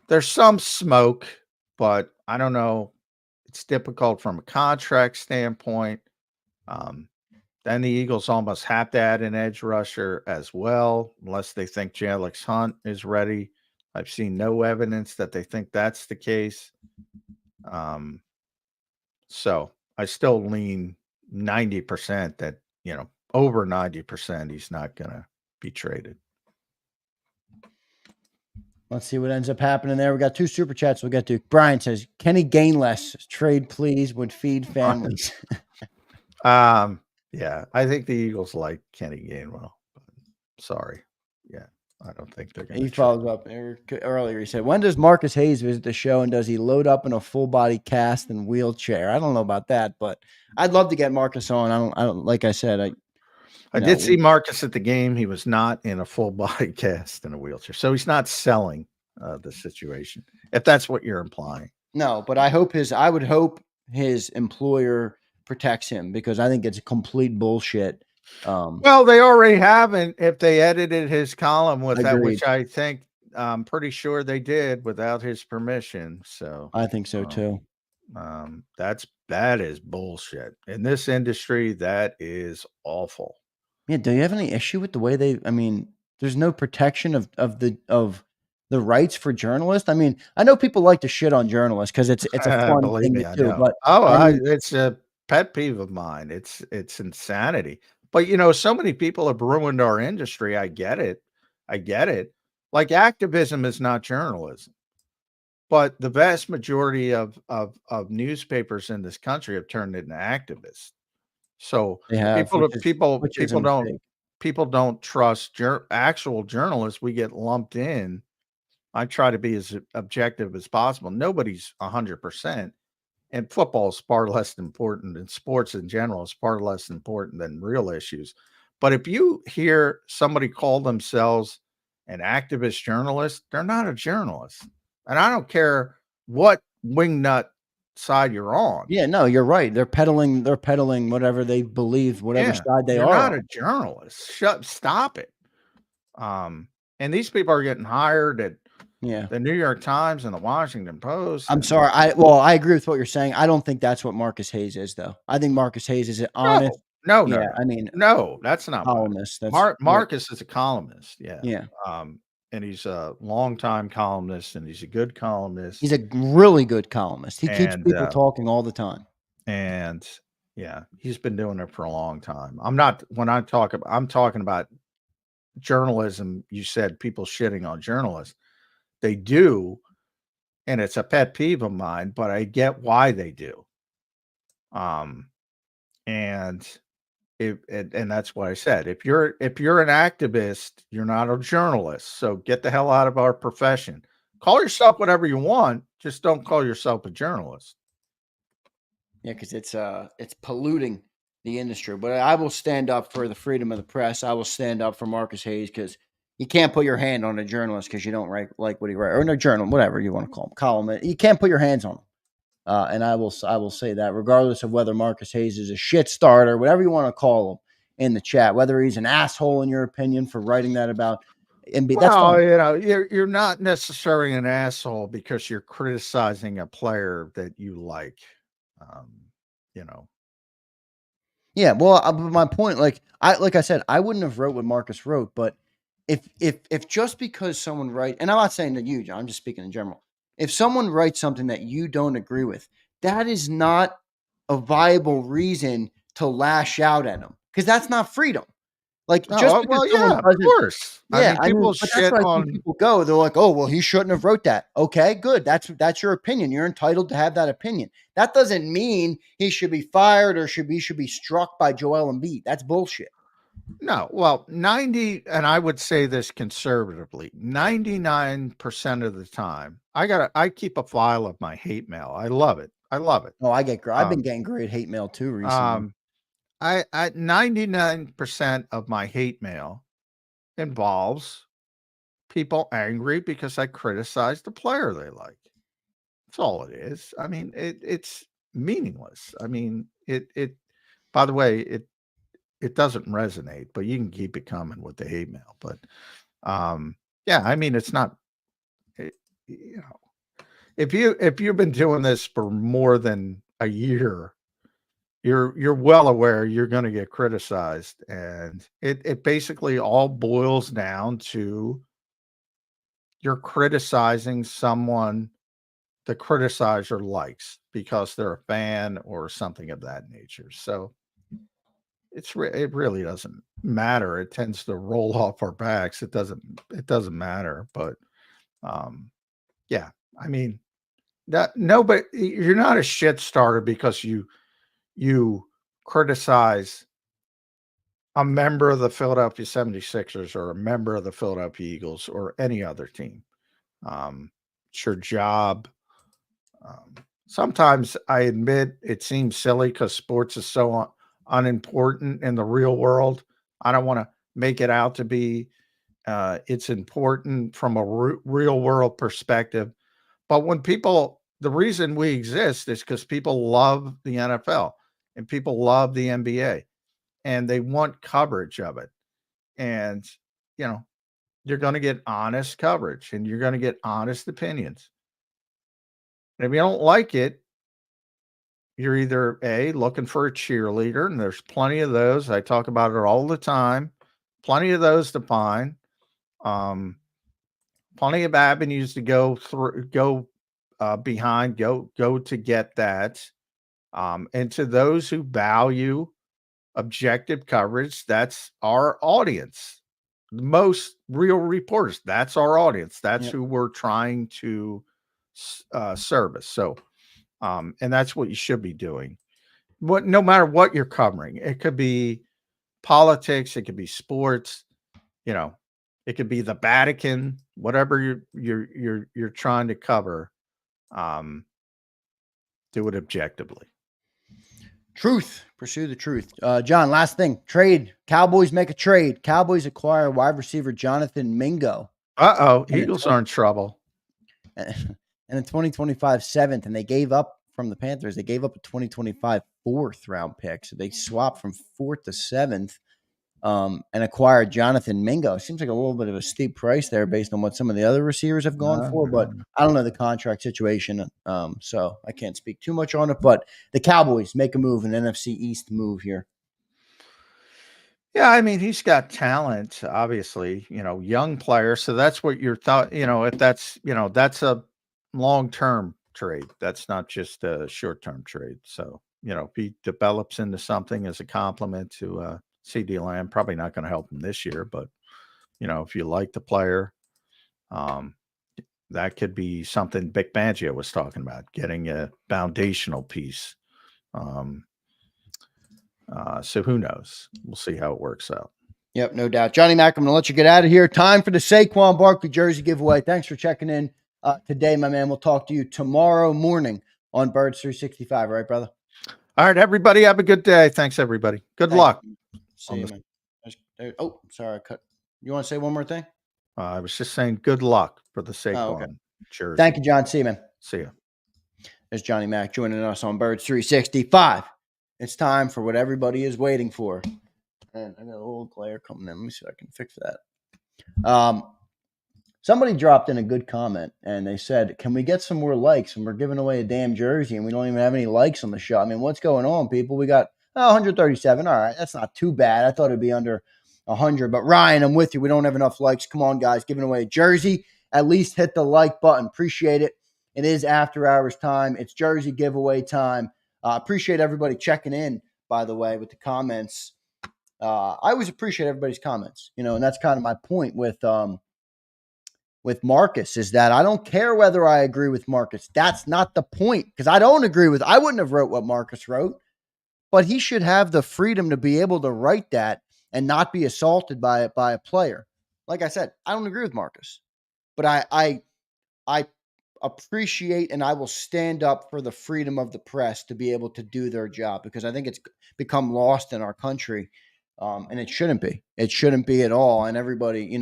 C: there's some smoke, but I don't know. It's difficult from a contract standpoint. Then the Eagles almost have to add an edge rusher as well, unless they think Jalix Hunt is ready. I've seen no evidence that they think that's the case. So I still lean 90% that, over 90% he's not going to be traded.
B: Let's see what ends up happening there. We got 2 super chats we'll get to. Brian says, Kenny Gainless, trade please, would feed families.
C: Yeah, I think the Eagles like Kenny Gainwell. Sorry. Yeah, I don't think they're going to.
B: He follows up earlier. He said, when does Marcus Hayes visit the show, and does he load up in a full body cast and wheelchair? I don't know about that, but I'd love to get Marcus on. I don't like I said,
C: I did see Marcus at the game. He was not in a full body cast in a wheelchair. So he's not selling the situation, if that's what you're implying.
B: No, but I would hope his employer protects him, because I think it's complete bullshit.
C: Well, they already haven't. If they edited his column with that,
B: Agreed.
C: which I think I'm pretty sure they did without his permission. So
B: I think so too.
C: That is bullshit in this industry. That is awful.
B: Yeah. Do you have any issue with the way there's no protection of the rights for journalists? I mean, I know people like to shit on journalists because it's a fun thing to do. But
C: it's a pet peeve of mine. It's insanity. But so many people have ruined our industry. I get it. Like, activism is not journalism, but the vast majority of newspapers in this country have turned into activists. So people don't trust actual journalists. We get lumped in. I try to be as objective as possible. Nobody's 100%. And football is far less important, and sports in general is far less important than real issues. But if you hear somebody call themselves an activist journalist, they're not a journalist. And I don't care what wingnut side you're on.
B: Yeah, no, you're right. They're peddling whatever they believe, whatever side they are.
C: You're not a journalist. Stop it. And these people are getting hired at the New York Times and the Washington Post.
B: I'm sorry. I agree with what you're saying. I don't think that's what Marcus Hayes is, though. I think Marcus Hayes is honest.
C: No.
B: I mean,
C: no, that's not
B: columnist.
C: Marcus is a columnist. Yeah.
B: Yeah.
C: And he's a longtime columnist, and he's a good columnist.
B: He's a really good columnist. He keeps people talking all the time.
C: And he's been doing it for a long time. I'm talking about journalism. You said people shitting on journalists. They do, and it's a pet peeve of mine, but I get why they do. And that's what I said. If you're an activist, you're not a journalist. So get the hell out of our profession. Call yourself whatever you want, just don't call yourself a journalist.
B: Yeah, because it's polluting the industry. But I will stand up for the freedom of the press. I will stand up for Marcus Hayes, because You can't put your hand on a journalist because you don't like what he writes, or no journal, whatever you want to call him, column. You can't put your hands on him. And I will say that regardless of whether Marcus Hayes is a shit starter, whatever you want to call him in the chat, whether he's an asshole in your opinion for writing that about NBA, that's
C: Well,
B: fine.
C: you know, you're not necessarily an asshole because you're criticizing a player that you like. You know.
B: Yeah, well, but my point, like I said, I wouldn't have wrote what Marcus wrote, but if just because someone writes, and I'm not saying that you, John, I'm just speaking in general. If someone writes something that you don't agree with, that is not a viable reason to lash out at them because that's not freedom. Like just because
C: Well,
B: someone
C: yeah, of
B: doesn't,
C: course.
B: yeah, I mean,
C: People
B: but that's
C: shit
B: what I see
C: on.
B: people go. They're like, oh, well, he shouldn't have wrote that. Okay, good. That's your opinion. You're entitled to have that opinion. That doesn't mean he should be fired or he should be struck by Joel Embiid. That's bullshit.
C: No, well, 90, and I would say this conservatively, 99% of the time, I keep a file of my hate mail. I love it. I love it.
B: Oh, I've been getting great hate mail too recently.
C: I 99% of my hate mail involves people angry because I criticize the player they like. That's all it is. I mean, it's meaningless. I mean, it by the way, it doesn't resonate, but you can keep it coming with the hate mail. But yeah, I mean, it's not you know, if you've been doing this for more than a year, you're well aware you're going to get criticized, and it basically all boils down to you're criticizing someone the criticizer likes because they're a fan or something of that nature. So it really doesn't matter. It tends to roll off our backs. It doesn't matter. But yeah, I mean that nobody, you're not a shit starter because you criticize a member of the Philadelphia 76ers or a member of the Philadelphia Eagles or any other team. It's your job. Sometimes I admit it seems silly because sports is so unimportant in the real world. I don't want to make it out to be it's important from a real world perspective. But when the reason we exist is because people love the NFL and people love the NBA and they want coverage of it. And, you know, you're going to get honest coverage and you're going to get honest opinions. And if you don't like it, you're either looking for a cheerleader, and there's plenty of those. I talk about it all the time. Plenty of those to find. Plenty of avenues to go behind, go to get that. And to those who value objective coverage, that's our audience. Most real reporters, that's our audience. That's who we're trying to service. So, and that's what you should be doing. No matter what you're covering, it could be politics, it could be sports, you know, it could be the Vatican, whatever you're trying to cover. Do it objectively.
B: Truth. Pursue the truth. John, last thing. Trade. Cowboys make a trade. Cowboys acquire wide receiver Jonathan Mingo.
C: Eagles are in trouble.
B: And in 2025 7th, and they gave up from the Panthers. They gave up a 2025 4th round pick. So they swapped from 4th to 7th and acquired Jonathan Mingo. Seems like a little bit of a steep price there based on what some of the other receivers have gone for, but I don't know the contract situation. So I can't speak too much on it, but the Cowboys make a move, an NFC East move here.
C: Yeah, I mean, he's got talent, obviously, you know, young player. So that's what you're thought, you know, if that's, you know, that's a long-term trade. That's not just a short-term trade. So, you know, if he develops into something as a compliment to CD Lamb, probably not going to help him this year, but you know, if you like the player, that could be something Vic Fangio was talking about, getting a foundational piece. So who knows? We'll see how it works out.
B: Yep, no doubt. Johnny Mack, I'm going to let you get out of here. Time for the Saquon Barkley jersey giveaway. Thanks for checking in today, my man. We'll talk to you tomorrow morning on Birds 365. All right, brother?
C: All right, everybody. Have a good day. Thanks, everybody. Good luck.
B: See you, man. Oh, sorry. I cut. You want to say one more thing?
C: I was just saying good luck for the Saquon
B: okay.
C: jersey.
B: Thank you, John Seaman.
C: See ya.
B: There's Johnny Mac joining us on Birds 365. It's time for what everybody is waiting for. And I got a little glare coming in. Let me see if I can fix that. Somebody dropped in a good comment, and they said, can we get some more likes? And we're giving away a damn jersey, and we don't even have any likes on the show. I mean, what's going on, people? We got 137. All right, that's not too bad. I thought it'd be under 100. But, Ryan, I'm with you. We don't have enough likes. Come on, guys. Giving away a jersey. At least hit the like button. Appreciate it. It is after hours time. It's jersey giveaway time. Appreciate everybody checking in, by the way, with the comments. I always appreciate everybody's comments, and that's kind of my point with Marcus, is that I don't care whether I agree with Marcus. That's not the point, because I wouldn't have wrote what Marcus wrote, but he should have the freedom to be able to write that and not be assaulted by a player. Like I said, I don't agree with Marcus, but I appreciate and I will stand up for the freedom of the press to be able to do their job, because I think it's become lost in our country. And it shouldn't be. It shouldn't be at all. And everybody,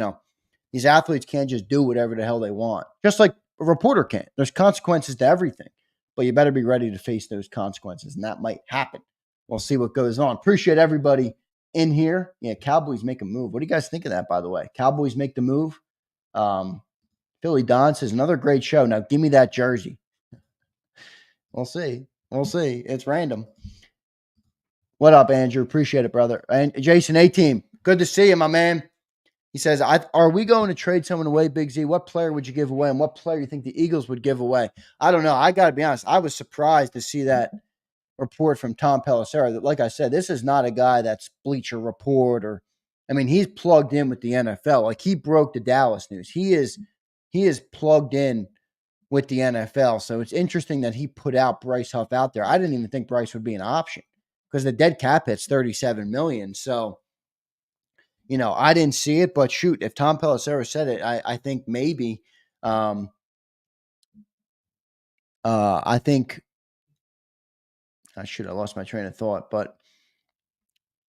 B: these athletes can't just do whatever the hell they want. Just like a reporter can't. There's consequences to everything. But you better be ready to face those consequences. And that might happen. We'll see what goes on. Appreciate everybody in here. Yeah, Cowboys make a move. What do you guys think of that, by the way? Cowboys make the move. Philly Don says, another great show. Now give me that jersey. We'll see. We'll see. It's random. What up, Andrew? Appreciate it, brother. And Jason A-Team, good to see you, my man. He says, are we going to trade someone away, Big Z? What player would you give away, and what player you think the Eagles would give away? I don't know. I got to be honest. I was surprised to see that report from Tom Pelissero. That, like I said, this is not a guy that's Bleacher Report he's plugged in with the NFL. Like, he broke the Dallas news. He is plugged in with the NFL. So it's interesting that he put out Bryce Huff out there. I didn't even think Bryce would be an option, because the dead cap hit's $37 million. So, I didn't see it, but shoot, if Tom Pelissero said it, I think maybe, I should have lost my train of thought, but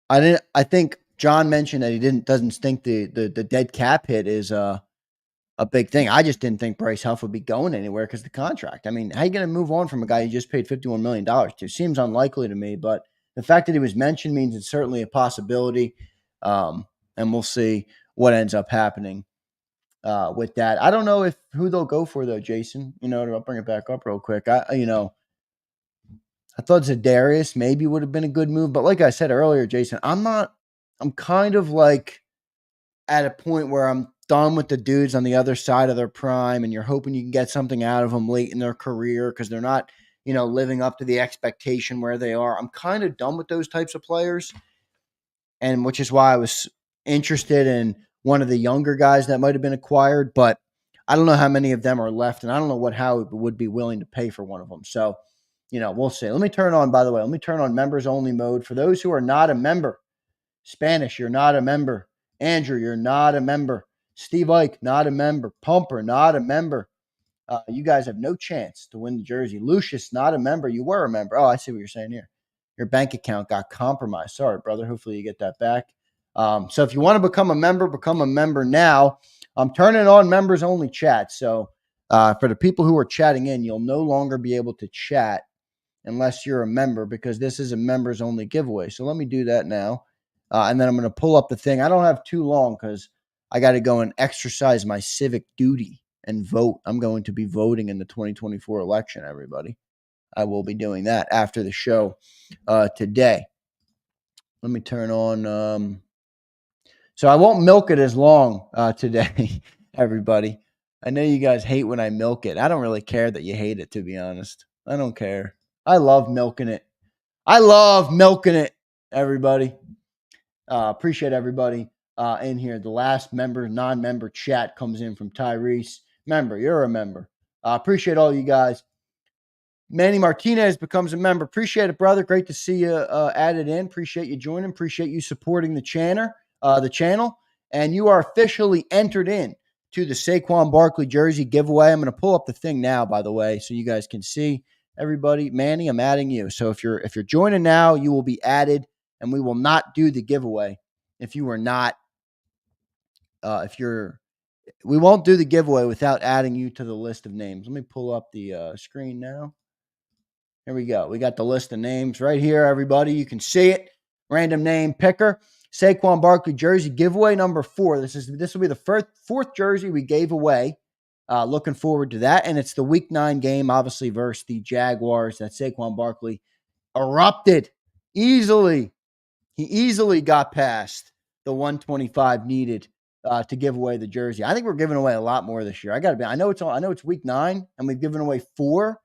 B: I think John mentioned that he doesn't think the dead cap hit is a big thing. I just didn't think Bryce Huff would be going anywhere because of the contract. I mean, how are you going to move on from a guy you just paid $51 million to? Seems unlikely to me, but the fact that he was mentioned means it's certainly a possibility. And we'll see what ends up happening with that. I don't know who they'll go for, though, Jason. I'll bring it back up real quick. I thought Zadarius maybe would have been a good move, but like I said earlier, Jason, I'm kind of like at a point where I'm done with the dudes on the other side of their prime, and you're hoping you can get something out of them late in their career because they're not, living up to the expectation where they are. I'm kind of done with those types of players, and which is why I was interested in one of the younger guys that might have been acquired, but I don't know how many of them are left, and I don't know what Howie would be willing to pay for one of them. So, we'll see. Let me turn on members only mode. For those who are not a member, Spanish, you're not a member. Andrew, you're not a member. Steve Ike, not a member. Pumper, not a member. You guys have no chance to win the jersey. Lucius, not a member. You were a member. Oh, I see what you're saying here. Your bank account got compromised. Sorry, brother. Hopefully you get that back. So if you want to become a member now. I'm turning on members only chat. So for the people who are chatting in, you'll no longer be able to chat unless you're a member, because this is a members only giveaway. So let me do that now. And then I'm going to pull up the thing. I don't have too long because I got to go and exercise my civic duty and vote. I'm going to be voting in the 2024 election, everybody. I will be doing that after the show today. Let me turn on. So I won't milk it as long today, everybody. I know you guys hate when I milk it. I don't really care that you hate it, to be honest. I don't care. I love milking it. Everybody. Appreciate everybody in here. The last non-member chat comes in from Tyrese. Member, you're a member. Appreciate all you guys. Manny Martinez becomes a member. Appreciate it, brother. Great to see you added in. Appreciate you joining. Appreciate you supporting the channel. And you are officially entered in to the Saquon Barkley jersey giveaway. I'm going to pull up the thing now, by the way, so you guys can see everybody. Manny, I'm adding you. So if you're joining now, you will be added, and we will not do the giveaway if you are not. If you're we won't do the giveaway without adding you to the list of names. Let me pull up the screen now. Here we go. We got the list of names right here, everybody. You can see it. Random name picker. Saquon Barkley jersey giveaway number 4. This will be the fourth jersey we gave away. Looking forward to that. And it's the Week 9 game, obviously, versus the Jaguars that Saquon Barkley erupted easily. He easily got past the 125 needed to give away the jersey. I think we're giving away a lot more this year. I know it's Week 9 and we've given away 4.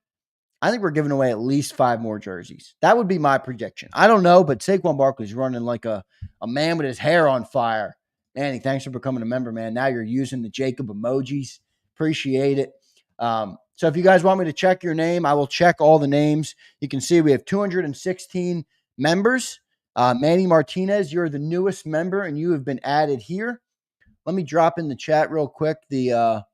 B: I think we're giving away at least 5 more jerseys. That would be my prediction. I don't know, but Saquon Barkley's running like a man with his hair on fire. Manny, thanks for becoming a member, man. Now you're using the JAKIB emojis. Appreciate it. So if you guys want me to check your name, I will check all the names. You can see we have 216 members. Manny Martinez, you're the newest member, and you have been added here. Let me drop in the chat real quick the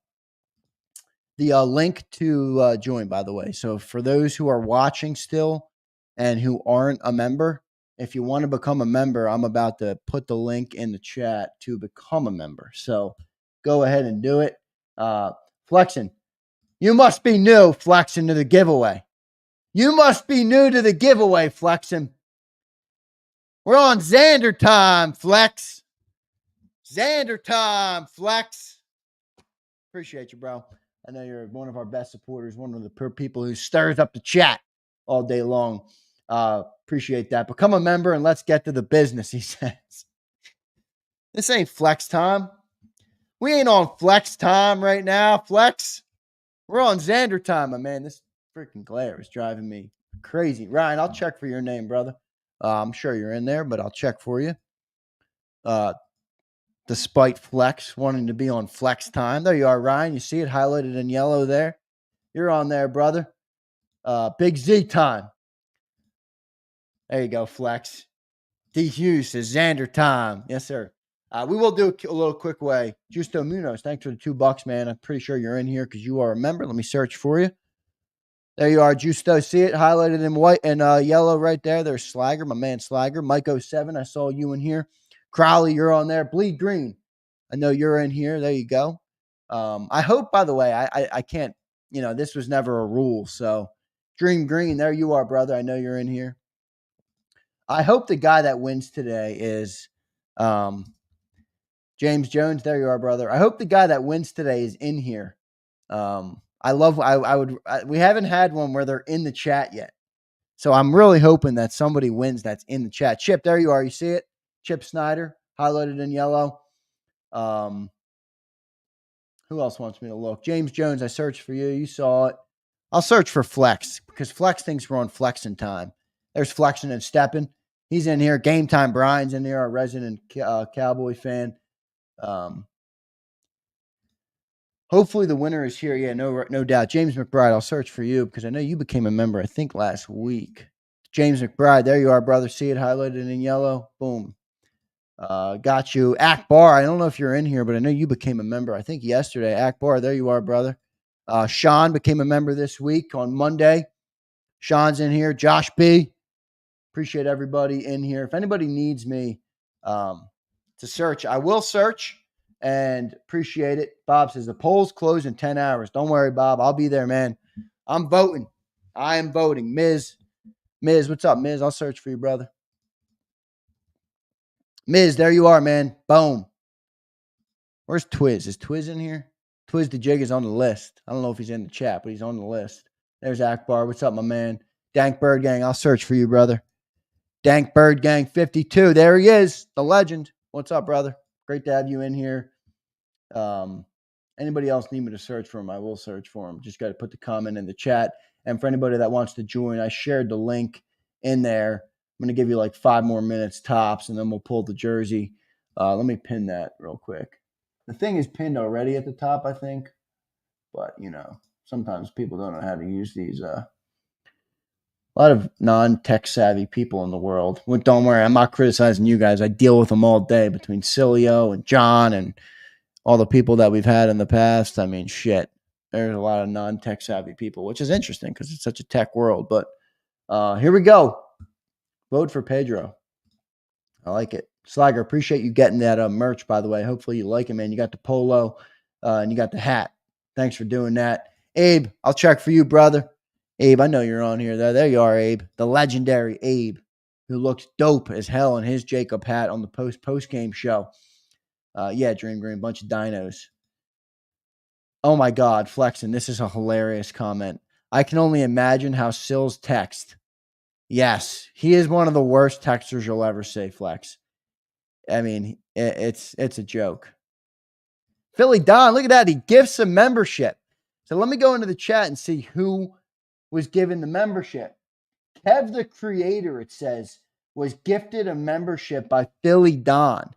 B: link to join, by the way. So for those who are watching still and who aren't a member, if you want to become a member, I'm about to put the link in the chat to become a member. So go ahead and do it. Flexen, you must be new, Flexen, to the giveaway. You must be new to the giveaway, Flexen. We're on Zander time, Flex. Zander time, Flex. Appreciate you, bro. I know you're one of our best supporters, one of the people who stirs up the chat all day long. Appreciate that. Become a member and let's get to the business, he says. This ain't flex time. We ain't on flex time right now, Flex. We're on Zander time, my man. This freaking glare is driving me crazy. Ryan, I'll check for your name, brother. I'm sure you're in there, but I'll check for you. Despite Flex wanting to be on flex time. There you are, Ryan. You see it highlighted in yellow there. You're on there, brother. Big Z time. There you go, Flex. D. Hughes says Zander time. Yes, sir. We will do a little quick way. Justo Munoz, thanks for the $2, man. I'm pretty sure you're in here because you are a member. Let me search for you. There you are, Justo. See it highlighted in white and yellow right there. There's Slager, my man Slager. Mike 07, I saw you in here. Crowley, you're on there. Bleed Green, I know you're in here. There you go. I hope, by the way, I can't, this was never a rule. So Dream Green, there you are, brother. I know you're in here. I hope the guy that wins today is James Jones. There you are, brother. I hope the guy that wins today is in here. We haven't had one where they're in the chat yet. So I'm really hoping that somebody wins that's in the chat. Chip, there you are. You see it? Chip Snyder, highlighted in yellow. Who else wants me to look? James Jones, I searched for you. You saw it. I'll search for Flex because Flex thinks we're on flexing time. There's Flexing and Steppin'. He's in here. Game Time Brian's in here, our resident Cowboy fan. Hopefully the winner is here. Yeah, no doubt. James McBride, I'll search for you because I know you became a member, I think, last week. James McBride, there you are, brother. See it highlighted in yellow? Boom. Got you. Akbar, I don't know if you're in here, but I know you became a member, I think, yesterday. Akbar, there you are, brother. Sean became a member this week on Monday. Sean's in here. Josh B. Appreciate everybody in here. If anybody needs me to search, I will search and appreciate it. Bob says the polls close in 10 hours. Don't worry, Bob. I'll be there, man. I'm voting. I am voting. Miz, what's up, Miz? I'll search for you, brother. Miz, there you are, man. Boom. Where's Twiz? Is Twiz in here? Twiz the Jig is on the list. I don't know if he's in the chat, but he's on the list. There's Akbar. What's up, my man? Dank Bird Gang. I'll search for you, brother. Dank Bird Gang 52. There he is, the legend. What's up, brother? Great to have you in here. Anybody else need me to search for him? I will search for him. Just got to put the comment in the chat. And for anybody that wants to join, I shared the link in there. I'm going to give you like 5 more minutes tops, and then we'll pull the jersey. Let me pin that real quick. The thing is pinned already at the top, I think. But, sometimes people don't know how to use these. A lot of non-tech savvy people in the world. Well, don't worry, I'm not criticizing you guys. I deal with them all day between Cilio and John and all the people that we've had in the past. I mean, shit. There's a lot of non-tech savvy people, which is interesting because it's such a tech world. But here we go. Vote for Pedro. I like it. Slager, appreciate you getting that merch, by the way. Hopefully you like it, man. You got the polo. And you got the hat. Thanks for doing that. Abe, I'll check for you, brother. Abe, I know you're on here. There you are, Abe. The legendary Abe, who looks dope as hell in his JAKIB hat on the post-game show. Yeah, Dream Green, bunch of dinos. Oh, my God, Flexen, this is a hilarious comment. I can only imagine how Sills text. Yes, he is one of the worst texters you'll ever see, Flex. I mean, it's a joke. Philly Don, look at that. He gifts a membership. So let me go into the chat and see who was given the membership. Kev the Creator, it says, was gifted a membership by Philly Don.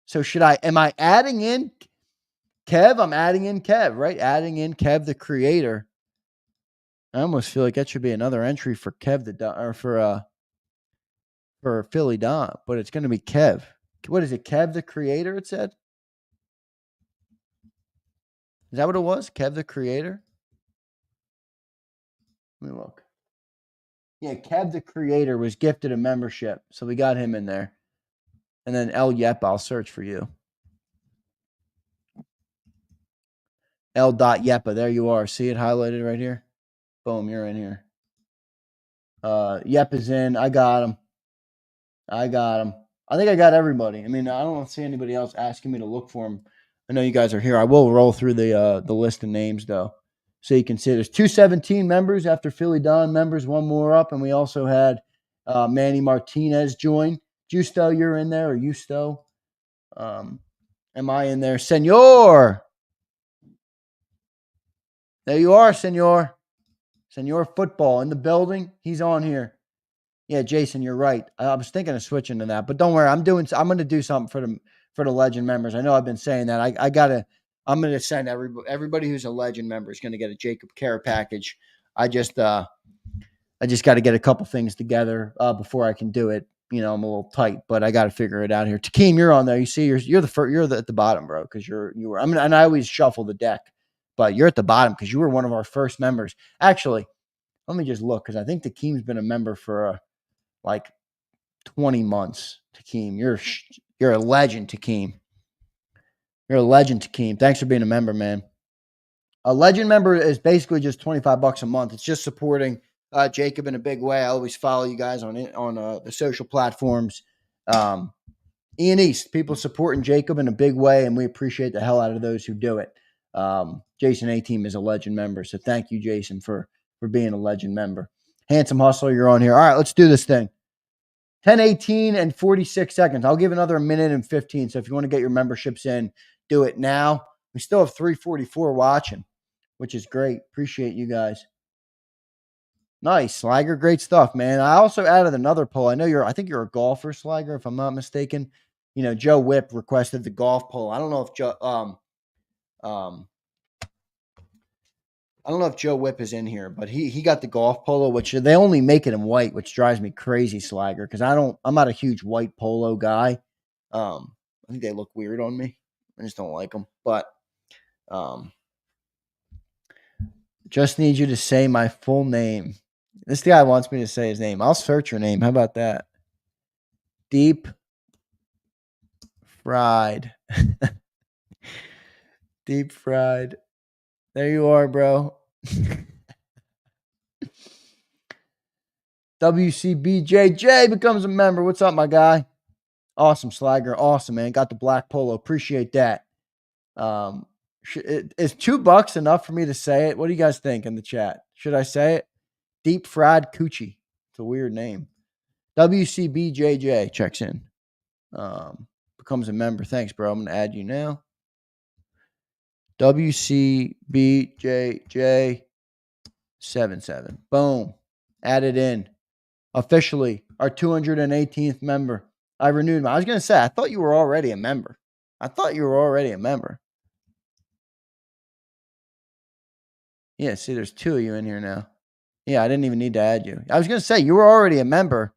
B: So am I adding in Kev? I'm adding in Kev, right? Adding in Kev the Creator. I almost feel like that should be another entry for Kev the Don, or for Philly Don, but it's going to be Kev. What is it? Kev the Creator, it said? Is that what it was? Kev the Creator? Let me look. Yeah, Kev the Creator was gifted a membership, so we got him in there. And then El Yep, I'll search for you. L.Yepa, there you are. See it highlighted right here? Boom, you're in here. Yep is in. I got him. I think I got everybody. I mean, I don't see anybody else asking me to look for him. I know you guys are here. I will roll through the list of names, though, so you can see there's 217 members after Philly Don members, one more up, and we also had Manny Martinez join. Justo, you're in there, or Justo? Am I in there? Senor! There you are, Senor. Senor Football in the building. He's on here. Yeah, Jason, you're right. I was thinking of switching to that, but don't worry. I'm going to do something for the legend members. I know I've been saying that. I'm going to send everybody who's a legend member is going to get a JAKIB Care package. I just got to get a couple things together before I can do it. You know, I'm a little tight, but I got to figure it out here. Takeem, you're on there. You see, you're the first. You're at the bottom, bro, because you were. I mean, and I always shuffle the deck, but you're at the bottom because you were one of our first members. Actually, let me just look because I think Takeem's been a member for like 20 months. Takeem, you're a legend, Takeem. You're a legend, Takeem. Thanks for being a member, man. A legend member is basically just $25 a month. It's just supporting JAKIB in a big way. I always follow you guys on the social platforms. Ian East, people supporting JAKIB in a big way, and we appreciate the hell out of those who do it. Jason A-Team is a legend member, so thank you, Jason, for being a legend member. Handsome Hustler, you're on here. All right, let's do this thing. 10:18 and 46 seconds. I'll give another minute and 15, so if you want to get your memberships in, do it now. We still have 344 watching, which is great. Appreciate you guys. Nice, Sliger. Great stuff, man. I also added another poll. I think you're a golfer, Sliger, if I'm not mistaken. You know, Joe Whip requested the golf poll. I don't know if Joe Whip is in here, but he got the golf polo, which they only make it in white, which drives me crazy, Sliger, because I'm not a huge white polo guy. I think they look weird on me. I just don't like them. But just need you to say my full name. This guy wants me to say his name. I'll search your name. How about that? Deep Fried. Deep Fried. There you are, bro. WCBJJ becomes a member. What's up, my guy? Awesome, Sliger. Awesome, man. Got the black polo. Appreciate that. Is $2 enough for me to say it? What do you guys think in the chat? Should I say it? Deep Fried Coochie. It's a weird name. WCBJJ checks in. Becomes a member. Thanks, bro. I'm going to add you now. WCBJJ77. Boom. Added in. Officially, our 218th member. I renewed my. I was going to say, I thought you were already a member. Yeah, see, there's two of you in here now. Yeah, I didn't even need to add you. I was going to say, you were already a member.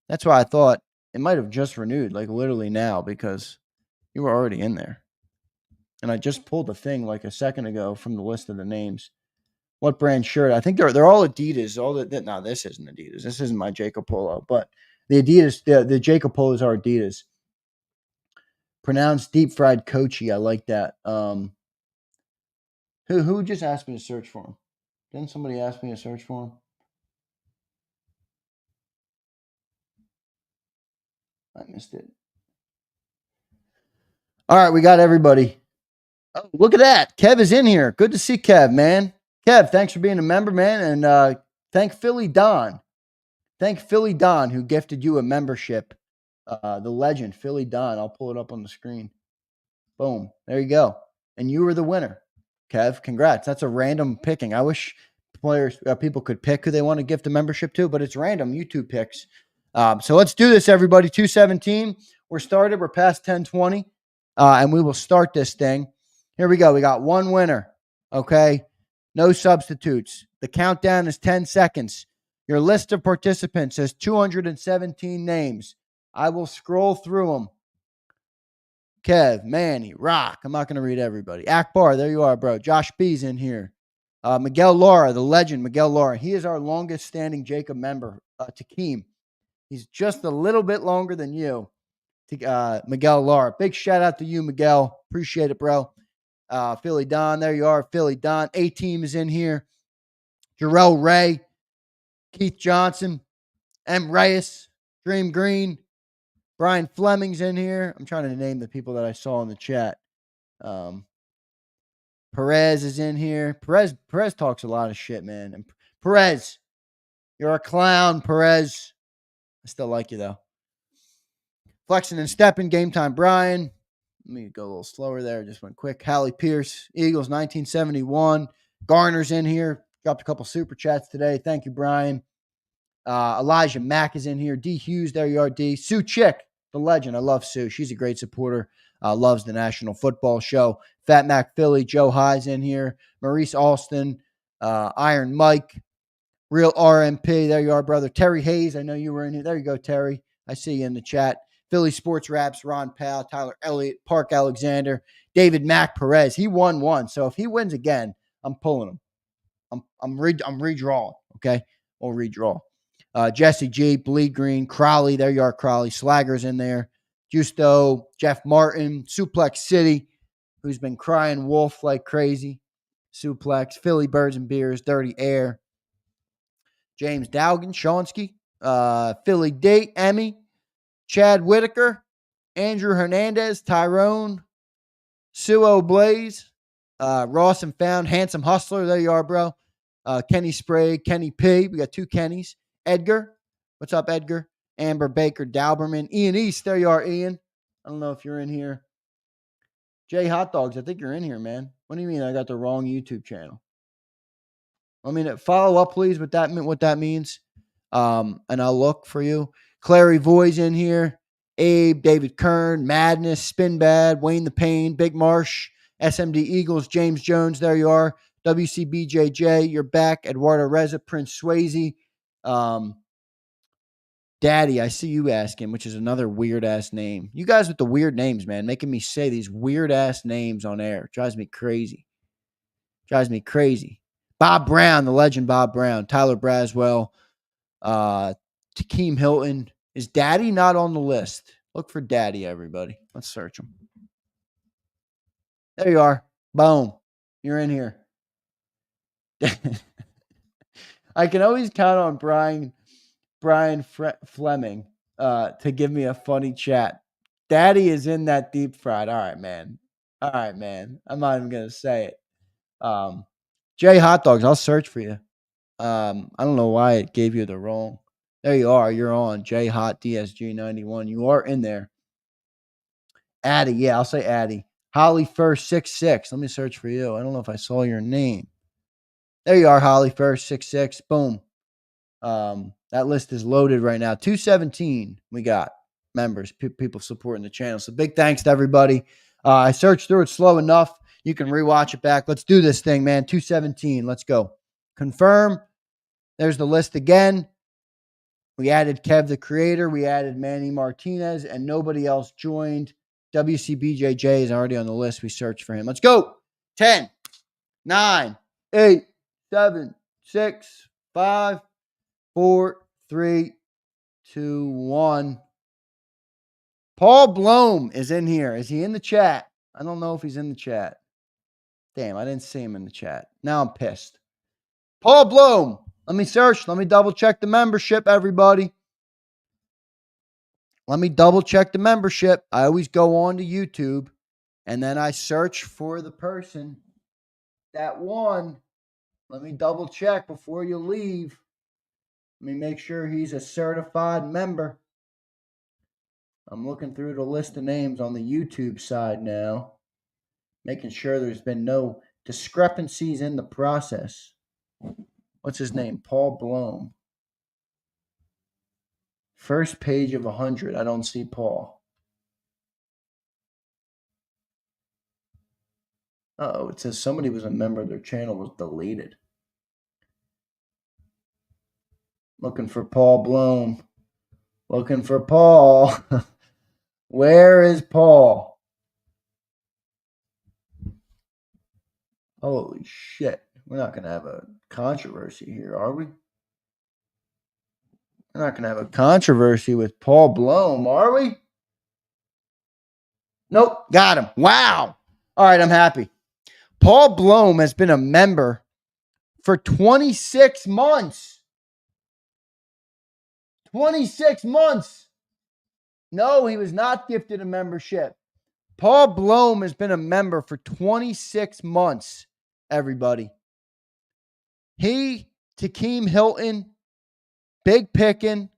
B: That's why I thought it might have just renewed, like literally now, because you were already in there. And I just pulled the thing like a second ago from the list of the names. What brand shirt? I think they're all Adidas. No, this isn't Adidas. This isn't my JAKIB polo. But the Adidas, the JAKIB polos are Adidas. Pronounced Deep Fried Coachy. I like that. Who just asked me to search for him? Didn't somebody ask me to search for him? I missed it. All right, we got everybody. Oh, look at that. Kev is in here. Good to see Kev, man. Kev, thanks for being a member, man. And thank Philly Don. Thank Philly Don, who gifted you a membership. The legend, Philly Don. I'll pull it up on the screen. Boom. There you go. And you were the winner, Kev. Congrats. That's a random picking. I wish people could pick who they want to gift a membership to, but it's random YouTube picks. So let's do this, everybody. 217. We're started. We're past 1020. And we will start this thing. Here we go. We got one winner. Okay. No substitutes. The countdown is 10 seconds. Your list of participants has 217 names. I will scroll through them. Kev, Manny, Rock. I'm not going to read everybody. Akbar, there you are, bro. Josh B's in here. Miguel Lara, the legend, Miguel Lara. He is our longest standing JAKIB member. Takeem. He's just a little bit longer than you. Miguel Lara. Big shout out to you, Miguel. Appreciate it, bro. Philly Don, there you are. Philly Don. A-Team is in here. Jarrell Ray. Keith Johnson. M. Reyes. Dream Green. Brian Fleming's in here. I'm trying to name the people that I saw in the chat. Perez is in here. Perez talks a lot of shit, man. And Perez, you're a clown, Perez. I still like you, though. Flexing and stepping, game time, Brian. Let me go a little slower there. Just went quick. Hallie Pierce, Eagles, 1971. Garner's in here. Dropped a couple super chats today. Thank you, Brian. Elijah Mack is in here. D. Hughes, there you are, D. Sue Chick, the legend. I love Sue. She's a great supporter. Loves the National Football Show. Fat Mac Philly, Joe High's in here. Maurice Alston, Iron Mike, Real RMP. There you are, brother. Terry Hayes, I know you were in here. There you go, Terry. I see you in the chat. Philly Sports Raps, Ron Powell, Tyler Elliott, Park Alexander, David Mack Perez. He won one. So if he wins again, I'm pulling him. I'm redrawing. Okay. We'll redraw. Jesse G, Bleed Green, Crowley. There you are, Crowley. Slagger's in there. Justo, Jeff Martin, Suplex City, who's been crying wolf like crazy. Suplex, Philly Birds and Beers, Dirty Air. James Dowgan, Shonsky, Philly D, Emmy, Chad Whitaker, Andrew Hernandez, Tyrone, Suo Blaze, Ross and Found, Handsome Hustler. There you are, bro. Kenny Sprague, Kenny P. We got two Kennys. Edgar. What's up, Edgar? Amber Baker, Dauberman. Ian East. There you are, Ian. I don't know if you're in here. Jay Hot Dogs. I think you're in here, man. What do you mean I got the wrong YouTube channel? I mean, follow up, please, with that, what that means. And I'll look for you. Clary Voy's in here. Abe, David Kern, Madness, Spin Bad, Wayne the Pain, Big Marsh, SMD Eagles, James Jones. There you are. WCBJJ, you're back. Eduardo Reza, Prince Swayze. Daddy, I see you asking, which is another weird-ass name. You guys with the weird names, man, making me say these weird-ass names on air. Drives me crazy. Drives me crazy. Bob Brown, the legend Bob Brown. Tyler Braswell. Takeem Hilton. Is Daddy not on the list? Look for Daddy, everybody. Let's search him. There you are. Boom. You're in here. I can always count on Brian Fleming to give me a funny chat. Daddy is in that deep fried. All right, man. I'm not even going to say it. Jay Hot Dogs, I'll search for you. I don't know why it gave you the wrong. There you are. You're on. J Hot DSG 91. You are in there. Addie. Yeah, I'll say Addie. Holly First 66. Let me search for you. I don't know if I saw your name. There you are, Holly First 66. Boom. That list is loaded right now. 217 we got members, people supporting the channel. So big thanks to everybody. I searched through it slow enough. You can rewatch it back. Let's do this thing, man. 217. Let's go. Confirm. There's the list again. We added Kev the Creator. We added Manny Martinez, and nobody else joined. WCBJJ is already on the list. We searched for him. Let's go. 10, 9, 8, 7, 6, 5, 4, 3, 2, 1. Paul Blome is in here. Is he in the chat? I don't know if he's in the chat. Damn, I didn't see him in the chat. Now I'm pissed. Paul Bloom. Let me search. Let me double check the membership, everybody. Let me double check the membership. I always go on to YouTube and then I search for the person that won. Let me double check before you leave. Let me make sure he's a certified member. I'm looking through the list of names on the YouTube side now, making sure there's been no discrepancies in the process. What's his name? Paul Bloom. First page of 100. I don't see Paul. Uh-oh, it says somebody was a member of their channel was deleted. Looking for Paul Bloom. Looking for Paul. Where is Paul? Holy shit. We're not going to have a controversy here, are we? We're not going to have a controversy with Paul Bloom, are we? Nope. Got him. Wow. All right, I'm happy. Paul Bloom has been a member for 26 months. 26 months. No, he was not gifted a membership. Paul Bloom has been a member for 26 months, everybody. He, Takeem Hilton, Big Pickin',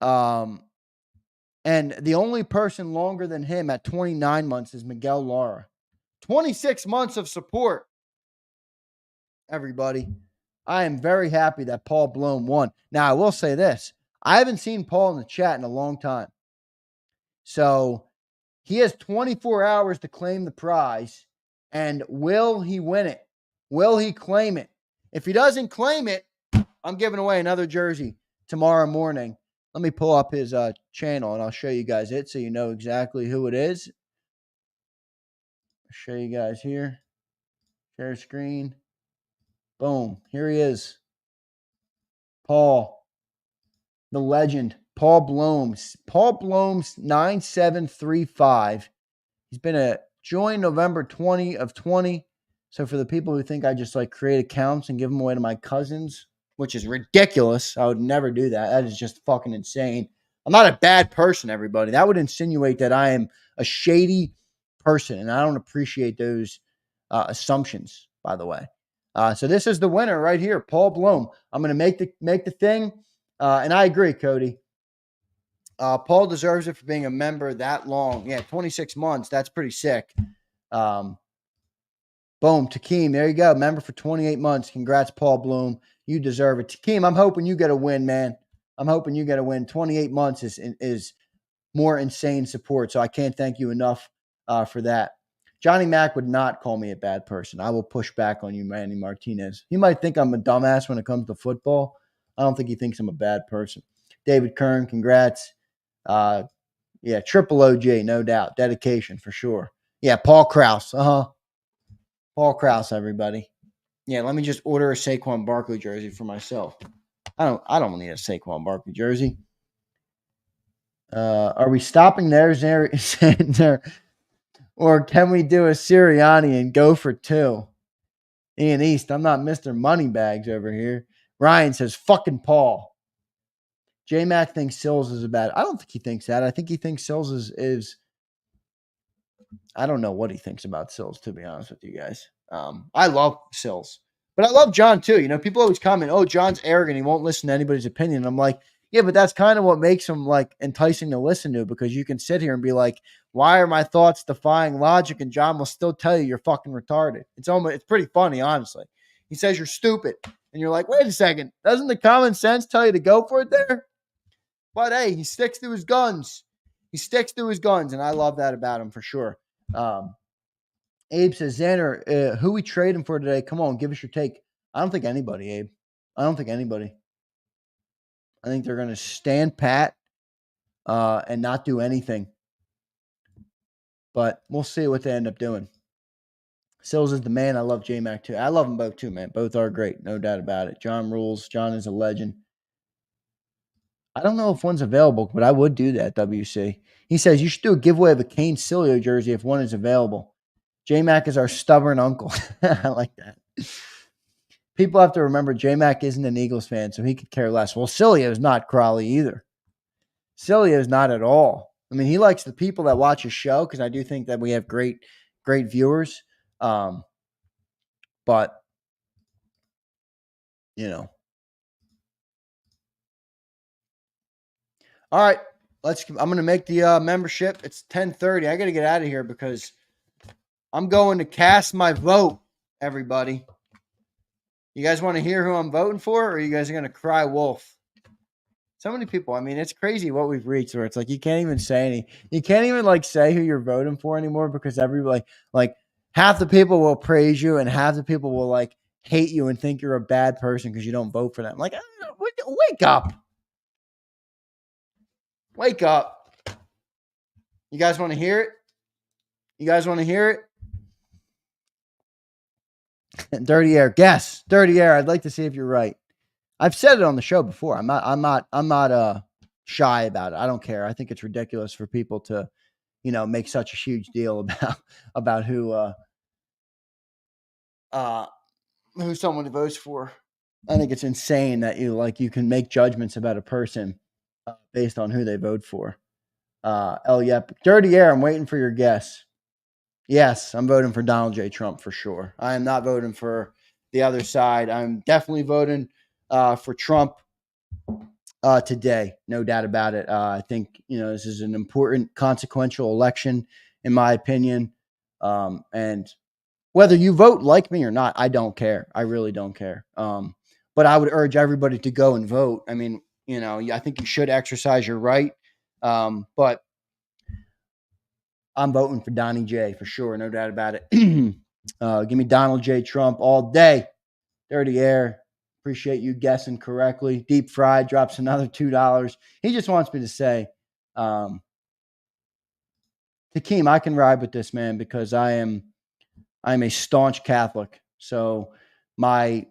B: and the only person longer than him at 29 months is Miguel Lara. 26 months of support, everybody. I am very happy that Paul Bloom won. Now, I will say this. I haven't seen Paul in the chat in a long time. So, he has 24 hours to claim the prize. And will he win it? Will he claim it? If he doesn't claim it, I'm giving away another jersey tomorrow morning. Let me pull up his channel and I'll show you guys it so you know exactly who it is. I'll show you guys here. Share screen. Boom. Here he is. Paul, the legend. Paul Bloom's 9735. He's been a join November 20 of 20. So for the people who think I just like create accounts and give them away to my cousins, which is ridiculous. I would never do that. That is just fucking insane. I'm not a bad person, everybody. That would insinuate that I am a shady person, and I don't appreciate those assumptions, by the way. So this is the winner right here, Paul Bloom. I'm going to make the thing, and I agree, Cody. Paul deserves it for being a member that long. Yeah, 26 months. That's pretty sick. Boom, Takeem. There you go. Member for 28 months. Congrats, Paul Bloom. You deserve it. Takeem, I'm hoping you get a win, man. I'm hoping you get a win. 28 months is more insane support, so I can't thank you enough for that. Johnny Mack would not call me a bad person. I will push back on you, Manny Martinez. He might think I'm a dumbass when it comes to football. I don't think he thinks I'm a bad person. David Kern, congrats. Yeah, triple OG, no doubt. Dedication for sure. Yeah, Paul Krause. Paul Krause, everybody. Yeah, let me just order a Saquon Barkley jersey for myself. I don't need a Saquon Barkley jersey. Are we stopping there, Zander? Or can we do a Serianni and go for two? Ian East, I'm not Mr. Moneybags over here. Ryan says, fucking Paul. J-Mac thinks Sills is a bad. I don't think he thinks that. I think he thinks Sills is I don't know what he thinks about Sills, to be honest with you guys. I love Sills. But I love John too. You know, people always comment, oh, John's arrogant. He won't listen to anybody's opinion. I'm like, yeah, but that's kind of what makes him like enticing to listen to, because you can sit here and be like, why are my thoughts defying logic? And John will still tell you you're fucking retarded. It's pretty funny, honestly. He says you're stupid. And you're like, wait a second. Doesn't the common sense tell you to go for it there? But hey, he sticks to his guns. He sticks to his guns. And I love that about him for sure. Abe says, Zander, who we trading for today? Come on, give us your take. I don't think anybody, Abe. I don't think anybody. I think they're going to stand pat and not do anything. But we'll see what they end up doing. Sills is the man. I love J-Mac too. I love them both too, man. Both are great. No doubt about it. John rules. John is a legend. I don't know if one's available, but I would do that, WC. He says, you should do a giveaway of a Kane Cilio jersey if one is available. J-Mac is our stubborn uncle. I like that. People have to remember J-Mac isn't an Eagles fan, so he could care less. Well, Cilia is not Crawley either. Cilia is not at all. I mean, he likes the people that watch his show because I do think that we have great viewers. But, you know. All right. I'm going to make the membership. It's 10:30. I got to get out of here because I'm going to cast my vote, everybody. You guys want to hear who I'm voting for, or you guys are going to cry wolf? So many people. I mean, it's crazy what we've reached where it's like you can't even say any. You can't even like say who you're voting for anymore because everybody like half the people will praise you and half the people will like hate you and think you're a bad person because you don't vote for them. Like, wake up. Wake up. You guys want to hear it? You guys want to hear it? Dirty air. Guess. Dirty air. I'd like to see if you're right. I've said it on the show before. I'm not shy about it. I don't care. I think it's ridiculous for people to, make such a huge deal about who someone votes for. I think it's insane that you can make judgments about a person based on who they vote for. Yep. Dirty air. I'm waiting for your guess. Yes, I'm voting for Donald J. Trump for sure. I am not voting for the other side. I'm definitely voting for Trump today. No doubt about it. I think, this is an important, consequential election, in my opinion. And whether you vote like me or not, I don't care. I really don't care. But I would urge everybody to go and vote. I mean, I think you should exercise your right. But I'm voting for Donnie J for sure. No doubt about it. Give me Donald J. Trump all day. Dirty air. Appreciate you guessing correctly. Deep Fried drops another $2. He just wants me to say, Takeem, I can ride with this, man, because I'm a staunch Catholic. So I'm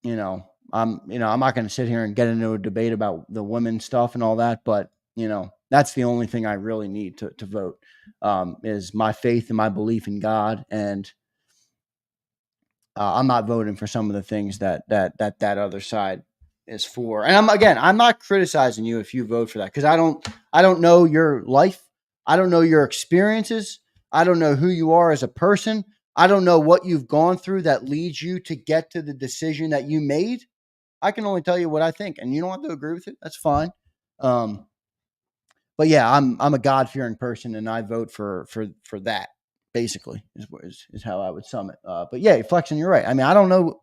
B: not going to sit here and get into a debate about the women stuff and all that, but that's the only thing I really need to vote, is my faith and my belief in God. And I'm not voting for some of the things that other side is for. And I'm not criticizing you if you vote for that, because I don't know your life. I don't know your experiences. I don't know who you are as a person. I don't know what you've gone through that leads you to get to the decision that you made. I can only tell you what I think, and you don't have to agree with it. That's fine. But yeah, I'm a God-fearing person, and I vote for that. Basically, is how I would sum it. But yeah, Flexing, you're right. I mean, I don't know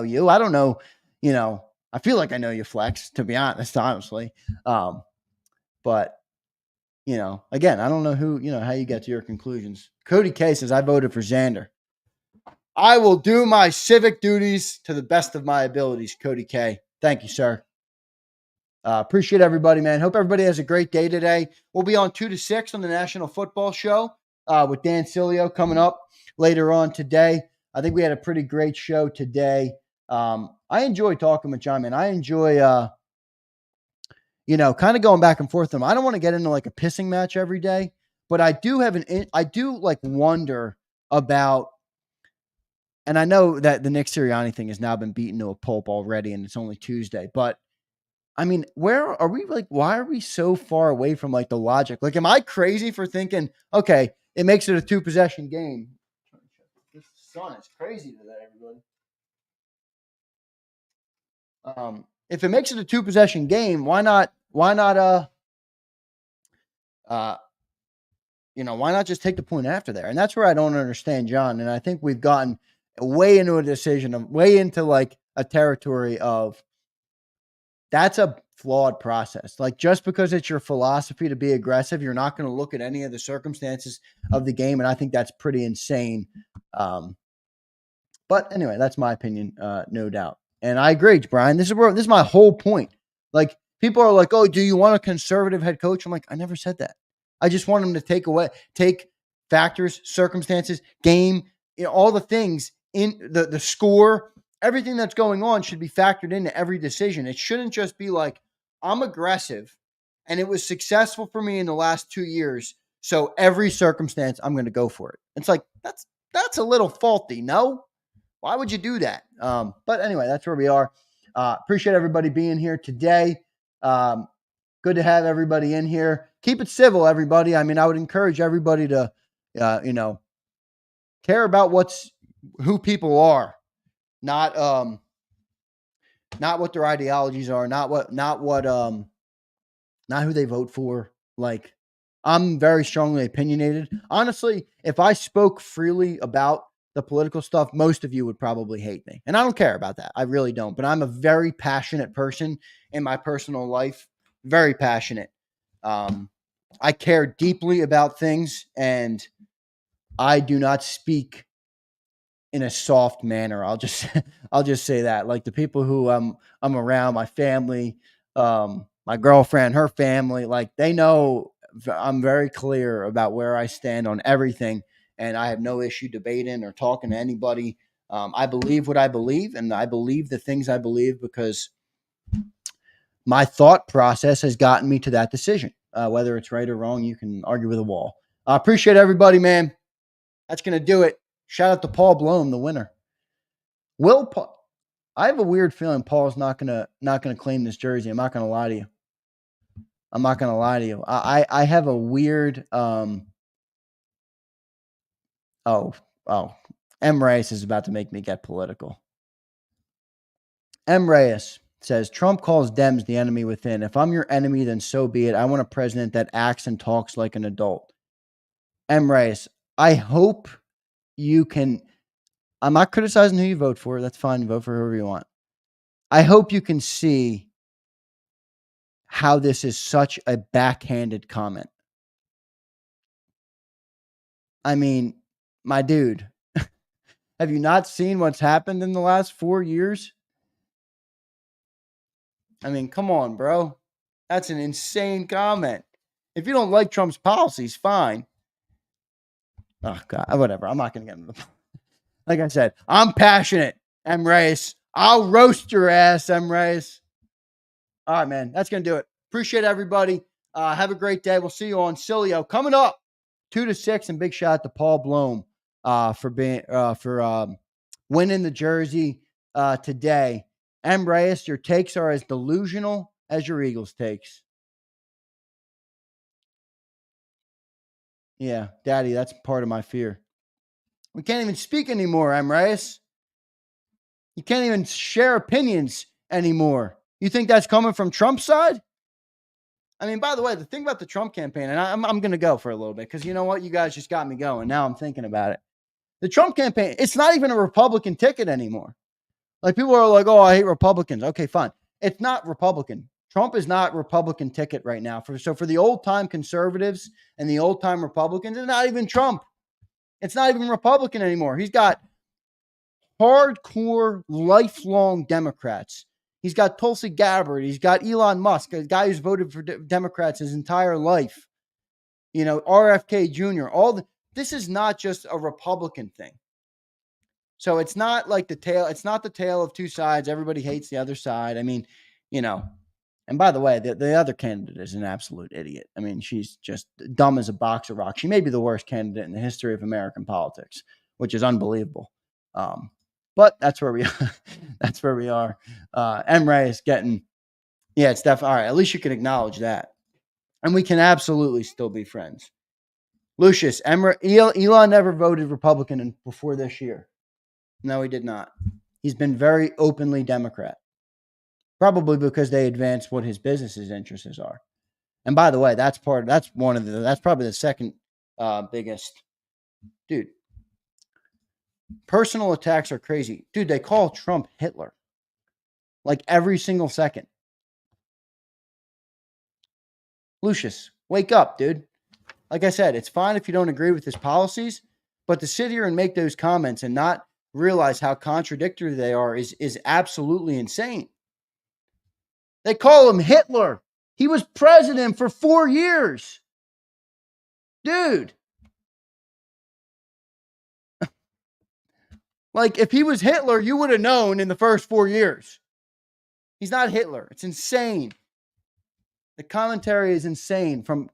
B: you. I don't know. I feel like I know you, Flex. To be honestly. But again, I don't know how you get to your conclusions. Cody K says I voted for Zander. I will do my civic duties to the best of my abilities. Cody K, thank you, sir. Appreciate everybody, man. Hope everybody has a great day today. We'll be on 2 to 6 on the National Football Show with Dan Cilio coming up later on today. I think we had a pretty great show today. I enjoy talking with John, man. I enjoy, kind of going back and forth with him. I don't want to get into like a pissing match every day, but I do wonder about, and I know that the Nick Serianni thing has now been beaten to a pulp already, and it's only Tuesday, but I mean, where are we? Like, why are we so far away from like the logic? Like, am I crazy for thinking, okay, it makes it a 2-possession game? This sun is crazy today, everybody. If it makes it a 2-possession game, why not just take the point after there? And that's where I don't understand John. And I think we've gotten way into a decision way into like a territory of, that's a flawed process. Like, just because it's your philosophy to be aggressive, you're not going to look at any of the circumstances of the game. And I think that's pretty insane. But anyway, that's my opinion, no doubt. And I agree, Brian. This is my whole point. Like, people are like, oh, do you want a conservative head coach? I'm like, I never said that. I just want him to take factors, circumstances, game, all the things in the score. Everything that's going on should be factored into every decision. It shouldn't just be like, I'm aggressive and it was successful for me in the last 2 years, So every circumstance, I'm going to go for it. It's like, that's a little faulty. No, why would you do that? But anyway, that's where we are. Appreciate everybody being here today. Good to have everybody in here. Keep it civil, everybody. I mean, I would encourage everybody to, care about who people are, not what their ideologies are, not who they vote for. Like, I'm very strongly opinionated. Honestly, if I spoke freely about the political stuff, most of you would probably hate me. And I don't care about that. I really don't. But I'm a very passionate person in my personal life. Very passionate. I care deeply about things, and I do not speak in a soft manner. I'll just say that. Like, the people who I'm around, my family, my girlfriend, her family, like, they know I'm very clear about where I stand on everything, and I have no issue debating or talking to anybody. I believe what I believe, and I believe the things I believe because my thought process has gotten me to that decision. Whether it's right or wrong, you can argue with a wall. I appreciate everybody, man. That's going to do it. Shout out to Paul Bloom, the winner. I have a weird feeling Paul's not gonna claim this jersey. I'm not gonna lie to you. I have a weird M. Reyes is about to make me get political. M. Reyes says, Trump calls Dems the enemy within. If I'm your enemy, then so be it. I want a president that acts and talks like an adult. M. Reyes, I hope you can. I'm not criticizing who you vote for. That's fine. Vote for whoever you want. I hope you can see how this is such a backhanded comment. I mean, my dude, have you not seen what's happened in the last 4 years? I mean, come on, bro. That's an insane comment. If you don't like Trump's policies, fine. Oh, God, whatever. I'm not going to get into the... Like I said, I'm passionate, M. Reyes. I'll roast your ass, M. Reyes. All right, man. That's going to do it. Appreciate everybody. Have a great day. We'll see you on Cilio. Coming up, 2 to 6, and big shout out to Paul Bloom for winning the jersey today. M. Reyes, your takes are as delusional as your Eagles takes. Yeah, Daddy, that's part of my fear. We can't even speak anymore, M. Reyes. You can't even share opinions anymore. You think that's coming from Trump's side? I mean, by the way, the thing about the Trump campaign, and I'm going to go for a little bit because you know what? You guys just got me going. Now I'm thinking about it. The Trump campaign, it's not even a Republican ticket anymore. Like, people are like, oh, I hate Republicans. Okay, fine. It's not Republican. Trump is not Republican ticket right now. So for the old-time conservatives and the old-time Republicans, it's not even Trump. It's not even Republican anymore. He's got hardcore, lifelong Democrats. He's got Tulsi Gabbard. He's got Elon Musk, a guy who's voted for Democrats his entire life. You know, RFK Jr. This is not just a Republican thing. So it's not like it's not the tale of two sides. Everybody hates the other side. I mean, you know, and by the way, the other candidate is an absolute idiot. I mean, she's just dumb as a box of rocks. She may be the worst candidate in the history of American politics, which is unbelievable. But that's where we are. That's where we are. M. Ray is getting, yeah, it's definitely, all right, at least you can acknowledge that. And we can absolutely still be friends. Lucius, Elon never voted Republican before this year. No, he did not. He's been very openly Democrat. Probably because they advance what his business's interests are. And by the way, that's probably the second biggest. Dude, personal attacks are crazy. Dude, they call Trump Hitler. Like every single second. Lucius, wake up, dude. Like I said, it's fine if you don't agree with his policies, but to sit here and make those comments and not realize how contradictory they are is absolutely insane. They call him Hitler. He was president for 4 years. Dude. Like, if he was Hitler, you would have known in the first 4 years. He's not Hitler. It's insane. The commentary is insane from,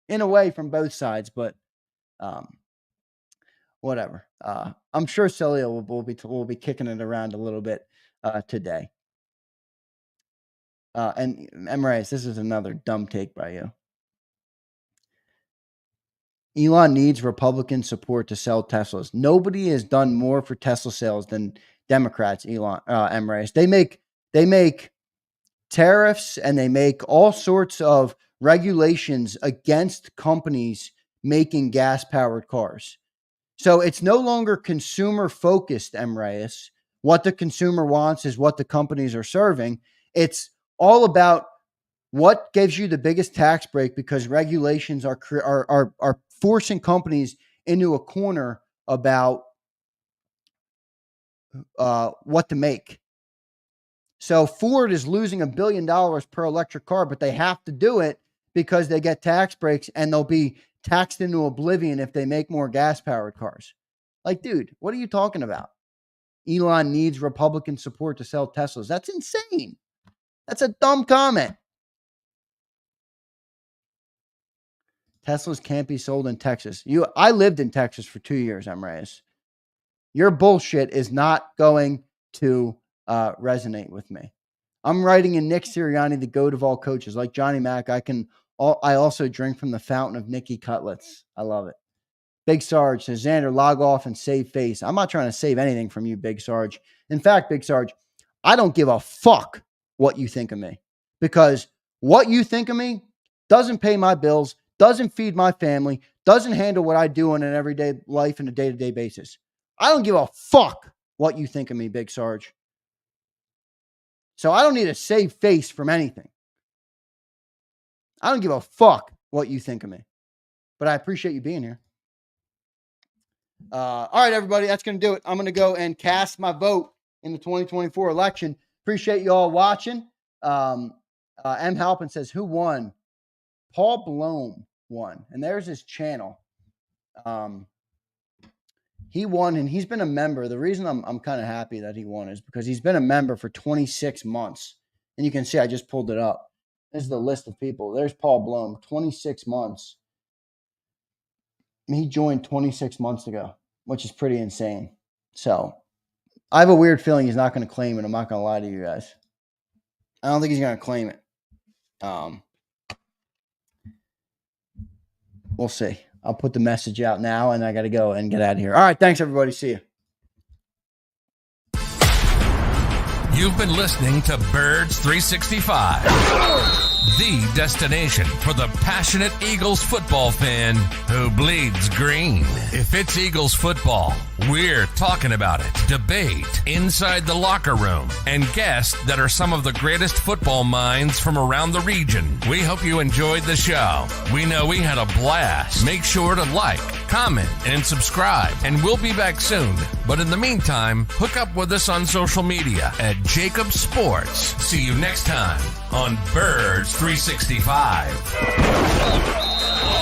B: in a way from both sides, but whatever. I'm sure Celia will be kicking it around a little bit today. And Emirates, this is another dumb take by you. Elon needs Republican support to sell Teslas. Nobody has done more for Tesla sales than Democrats. Emirates. They make tariffs and they make all sorts of regulations against companies making gas-powered cars. So it's no longer consumer-focused, Emirates. What the consumer wants is what the companies are serving. It's all about what gives you the biggest tax break, because regulations are forcing companies into a corner about what to make. So Ford is losing $1 billion per electric car, but they have to do it because they get tax breaks and they'll be taxed into oblivion if they make more gas-powered cars. Like, dude, what are you talking about? Elon needs Republican support to sell Teslas. That's insane. That's a dumb comment. Teslas can't be sold in Texas. I lived in Texas for 2 years, Emirates. Your bullshit is not going to resonate with me. I'm writing in Nick Serianni, the goat of all coaches. Like Johnny Mack, I also drink from the fountain of Nicky Cutlets. I love it. Big Sarge says, Zander, log off and save face. I'm not trying to save anything from you, Big Sarge. In fact, Big Sarge, I don't give a fuck what you think of me, because what you think of me doesn't pay my bills, doesn't feed my family, doesn't handle what I do in an everyday life and a day-to-day basis. I don't give a fuck what you think of me, Big Sarge. So I don't need to save face from anything. I don't give a fuck what you think of me. But I appreciate you being here. All right, everybody, that's going to do it. I'm going to go and cast my vote in the 2024 election. Appreciate you all watching. M. Halpin says, who won? Paul Blome won. And there's his channel. He won, and he's been a member. The reason I'm kind of happy that he won is because he's been a member for 26 months. And you can see I just pulled it up. This is the list of people. There's Paul Blome, 26 months. He joined 26 months ago, which is pretty insane. So I have a weird feeling he's not going to claim it. I'm not going to lie to you guys. I don't think he's going to claim it. We'll see. I'll put the message out now, and I got to go and get out of here. All right. Thanks, everybody. See you.
I: You've been listening to Birds 365, the destination for the passionate Eagles football fan who bleeds green. If it's Eagles football, we're talking about it. Debate, inside the locker room, and guests that are some of the greatest football minds from around the region. We hope you enjoyed the show. We know we had a blast. Make sure to like, comment, and subscribe, and we'll be back soon. But in the meantime, hook up with us on social media at JAKIB Sports. See you next time on Birds 365.